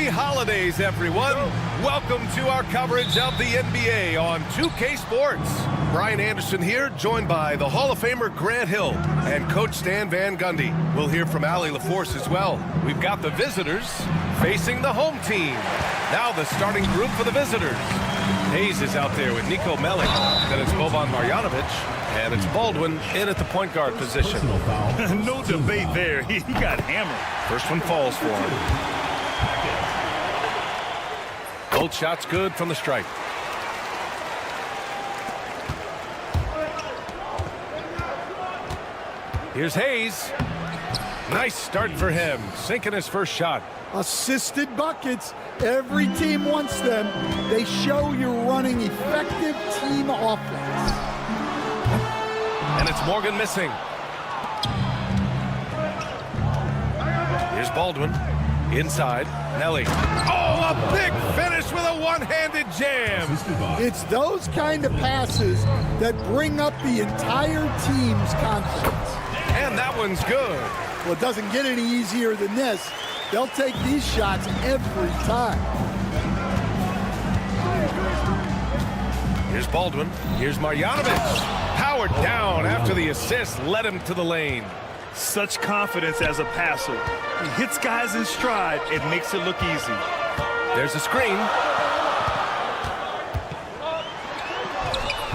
holidays, everyone. Welcome to our coverage of the NBA on 2K Sports. Brian Anderson here, joined by the Hall of Famer Grant Hill and Coach Stan Van Gundy. We'll hear from Allie LaForce as well. We've got the visitors facing the home team. Now the starting group for the visitors. Hayes is out there with Nico Mellick. Then it's Boban Marjanovic. And it's Baldwin in at the point guard position. No debate there. He got hammered. First one falls for him. Both shots good from the stripe. Here's Hayes. Nice start for him. Sinking his first shot. Assisted buckets. Every team wants them. They show you're running effective team offense. And it's Morgan missing. Here's Baldwin. Inside. Nelly. Oh, a big finish with a one-handed jam. It's those kind of passes that bring up the entire team's confidence. And that one's good. Well, it doesn't get any easier than this. They'll take these shots every time. Here's Baldwin. Here's Marjanovic. Powered down after the assist led him to the lane. Such confidence as a passer. He hits guys in stride. It makes it look easy. There's a screen.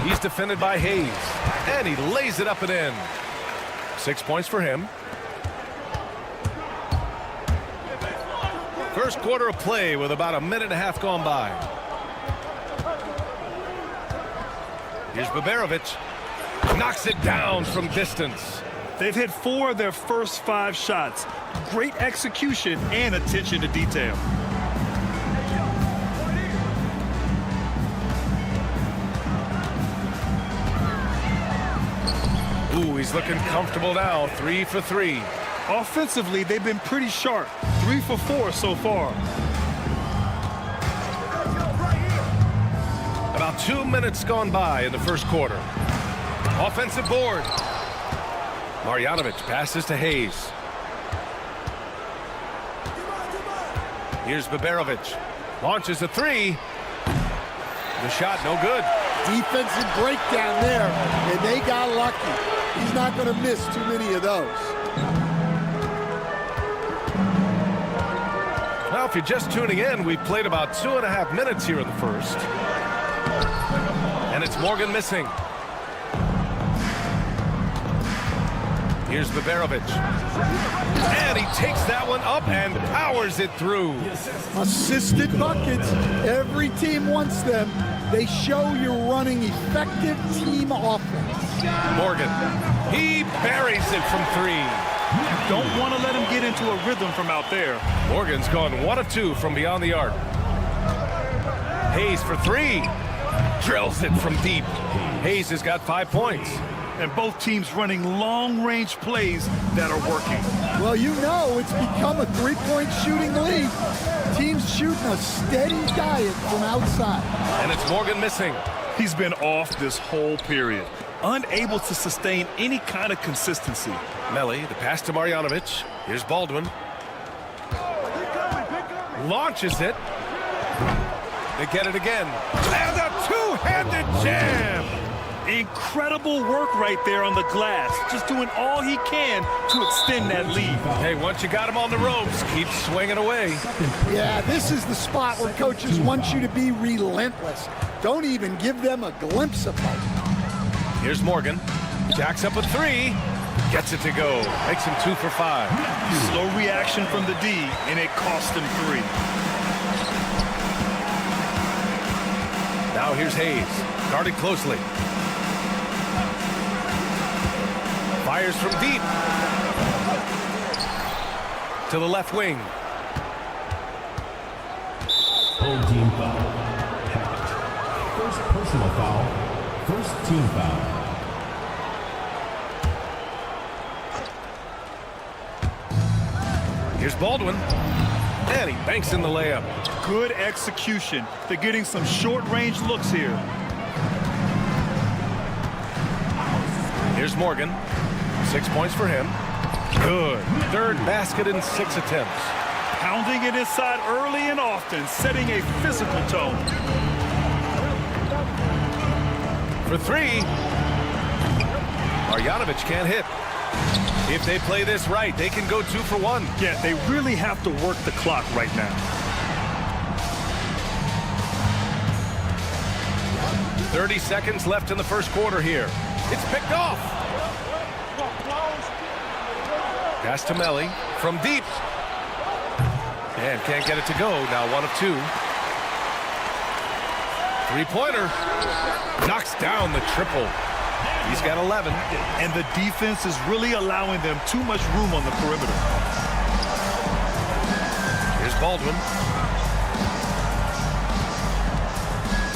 He's defended by Hayes. And he lays it up and in. 6 points for him. First quarter of play with about a minute and a half gone by. Here's Baberovic. Knocks it down from distance. They've hit 4 of their first 5 shots. Great execution and attention to detail. Ooh, he's looking comfortable now. 3 for 3. Offensively, they've been pretty sharp. 3 for 4 so far. About 2 minutes gone by in the first quarter. Offensive board. Marjanovic passes to Hayes. Here's Baberovic. Launches a 3. The shot no good. Defensive breakdown there, and they got lucky. He's not going to miss too many of those. Well, if you're just tuning in, we've played about 2.5 minutes here in the first. And it's Morgan missing. Here's Baberovic. And he takes that one up and powers it through. Assisted buckets. Every team wants them. They show you're running effective team offense. Morgan. He buries it from 3. Don't want to let him get into a rhythm from out there. Morgan's gone 1 of 2 from beyond the arc. Hayes for 3. Drills it from deep. Hayes has got 5 points. And both teams running long-range plays that are working. Well, you know it's become a three-point shooting league. Teams shooting a steady diet from outside. And it's Morgan missing. He's been off this whole period. Unable to sustain any kind of consistency. Melly, the pass to Marjanovic. Here's Baldwin. Launches it. They get it again. And a two-handed jam. Incredible work right there on the glass. Just doing all he can to extend that lead. Hey, once you got him on the ropes, keep swinging away. Yeah, this is the spot where coaches want you to be relentless. Don't even give them a glimpse of hope. Here's Morgan. Jacks up a 3. Gets it to go. Makes him 2 for 5. Slow reaction from the D, and it cost him 3. Now here's Hayes. Guarded closely. Fires from deep. To the left wing. Home team foul. Hackett. First personal foul. First team foul. Here's Baldwin. And he banks in the layup. Good execution. They're getting some short-range looks here. Here's Morgan. 6 points for him. Good. Third basket in 6 attempts. Pounding it inside early and often, setting a physical tone. For three. Marjanovic can't hit. If they play this right, they can go 2 for 1. Yeah, they really have to work the clock right now. 30 seconds left in the first quarter here. It's picked off. Pass to Melli from deep. And can't get it to go. Now 1 of 2. Three-pointer. Knocks down the triple. He's got 11. And the defense is really allowing them too much room on the perimeter. Here's Baldwin.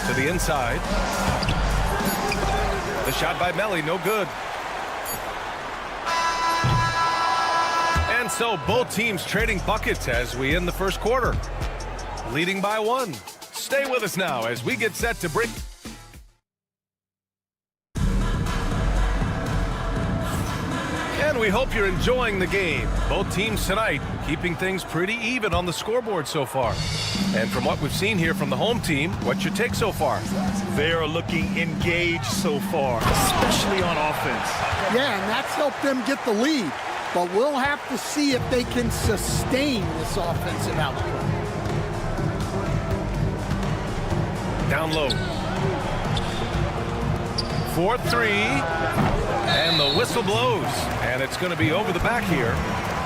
To the inside. The shot by Melli, no good. And so both teams trading buckets as we end the first quarter. Leading by 1. Stay with us now as we get set to break. And we hope you're enjoying the game. Both teams tonight keeping things pretty even on the scoreboard so far. And from what we've seen here from the home team, what's your take so far? They are looking engaged so far, especially on offense. Yeah, and that's helped them get the lead. But we'll have to see if they can sustain this offensive output. Down low. 4-3. And the whistle blows. And it's going to be over the back here.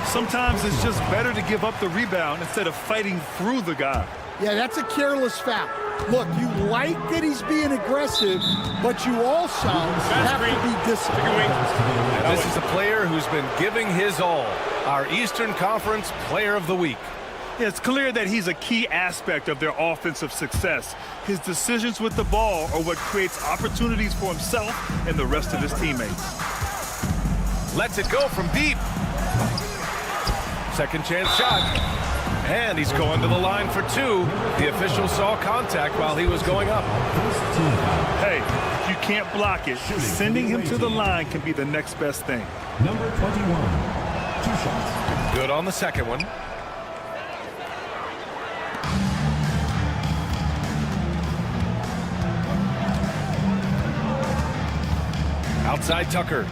Sometimes it's just better to give up the rebound instead of fighting through the guy. Yeah, that's a careless foul. Look, you like that he's being aggressive, but you also have to be disciplined. And this is a player who's been giving his all. Our Eastern Conference Player of the Week. Yeah, it's clear that he's a key aspect of their offensive success. His decisions with the ball are what creates opportunities for himself and the rest of his teammates. Lets it go from deep. Second chance shot. And he's going to the line for 2. The official saw contact while he was going up. Hey, if you can't block it, sending him to the line can be the next best thing. Number 21, 2 shots. Good on the second one. Outside Tucker.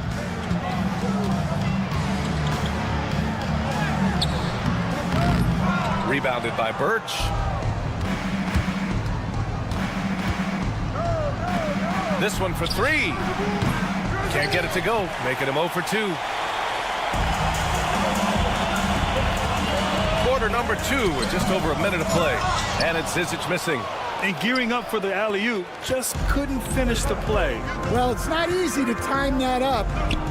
Rebounded by Birch. This one for 3. Can't get it to go, making him 0 for 2. Quarter number 2 with just over a minute of play. And it's Zizic missing. And gearing up for the alley-oop, just couldn't finish the play. Well, it's not easy to time that up.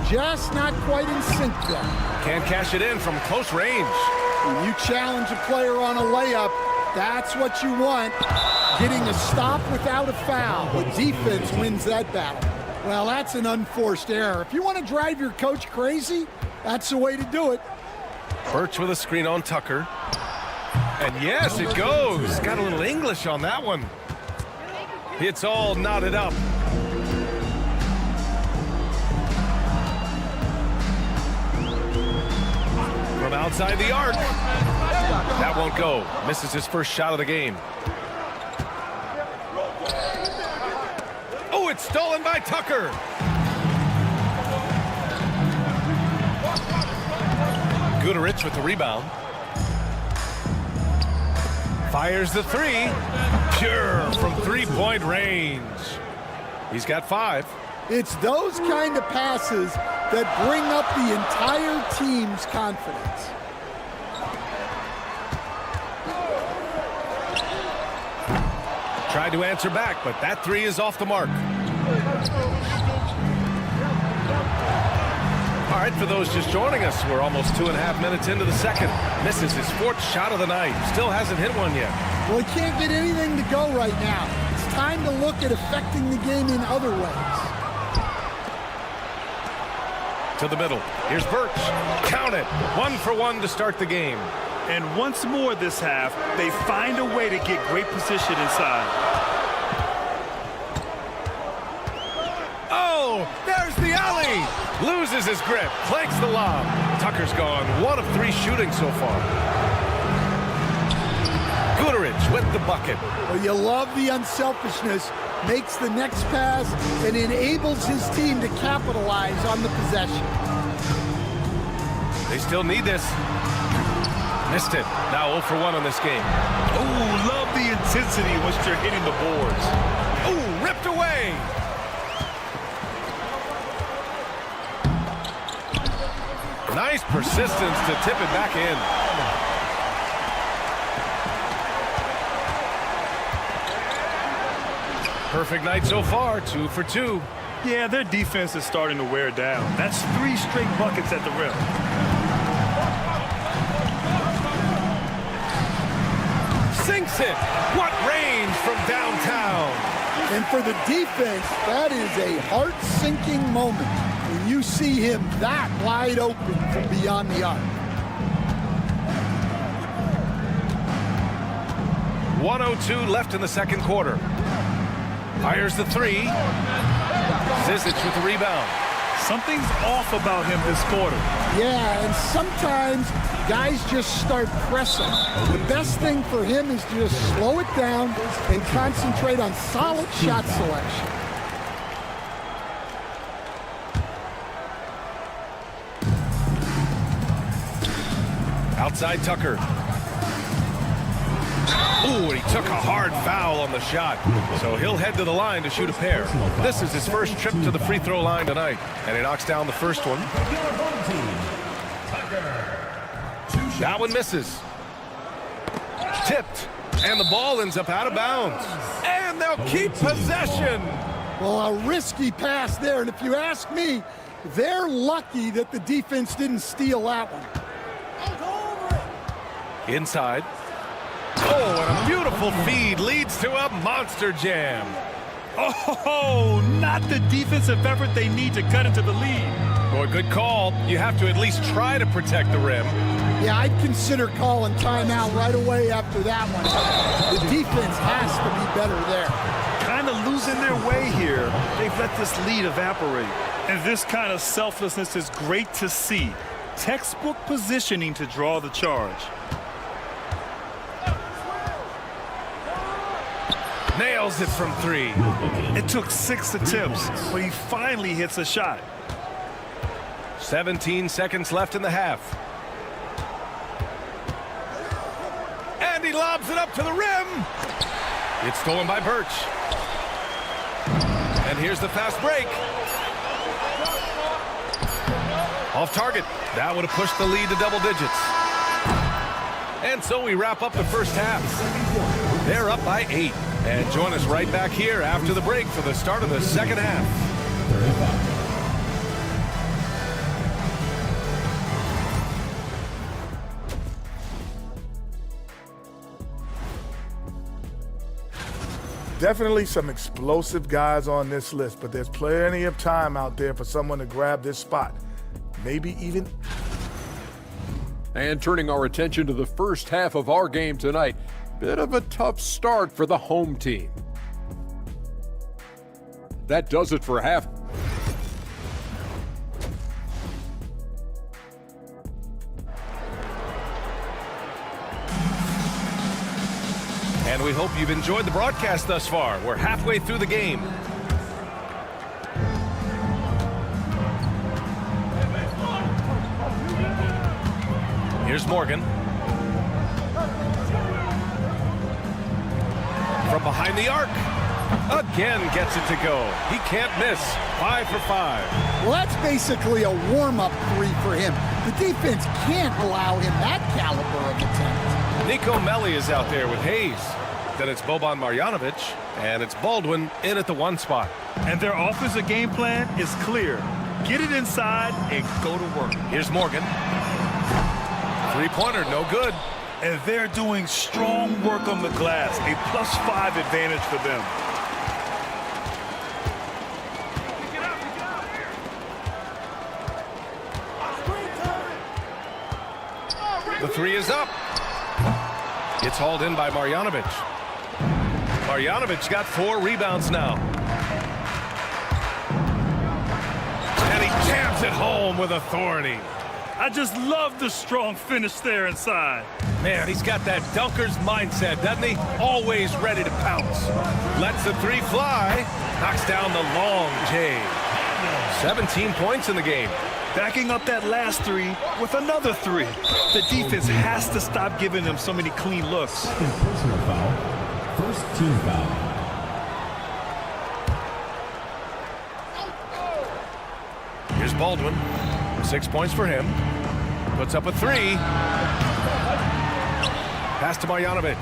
Just not quite in sync there. Can't cash it in from close range. When you challenge a player on a layup, that's what you want. Getting a stop without a foul. The defense wins that battle. Well, that's an unforced error. If you want to drive your coach crazy, that's the way to do it. Birch with a screen on Tucker. And yes, it goes. Got a little English on that one. It's all knotted up. From outside the arc. That won't go. Misses his first shot of the game. Oh, it's stolen by Tucker. Guduric with the rebound. Fires the 3. Pure from three-point range. He's got 5. It's those kind of passes that bring up the entire team's confidence. Tried to answer back, but that 3 is off the mark. All right, for those just joining us, we're almost 2.5 minutes into the second. Misses his 4th shot of the night. Still hasn't hit one yet. Well, he can't get anything to go right now. It's time to look at affecting the game in other ways. To the middle. Here's Birch. Count it. 1 for 1 to start the game. And once more this half, they find a way to get great position inside. Oh, there's the alley. Loses his grip. Planks the lob. Tucker's gone 1 of 3 shooting so far. Guterich with the bucket. Well, you love the unselfishness, makes the next pass, and enables his team to capitalize on the possession. They still need this. Missed it. Now 0 for 1 on this game. Oh, love the intensity once you're hitting the boards. Oh, ripped away. Nice persistence to tip it back in. Perfect night so far, 2 for 2. Yeah, their defense is starting to wear down. That's 3 straight buckets at the rim. Sinks it. What range from downtown. And for the defense, that is a heart-sinking moment when you see him that wide open from beyond the arc. 1:02 left in the second quarter. Fires the 3. Zizic with the rebound. Something's off about him this quarter. Yeah, and sometimes guys just start pressing. The best thing for him is to just slow it down and concentrate on solid shot selection. Outside Tucker. Ooh, and he took a hard foul on the shot. So he'll head to the line to shoot a pair. This is his first trip to the free throw line tonight. And he knocks down the first one. That one misses. Tipped. And the ball ends up out of bounds. And they'll keep possession. Well, a risky pass there. And if you ask me, they're lucky that the defense didn't steal that one. Inside. Oh, and a beautiful feed leads to a monster jam. Oh, not the defensive effort they need to cut into the lead. Boy, good call. You have to at least try to protect the rim. Yeah, I'd consider calling timeout right away after that one. The defense has to be better there. Kind of losing their way here. They've let this lead evaporate. And this kind of selflessness is great to see. Textbook positioning to draw the charge. Nails it from 3. It took 6 attempts, but he finally hits a shot. 17 seconds left in the half. And he lobs it up to the rim. It's stolen by Birch. And here's the fast break. Off target. That would have pushed the lead to double digits. And so we wrap up the first half. They're up by 8. And join us right back here after the break for the start of the second half. Definitely some explosive guys on this list, but there's plenty of time out there for someone to grab this spot. Maybe even... And turning our attention to the first half of our game tonight, bit of a tough start for the home team. That does it for half. And we hope you've enjoyed the broadcast thus far. We're halfway through the game. Here's Morgan. From behind the arc. Again gets it to go. He can't miss. 5 for 5. Well, that's basically a warm-up 3 for him. The defense can't allow him that caliber of attempt. Nico Melli is out there with Hayes. Then it's Boban Marjanovic, and it's Baldwin in at the 1 spot. And their offensive game plan is clear. Get it inside and go to work. Here's Morgan. 3-pointer, no good. And they're doing strong work on the glass. A +5 advantage for them. The 3 is up. It's hauled in by Marjanovic. Marjanovic got 4 rebounds now. And he jams it home with authority. I just love the strong finish there inside. Man, he's got that dunker's mindset, doesn't he? Always ready to pounce. Lets the three fly. Knocks down the long J. 17 points in the game. Backing up that last three with another three. The defense has to stop giving them so many clean looks. Second personal foul. First team foul. Here's Baldwin. 6 points for him. Puts up a three. Pass to Marjanovic.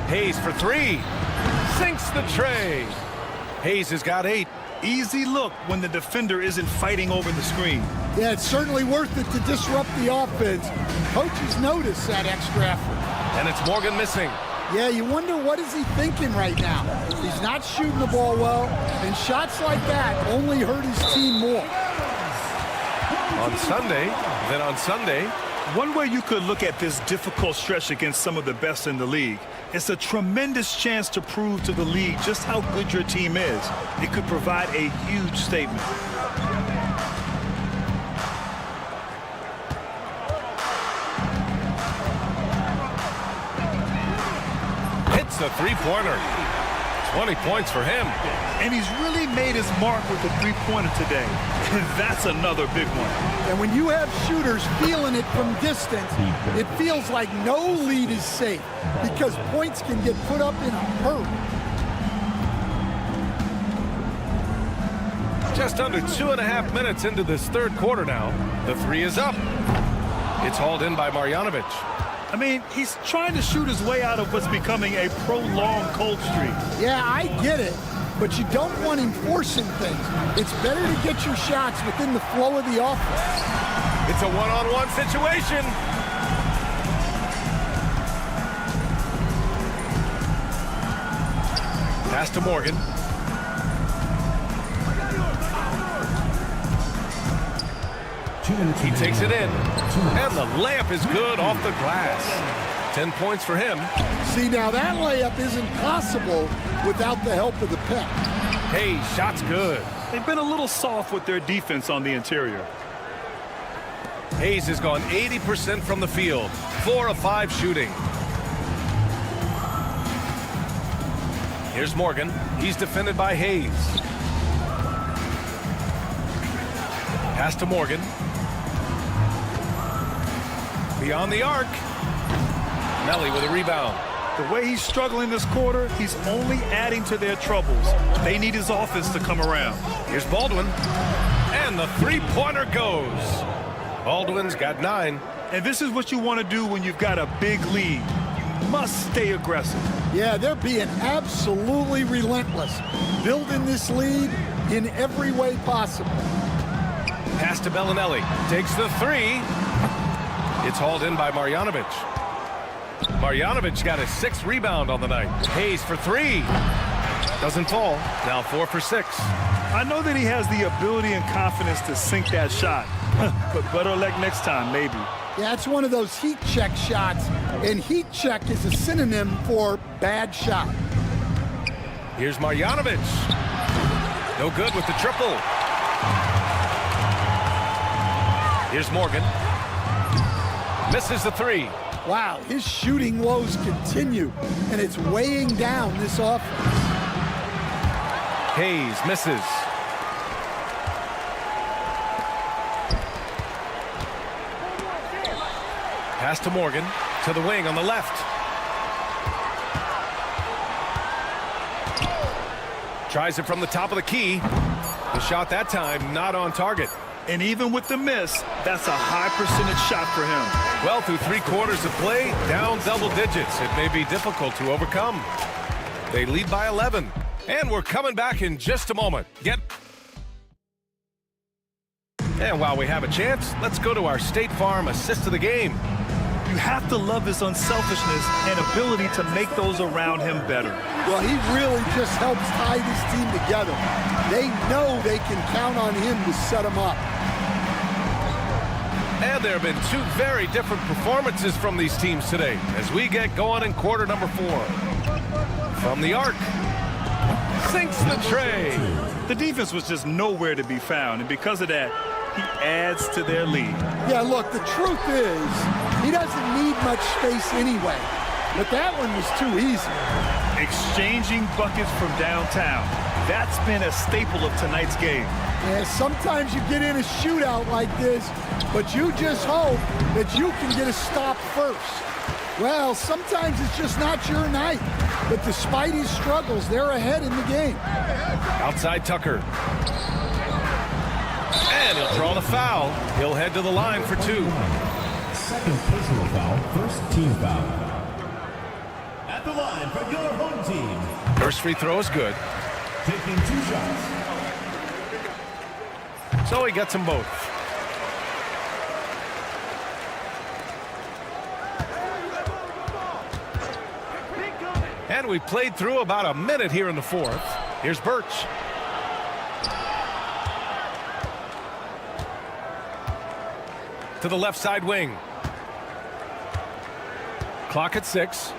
Hayes for three. Sinks the tray. Hayes has got 8. Easy look when the defender isn't fighting over the screen. Yeah, it's certainly worth it to disrupt the offense. Coaches notice that extra effort. And it's Morgan missing. Yeah, you wonder what is he thinking right now. He's not shooting the ball well, and shots like that only hurt his team more. On Sunday, one way you could look at this difficult stretch against some of the best in the league, it's a tremendous chance to prove to the league just how good your team is. It could provide a huge statement. hits the three-pointer. 20 points for him. And he's really made his mark with the three-pointer today. And that's another big one. And when you have shooters feeling it from distance, it feels like no lead is safe because points can get put up in a hurry. Just under 2.5 minutes into this third quarter now. The three is up. It's hauled in by Marjanovic. I mean, he's trying to shoot his way out of what's becoming a prolonged cold streak. Yeah, I get it, but you don't want him forcing things. It's better to get your shots within the flow of the offense. It's a one-on-one situation. Pass to Morgan. He takes it in, and the layup is good off the glass. 10 points for him. See, now that layup isn't possible without the help of the pep. Hey, shot's good. They've been a little soft with their defense on the interior. Hayes has gone 80% from the field, 4 of 5 shooting. Here's Morgan. He's defended by Hayes. Pass to Morgan. Beyond the arc. Melly with a rebound. The way he's struggling this quarter, he's only adding to their troubles. They need his offense to come around. Here's Baldwin. And the three-pointer goes. Baldwin's got 9. And this is what you want to do when you've got a big lead. You must stay aggressive. Yeah, they're being absolutely relentless. Building this lead in every way possible. Pass to Bellinelli. Takes the three. It's hauled in by Marjanovic. Marjanovic got his 6th rebound on the night. Hayes for 3. Doesn't fall. Now 4 for 6. I know that he has the ability and confidence to sink that shot. But better luck next time, maybe. Yeah, it's one of those heat check shots. And heat check is a synonym for bad shot. Here's Marjanovic. No good with the triple. Here's Morgan. Misses the 3. Wow, his shooting woes continue, and it's weighing down this offense. Hayes misses. Pass to Morgan, to the wing on the left. Tries it from the top of the key. The shot that time not on target. And even with the miss, that's a high percentage shot for him. Well, through 3 quarters of play, down double digits. It may be difficult to overcome. They lead by 11. And we're coming back in just a moment. And while we have a chance, let's go to our State Farm assist of the game. You have to love his unselfishness and ability to make those around him better. Well, he really just helps tie this team together. They know they can count on him to set them up. And there have been 2 very different performances from these teams today as we get going in quarter number 4. From the arc. sinks the tray. The defense was just nowhere to be found, and because of that, he adds to their lead. Yeah, look, the truth is, he doesn't need much space anyway. But that one was too easy. Exchanging buckets from downtown. That's been a staple of tonight's game. Yeah, sometimes you get in a shootout like this, but you just hope that you can get a stop first. Well, sometimes it's just not your night. But despite his struggles, they're ahead in the game. Outside Tucker. And he'll draw the foul. He'll head to the line for 2. Second personal foul, first team foul. At the line for your home team. First free throw is good. Taking 2 shots. So he gets them both. And we played through about a minute here in the 4th. Here's Birch. To the left side wing. Clock at 6.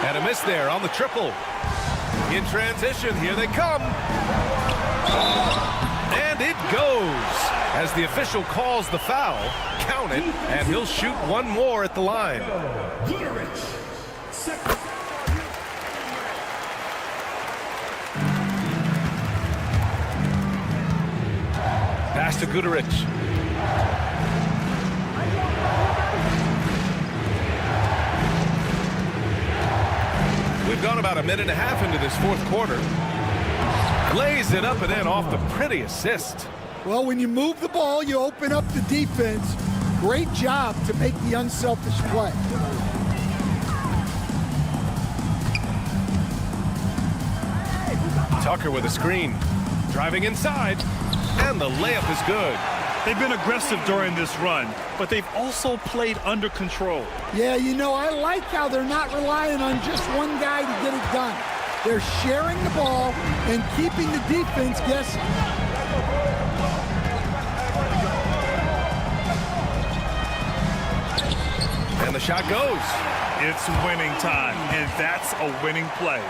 And a miss there on the triple. In transition, here they come. And it goes. As the official calls the foul, count it, and he'll shoot one more at the line. Pass to Guduric. We've gone about a minute and a half into this 4th quarter. Lays it up and in off the pretty assist. Well, when you move the ball, you open up the defense. Great job to make the unselfish play. Tucker with a screen. Driving inside. And the layup is good. They've been aggressive during this run, but they've also played under control. Yeah, you know, I like how they're not relying on just one guy to get it done. They're sharing the ball and keeping the defense guessing. And the shot goes. It's winning time, and that's a winning play.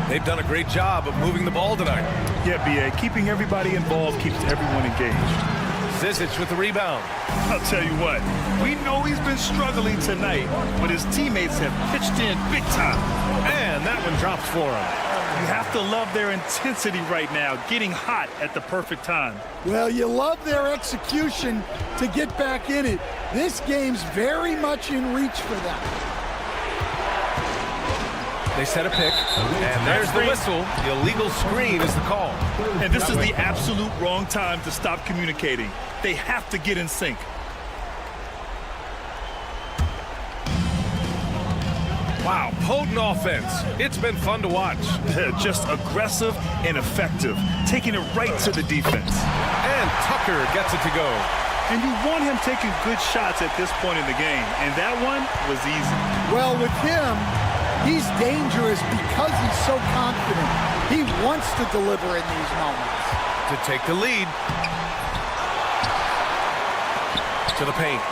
They've done a great job of moving the ball tonight. Yeah, B.A., keeping everybody involved keeps everyone engaged. Zizic with the rebound. I'll tell you what, we know he's been struggling tonight, but his teammates have pitched in big time. And that one drops for him. You have to love their intensity right now, getting hot at the perfect time. Well, you love their execution to get back in it. This game's very much in reach for them. They set a pick, and there's the whistle. The illegal screen is the call. And this is the absolute wrong time to stop communicating. They have to get in sync. Wow, potent offense. It's been fun to watch. Just aggressive and effective, taking it right to the defense. And Tucker gets it to go. And you want him taking good shots at this point in the game, and that one was easy. Well, with him, he's dangerous because he's so confident. He wants to deliver in these moments. To take the lead. To the paint.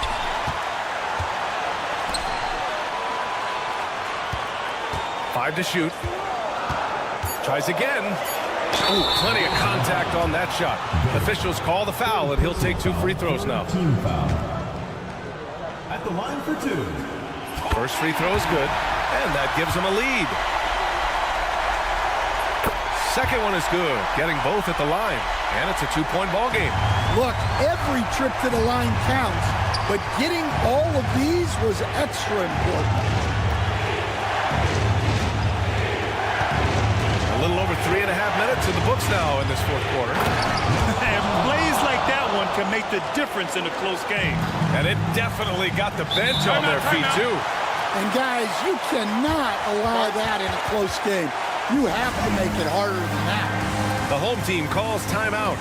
Five to shoot. Tries again. Ooh, plenty of contact on that shot. Officials call the foul, and he'll take 2 free throws now. Team foul. At the line for 2. First free throw is good, and that gives him a lead. Second one is good, getting both at the line, and it's a 2-point ball game. Look, every trip to the line counts, but getting all of these was extra important. A little over 3.5 minutes in the books now in this 4th quarter. And plays like that one can make the difference in a close game. And it definitely got the bench on their feet, too. And guys, you cannot allow that in a close game. You have to make it harder than that. The home team calls timeout.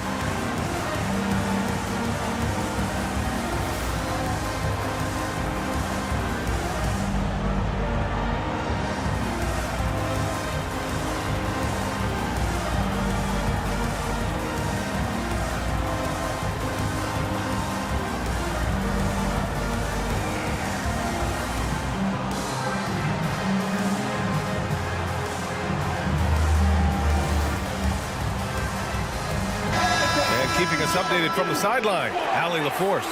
gets updated from the sideline. Allie LaForce.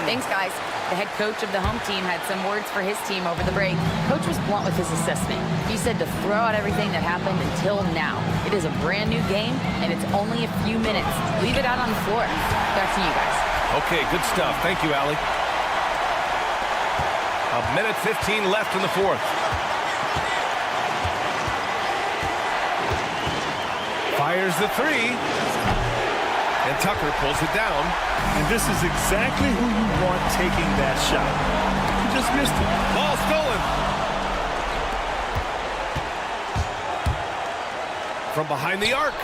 Thanks, guys. The head coach of the home team had some words for his team over the break. Coach was blunt with his assessment. He said to throw out everything that happened until now. It is a brand new game, and it's only a few minutes. Leave it out on the floor. Back to you guys. Okay, good stuff. Thank you, Allie. A minute 15 left in the fourth. Fires the three. And Tucker pulls it down. And this is exactly who you want taking that shot. He just missed it. Ball stolen. From behind the arc.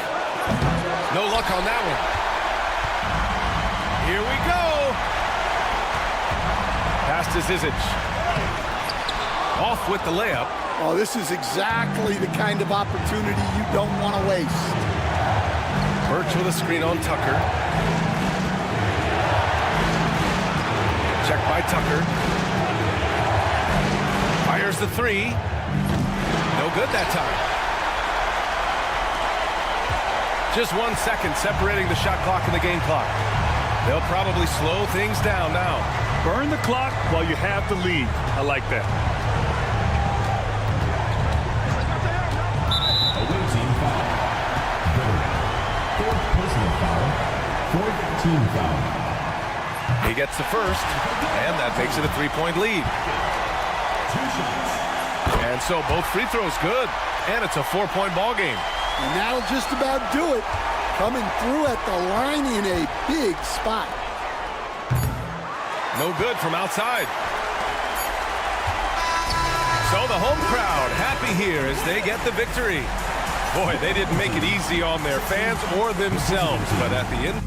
No luck on that one. Here we go. Pass to Zizic. Off with the layup. Oh, this is exactly the kind of opportunity you don't want to waste. Birch with a screen on Tucker. Check by Tucker. Fires the three. No good that time. Just 1 second separating the shot clock and the game clock. They'll probably slow things down now. Burn the clock while you have the lead. I like that. Away team foul. Fourth personal foul. Fourth team foul. He gets the first, and that makes it a 3-point lead. And so both free throws good, and it's a 4-point ball game. And that'll just about do it. Coming through at the line in a big spot. No good from outside. So the home crowd happy here as they get the victory. Boy, they didn't make it easy on their fans or themselves, but at the end...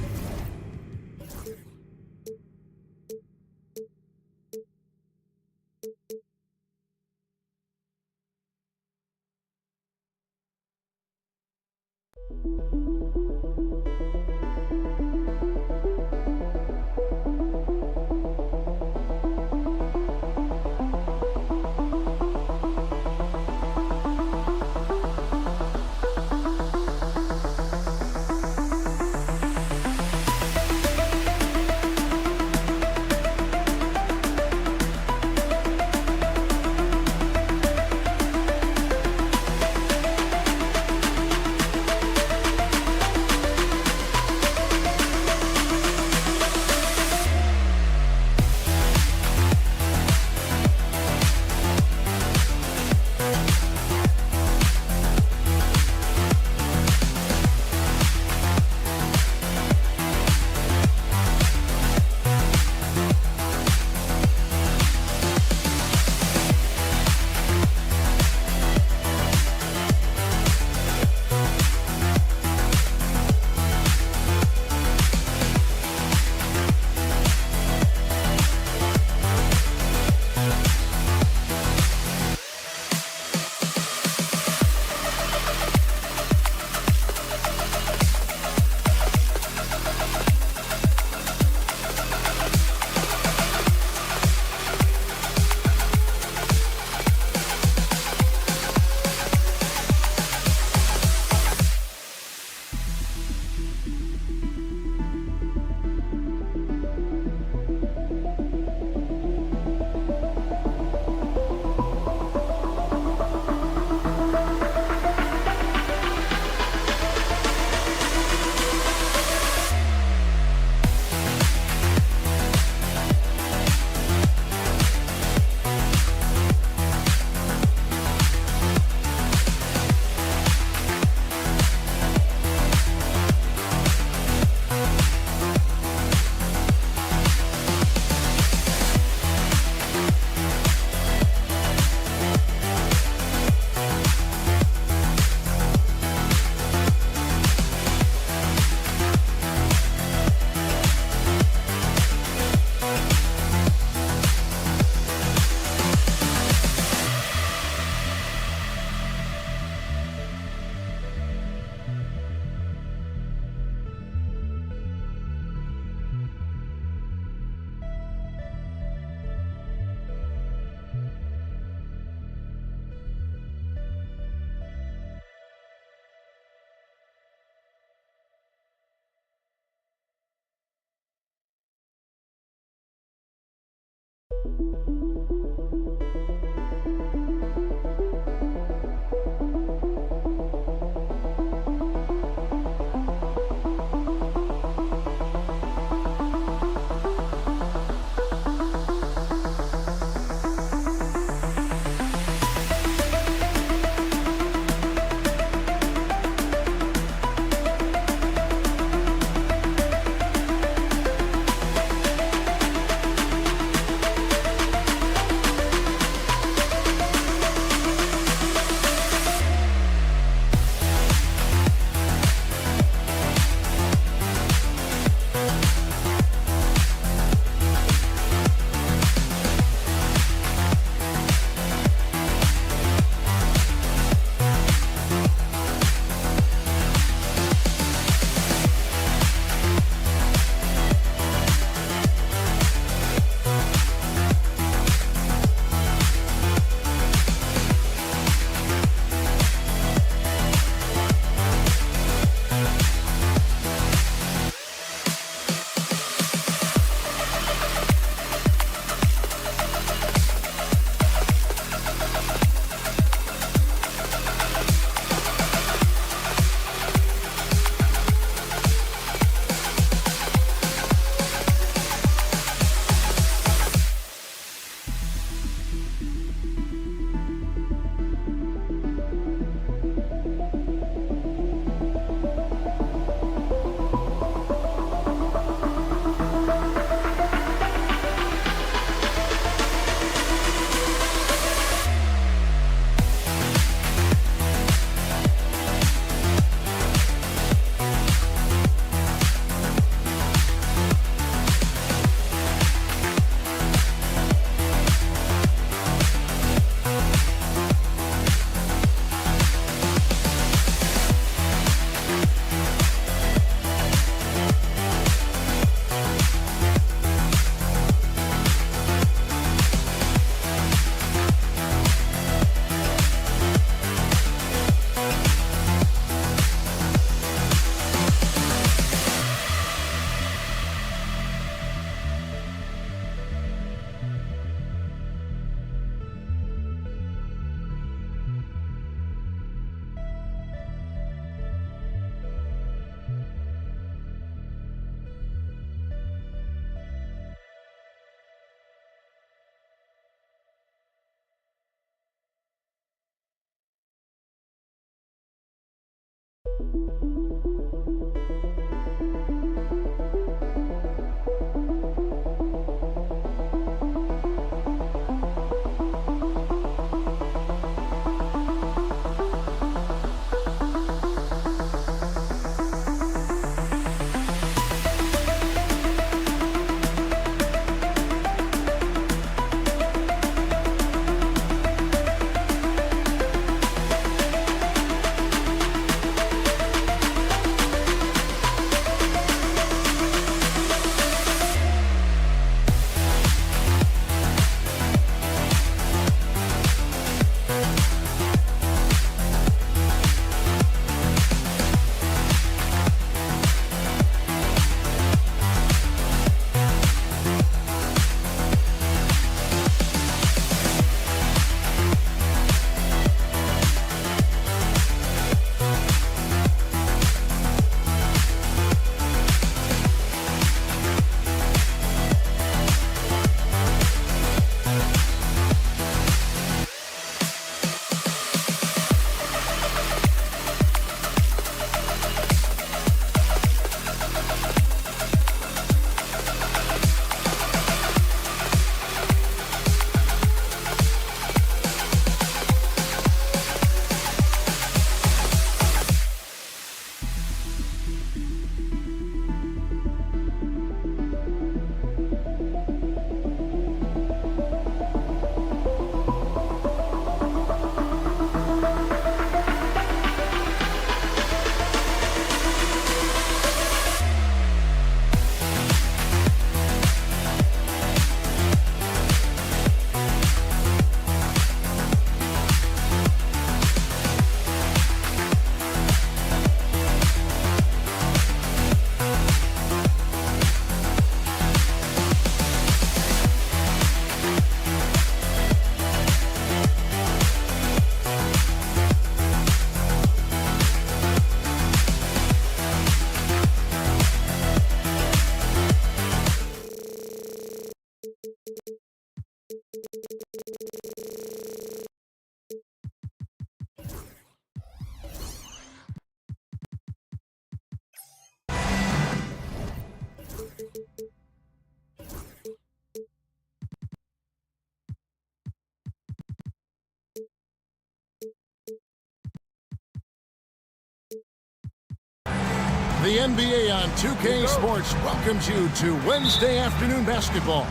The NBA on 2K Sports welcomes you to Wednesday afternoon basketball.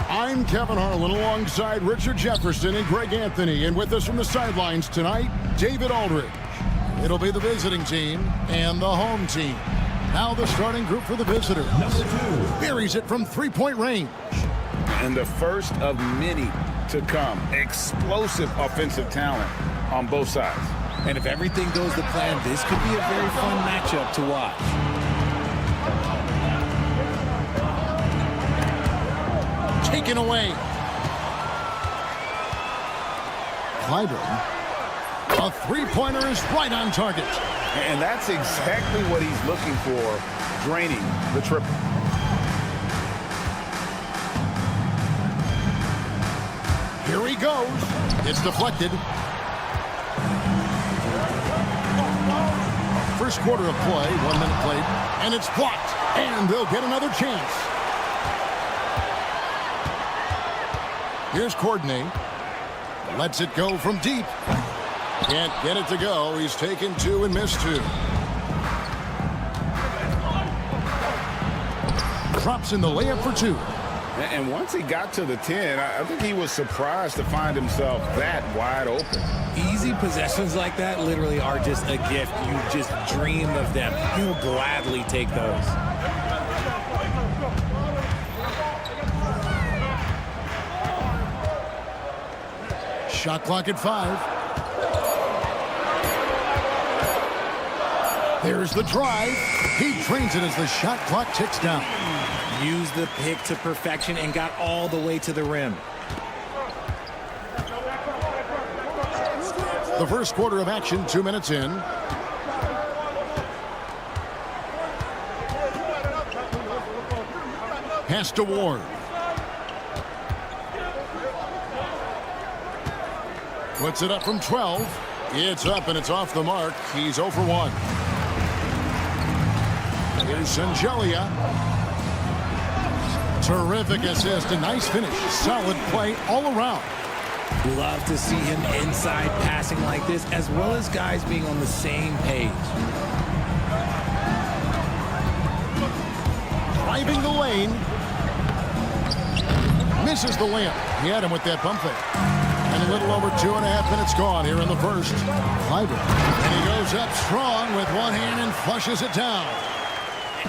I'm Kevin Harlan alongside Richard Jefferson and Greg Anthony. And with us from the sidelines tonight, David Aldridge. It'll be the visiting team and the home team. Now the starting group for the visitors. Number 2. Buries it from three-point range. And the first of many to come. Explosive offensive talent on both sides. And if everything goes to plan, this could be a very fun matchup to watch. Taken away. Clyburn. A three-pointer is right on target. And that's exactly what he's looking for, draining the triple. Here he goes. It's deflected. First quarter of play, 1 minute played, and it's blocked. And they'll get another chance. Here's Courtney. Lets it go from deep. Can't get it to go. He's taken 2 and missed 2. Drops in the layup for 2. And once he got to the 10, I think he was surprised to find himself that wide open. Easy possessions like that literally are just a gift. You just dream of them. You'll gladly take those. Shot clock at 5. There's the drive. He drains it as the shot clock ticks down. Used the pick to perfection and got all the way to the rim. The first quarter of action, 2 minutes in. Pass to Ward. Puts it up from 12. It's up and it's off the mark. He's 0 for 1. Here's Sangelia. Terrific assist, a nice finish. Solid play all around. Love to see him inside passing like this, as well as guys being on the same page. Driving the lane. Misses the layup. He had him with that pump fake. And a little over 2.5 minutes gone here in the first. Clyburn. And he goes up strong with one hand and flushes it down.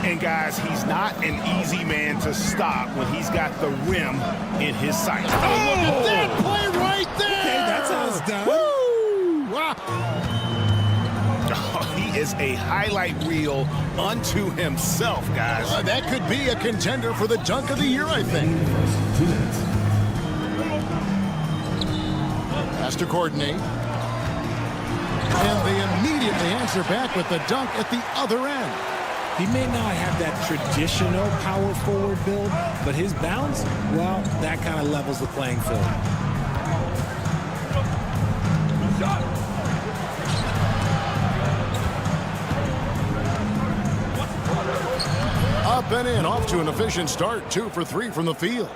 And guys, he's not an easy man to stop when he's got the rim in his sight. Oh, that play right there! Okay, that's how it's done. Woo! Wow. Oh, he is a highlight reel unto himself, guys. That could be a contender for the dunk of the year, I think. Pass to Courtney. And they immediately answer back with the dunk at the other end. He may not have that traditional power forward build, but his bounce, well, that kind of levels the playing field. Up and in, off to an efficient start. 2 for 3 from the field.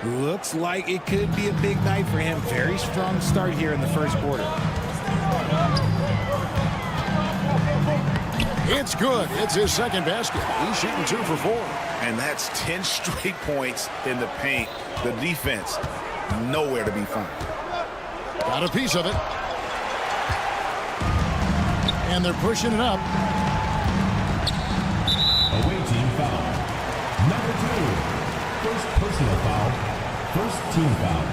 Looks like it could be a big night for him. Very strong start here in the first quarter. It's good. It's his second basket. He's shooting 2 for 4. And that's 10 straight points in the paint. The defense, nowhere to be found. Got a piece of it. And they're pushing it up. Away team foul. Number 2. First personal foul. First team foul.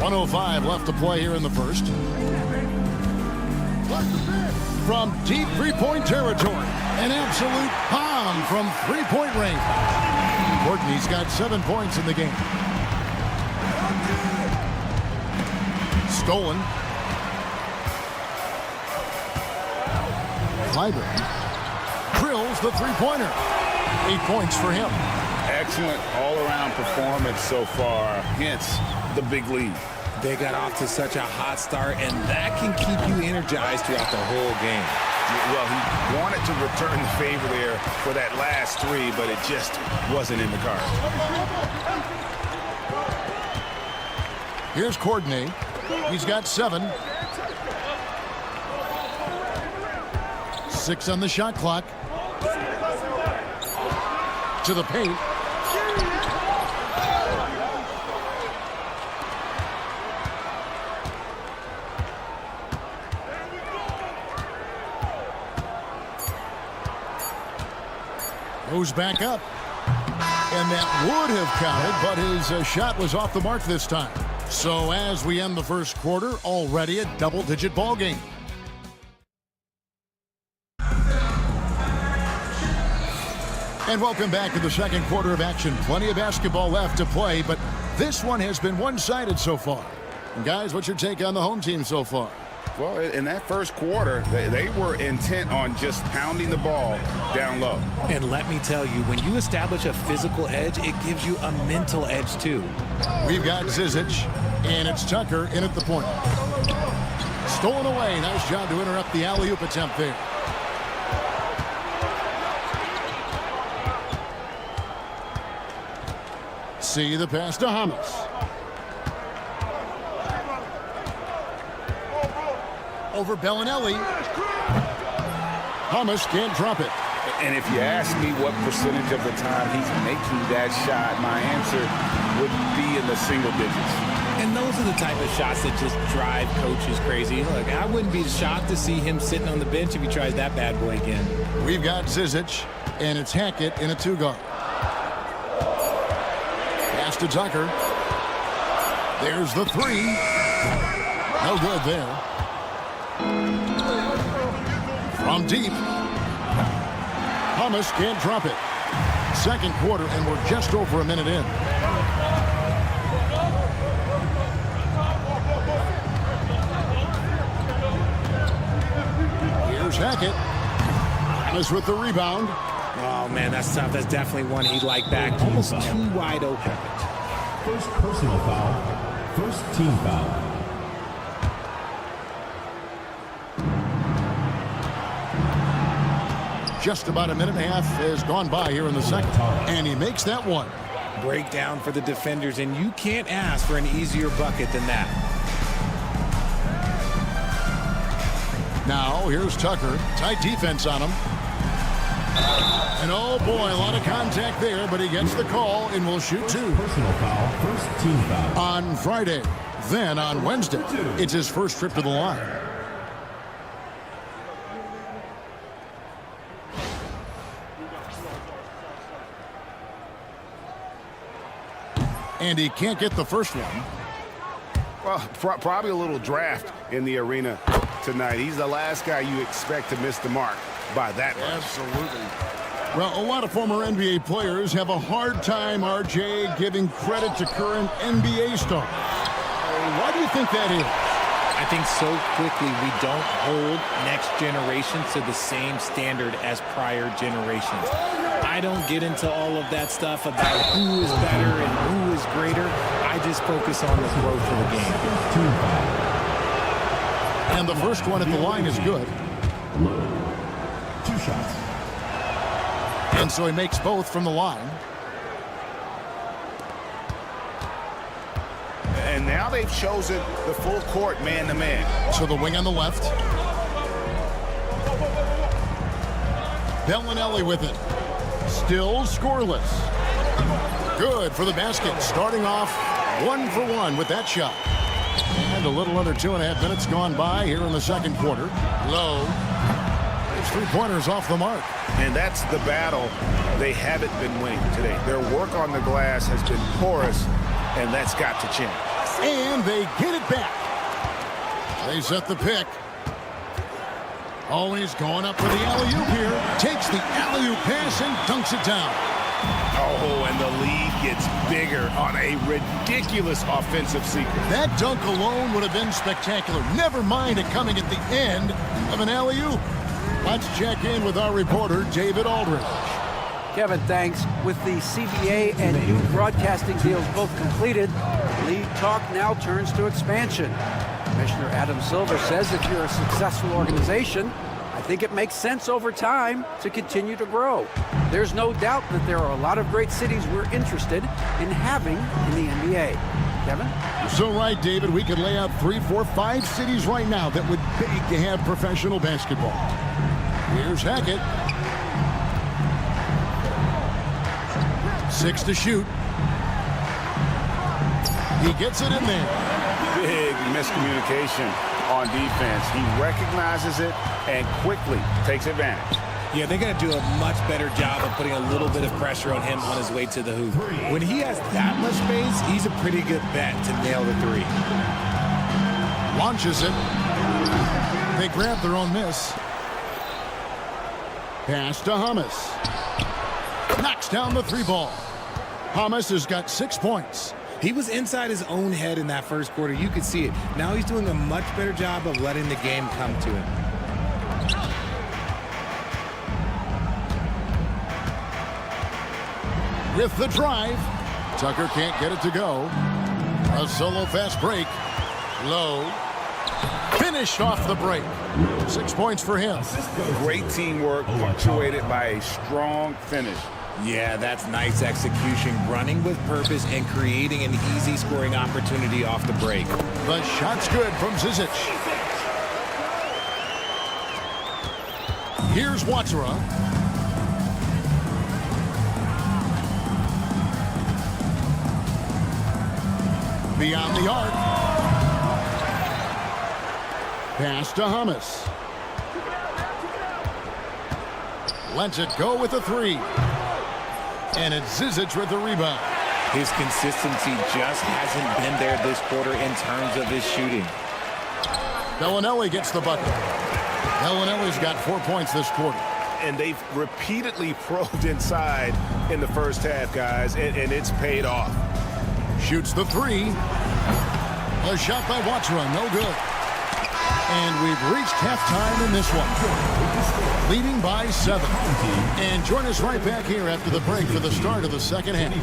1:05 left to play here in the first. From deep three-point territory, an absolute bomb from three-point range. Courtney's got 7 points in the game. Stolen. Clyburn drills the three-pointer. 8 points for him. Excellent all-around performance so far, hence the big lead. They got off to such a hot start, and that can keep you energized throughout the whole game. Well, he wanted to return the favor there for that last 3, but it just wasn't in the cards. Here's Courtney. He's got 7. 6 on the shot clock. To the paint. Goes back up. And that would have counted, but his shot was off the mark this time. So as we end the first quarter, already a double-digit ball game. And welcome back to the second quarter of action. Plenty of basketball left to play, but this one has been one-sided so far. And guys, what's your take on the home team so far? Well, in that first quarter, they were intent on just pounding the ball down low. And let me tell you, when you establish a physical edge, it gives you a mental edge too. We've got Zizic, and it's Tucker in at the point. Stolen away. Nice job to interrupt the alley-oop attempt there. See the pass to Hamas. Over Bellinelli. Hamas can't drop it. And if you ask me what percentage of the time he's making that shot, my answer would be in the single digits. And those are the type of shots that just drive coaches crazy. Look, I wouldn't be shocked to see him sitting on the bench if he tries that bad boy again. We've got Zizic, and it's Hackett in a 2-guard. Pass to Tucker. There's the 3. No good there. From deep. Hamas can't drop it. Second quarter, and we're just over a minute in. Here's Hackett. Hamas with the rebound. Oh, man, that's tough. That's definitely one he'd like back. Almost too wide open. First personal foul. First team foul. Just about a minute and a half has gone by here in the second. And he makes that one. Breakdown for the defenders, and you can't ask for an easier bucket than that. Now, here's Tucker. Tight defense on him. And oh boy, a lot of contact there, but he gets the call and will shoot 2. Personal foul. First team foul. On Friday. Then on Wednesday, it's his first trip to the line. And he can't get the first one. Well, probably a little draft in the arena tonight. He's the last guy you expect to miss the mark by that much. Absolutely. Well, a lot of former NBA players have a hard time, RJ, giving credit to current NBA stars. Why do you think that is? I think so quickly we don't hold next generation to the same standard as prior generations. I don't get into all of that stuff about who is better and who is greater. I just focus on the growth of the game. And the first one at the line is good. 2 shots. And so he makes both from the line. And now they've chosen the full court man-to-man. So the wing on the left. Bellinelli with it. Still scoreless. Good for the basket. Starting off 1 for 1 with that shot. And a little under 2.5 minutes gone by here in the second quarter. Low. His 3-pointers off the mark. And that's the battle they haven't been winning today. Their work on the glass has been porous, and that's got to change. And they get it back. They set the pick. Always going up for the alley-oop here. Takes the alley-oop pass and dunks it down. Oh, and the lead gets bigger on a ridiculous offensive sequence. That dunk alone would have been spectacular. Never mind it coming at the end of an alley-oop. Let's check in with our reporter, David Aldridge. Kevin, thanks. With the CBA and new broadcasting deals both completed, league talk now turns to expansion. Commissioner Adam Silver says if you're a successful organization, I think it makes sense over time to continue to grow. There's no doubt that there are a lot of great cities we're interested in having in the NBA. Kevin? You're so right, David. We could lay out 3, 4, 5 cities right now that would beg to have professional basketball. Here's Hackett. 6 to shoot. He gets it in there. Big miscommunication on defense. He recognizes it and quickly takes advantage. Yeah, they're going to do a much better job of putting a little bit of pressure on him on his way to the hoop. When he has that much space, he's a pretty good bet to nail the three. Launches it. They grab their own miss. Pass to Hamas. Knocks down the three ball. Hamas has got 6 points. He was inside his own head in that first quarter. You could see it. Now he's doing a much better job of letting the game come to him. With the drive, Tucker can't get it to go. A solo fast break. Low. Finished off the break. 6 points for him. Great teamwork punctuated by a strong finish. Yeah, that's nice execution, running with purpose and creating an easy scoring opportunity off the break. The shot's good from Zizic. Here's Watsura. Beyond the arc. Pass to Hamas. Lets it go with a three. And it's Zizic with the rebound. His consistency just hasn't been there this quarter in terms of his shooting. Bellinelli gets the bucket. Bellinelli's got 4 points this quarter. And they've repeatedly probed inside in the first half, guys, and it's paid off. Shoots the three. A shot by Watsura, no good. And we've reached halftime in this one. Leading by 7. And join us right back here after the break for the start of the second half.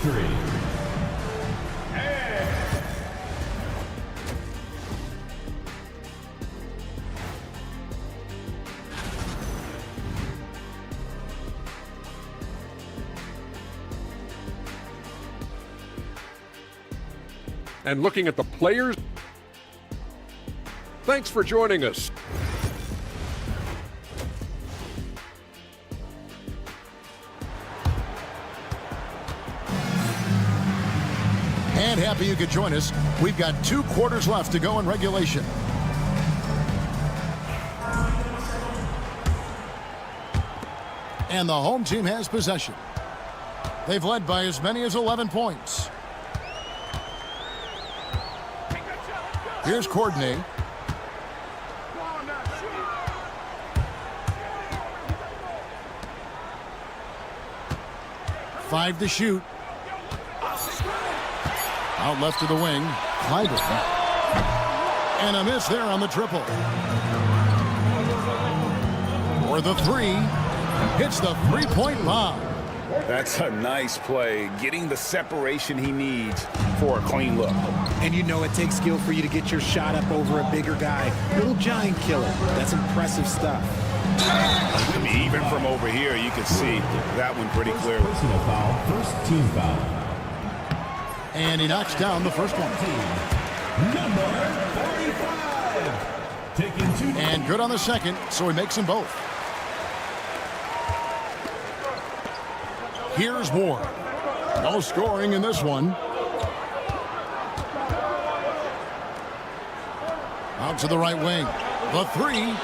And looking at the players, thanks for joining us. And happy you could join us. We've got 2 quarters left to go in regulation. And the home team has possession. They've led by as many as 11 points. Here's Courtney. Five to shoot. Out left to the wing. Clyburn. And a miss there on the triple. For the three. Hits the three-point bomb. That's a nice play. Getting the separation he needs for a clean look. And you know it takes skill for you to get your shot up over a bigger guy. Little giant killer. That's impressive stuff. I mean, even from over here, you can see that one pretty clearly. Personal foul, first team foul. And he knocks down the first one. Number 45. Taking 2. And good on the second, so he makes them both. Here's Ward. No scoring in this one. Out to the right wing. The three.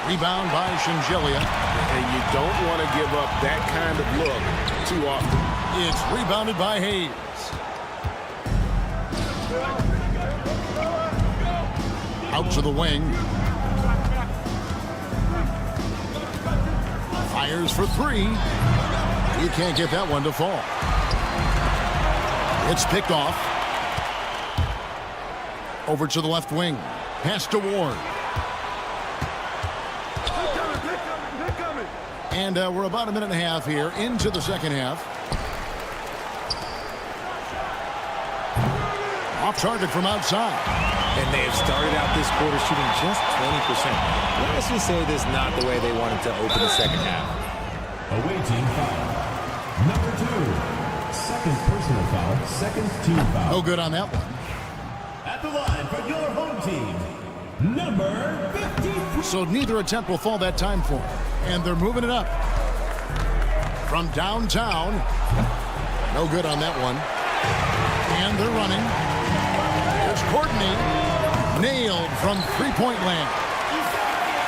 Rebound by Shingelia. And you don't want to give up that kind of look too often. It's rebounded by Hayes. Out to the wing. Fires for three. He can't get that one to fall. It's picked off. Over to the left wing. Pass to Ward. And we're about a minute and a half here into the second half. Off target from outside. And they have started out this quarter shooting just 20%. Let's just say this is not the way they wanted to open the second half. Away team foul. Number 2. Second personal foul. Second team foul. No good on that one. At the line for your home team. number 53. So neither attempt will fall that time for him. And they're moving it up. From downtown. No good on that one. And they're running. Here's Courtney. Nailed from three-point land.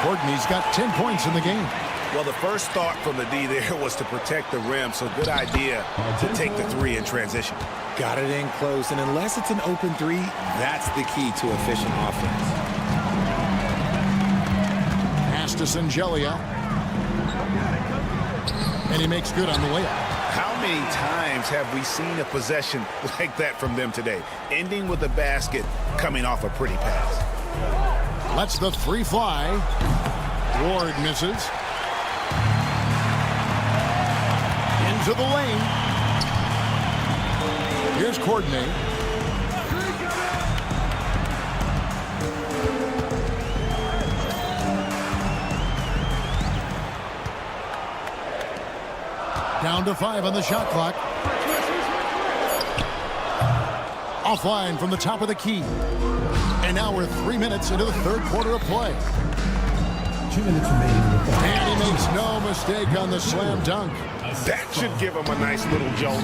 Courtney's got 10 points in the game. Well, the first thought from the D there was to protect the rim, so good idea to take the three in transition. Got it in close, and unless it's an open three, that's the key to efficient offense. Pass to Singelia. And he makes good on the layup. How many times have we seen a possession like that from them today? Ending with a basket, coming off a pretty pass. Lets the three fly. Ward misses. Into the lane. Here's Courtney. Down to 5 on the shot clock. Offline from the top of the key. And now we're 3 minutes into the third quarter of play. 2 minutes remaining in the fourth. And he makes no mistake on the slam dunk. That should give him a nice little jolt.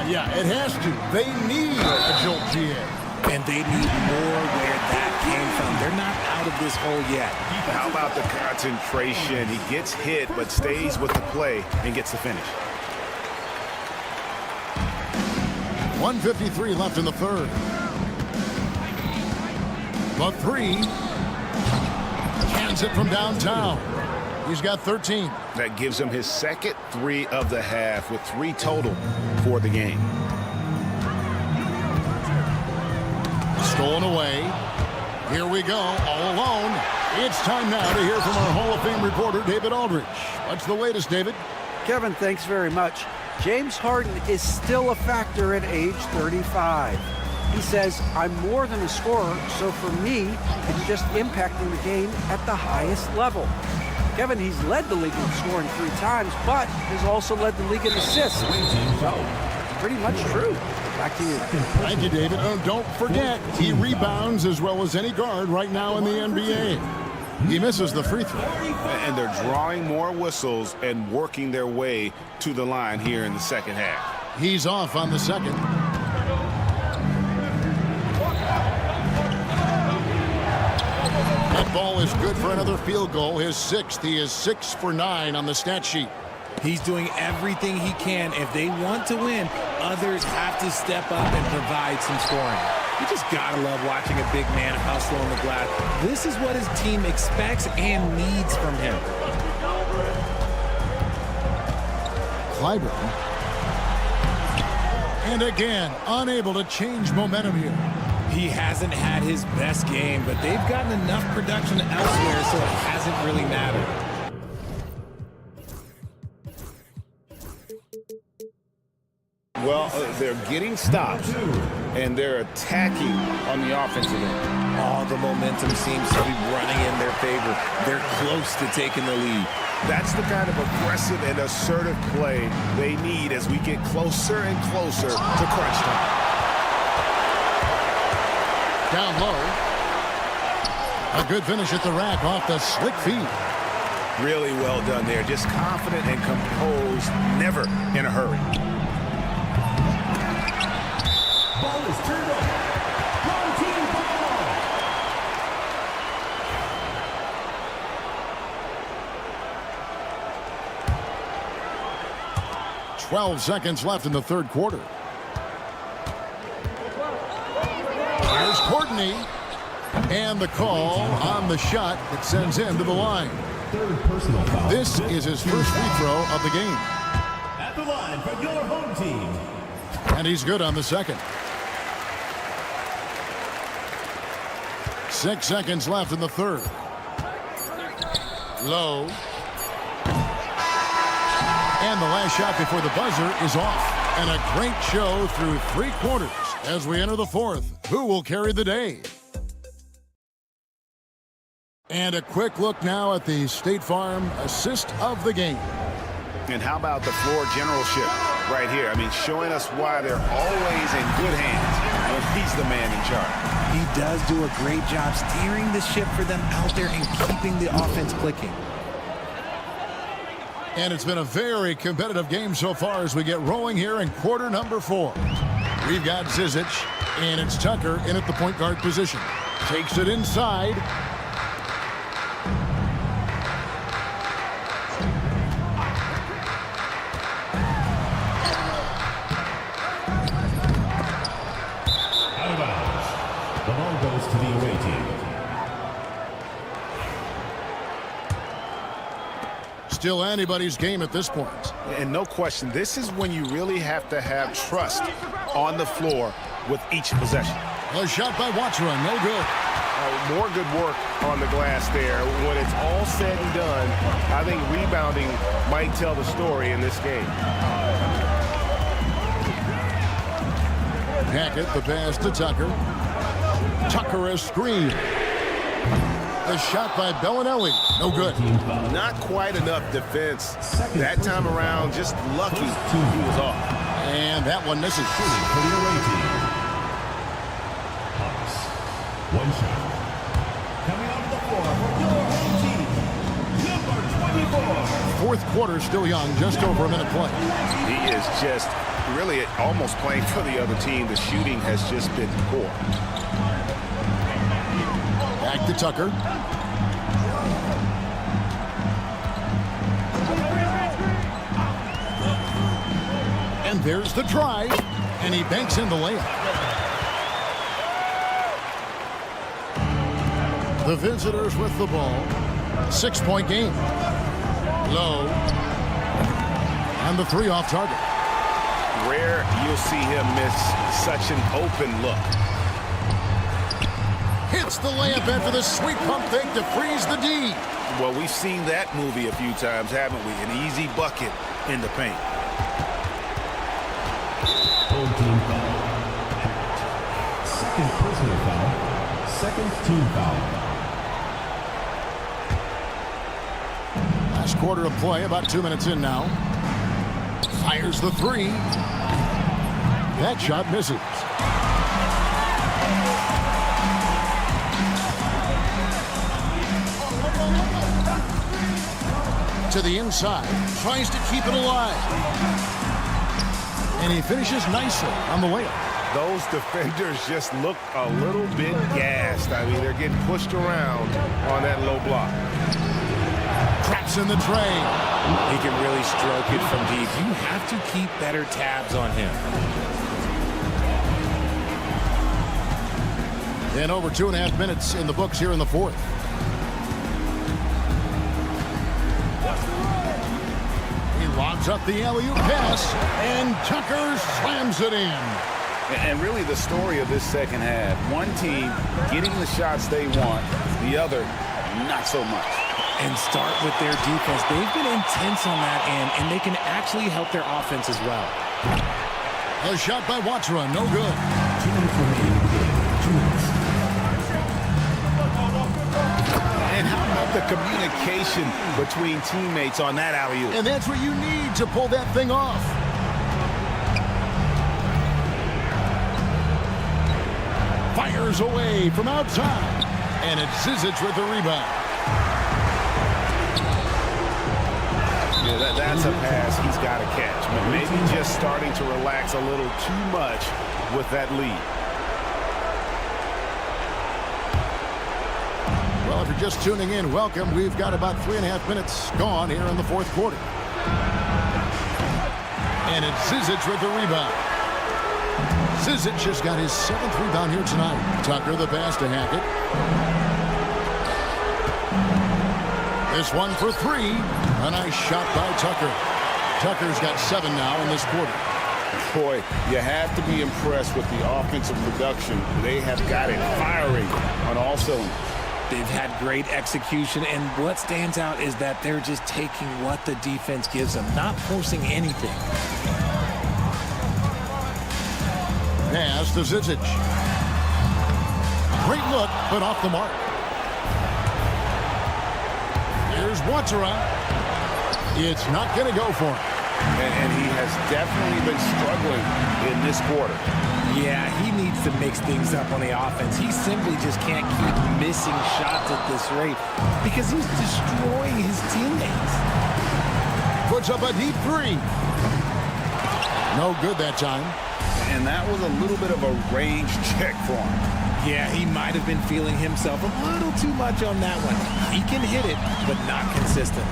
Yeah, it has to. They need a jolt, GA. And they need more where that came from. They're not out of this hole yet. How about the concentration? He gets hit, but stays with the play and gets the finish. 1:53 left in the third. The three. Cans it from downtown. He's got 13. That gives him his second three of the half with 3 total for the game. Stolen away. Here we go, all alone. It's time now to hear from our Hall of Fame reporter, David Aldridge. What's the latest, David? Kevin, thanks very much. James Harden is still a factor at age 35. He says, I'm more than a scorer, so for me, it's just impacting the game at the highest level. Kevin, he's led the league in scoring 3 times, but has also led the league in assists. So, pretty much true. Back to you. Thank you, David. Don't forget, he rebounds as well as any guard right now in the NBA. He misses the free throw. And they're drawing more whistles and working their way to the line here in the second half. He's off on the second. That ball is good for another field goal. His 6th. He is 6 for 9 on the stat sheet. He's doing everything he can. If they want to win, others have to step up and provide some scoring. You just gotta love watching a big man hustle on the glass. This is what his team expects and needs from him. Clyburn. And again, unable to change momentum here. He hasn't had his best game, but they've gotten enough production elsewhere, so it hasn't really mattered. Well, they're getting stops, and they're attacking on the offensive end. All the momentum seems to be running in their favor. They're close to taking the lead. That's the kind of aggressive and assertive play they need as we get closer and closer to crunch time. Down low. A good finish at the rack off the slick feed. Really well done there. Just confident and composed, never in a hurry. Ball is turned over. Wrong team ball. 12 seconds left in the third quarter. Here's Courtney. And the call on the shot that sends him to the line. Third personal foul. This is his first free throw of the game. At the line for your home team. And he's good on the second. 6 seconds left in the third. Low. And the last shot before the buzzer is off. And a great show through 3 quarters as we enter the fourth. Who will carry the day? And a quick look now at the State Farm assist of the game. And how about the floor generalship right here? I mean, showing us why they're always in good hands. when he's the man in charge. He does do a great job steering the ship for them out there and keeping the offense clicking. And it's been a very competitive game so far as we get rolling here in quarter number 4. We've got Zizic, and it's Tucker in at the point guard position. Takes it inside. Out of bounds. The ball goes to the away team. Still anybody's game at this point. And no question, this is when you really have to have trust on the floor with each possession. A shot by Watchra, no good. More good work on the glass there. When it's all said and done, I think rebounding might tell the story in this game. Hackett, the pass to Tucker. Tucker a screen. A shot by Bellinelli. No good. Not quite enough defense. That time around, just lucky he was off. And that one misses. For the away team. Hawks. One shot. Coming onto the floor for your home team. Number 24. Fourth quarter still young, just over a minute play. He is just really almost playing for the other team. The shooting has just been poor. Back to Tucker. And there's the drive, and he banks in the layup. The visitors with the ball. 6-point game. Low. And the 3 off target. Rare you'll see him miss such an open look. Hits the layup after the sweet pump fake to freeze the D. Well, we've seen that movie a few times, haven't we? An easy bucket in the paint. Home team foul. Second personal foul. Second team foul. Last quarter of play, about 2 minutes in now. Fires the 3. That shot misses. To the inside, tries to keep it alive. And he finishes nicely on the layup. Those defenders just look a little bit gassed. I mean, they're getting pushed around on that low block. Traps in the tray. He can really stroke it from deep. You have to keep better tabs on him. And over 2.5 minutes in the books here in the fourth. He lobs up the alley-oop pass, and Tucker slams it in. And really the story of this second half, one team getting the shots they want, the other not so much. And start with their defense. They've been intense on that end, and they can actually help their offense as well. A shot by Watchra, no good. 2 minutes remaining. 2 minutes. And how about the communication between teammates on that alley-oop? And that's what you need to pull that thing off. Fires away from outside. And it's Zizic with the rebound. Yeah, that's a pass he's got to catch. But maybe just starting to relax a little too much with that lead. Well, if you're just tuning in, welcome. We've got about 3.5 minutes gone here in the fourth quarter. And it's Zizic with the rebound. Zizic just got his 7th rebound here tonight. Tucker the pass to Hackett. This one for 3. A nice shot by Tucker. Tucker's got 7 now in this quarter. Boy, you have to be impressed with the offensive production. They have got it firing on all cylinders. They've had great execution, and what stands out is that they're just taking what the defense gives them, not forcing anything. Pass to Zizic. Great look, but off the mark. Here's Watchra. It's not going to go for him. And he has definitely been struggling in this quarter. Yeah, he needs to mix things up on the offense. He simply just can't keep missing shots at this rate because he's destroying his teammates. Puts up a deep three. No good that time. And that was a little bit of a range check for him. Yeah, he might have been feeling himself a little too much on that one. He can hit it, but not consistent.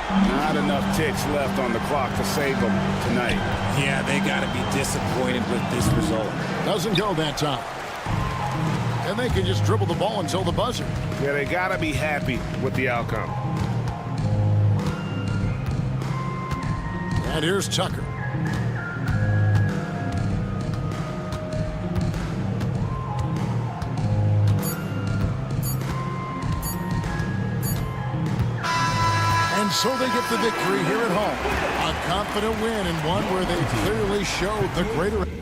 Not enough ticks left on the clock to save them tonight. Yeah, they got to be disappointed with this result. Doesn't go that time. And they can just dribble the ball until the buzzer. Yeah, they got to be happy with the outcome. And here's Tucker. And so they get the victory here at home. A confident win and one where they clearly showed the greater...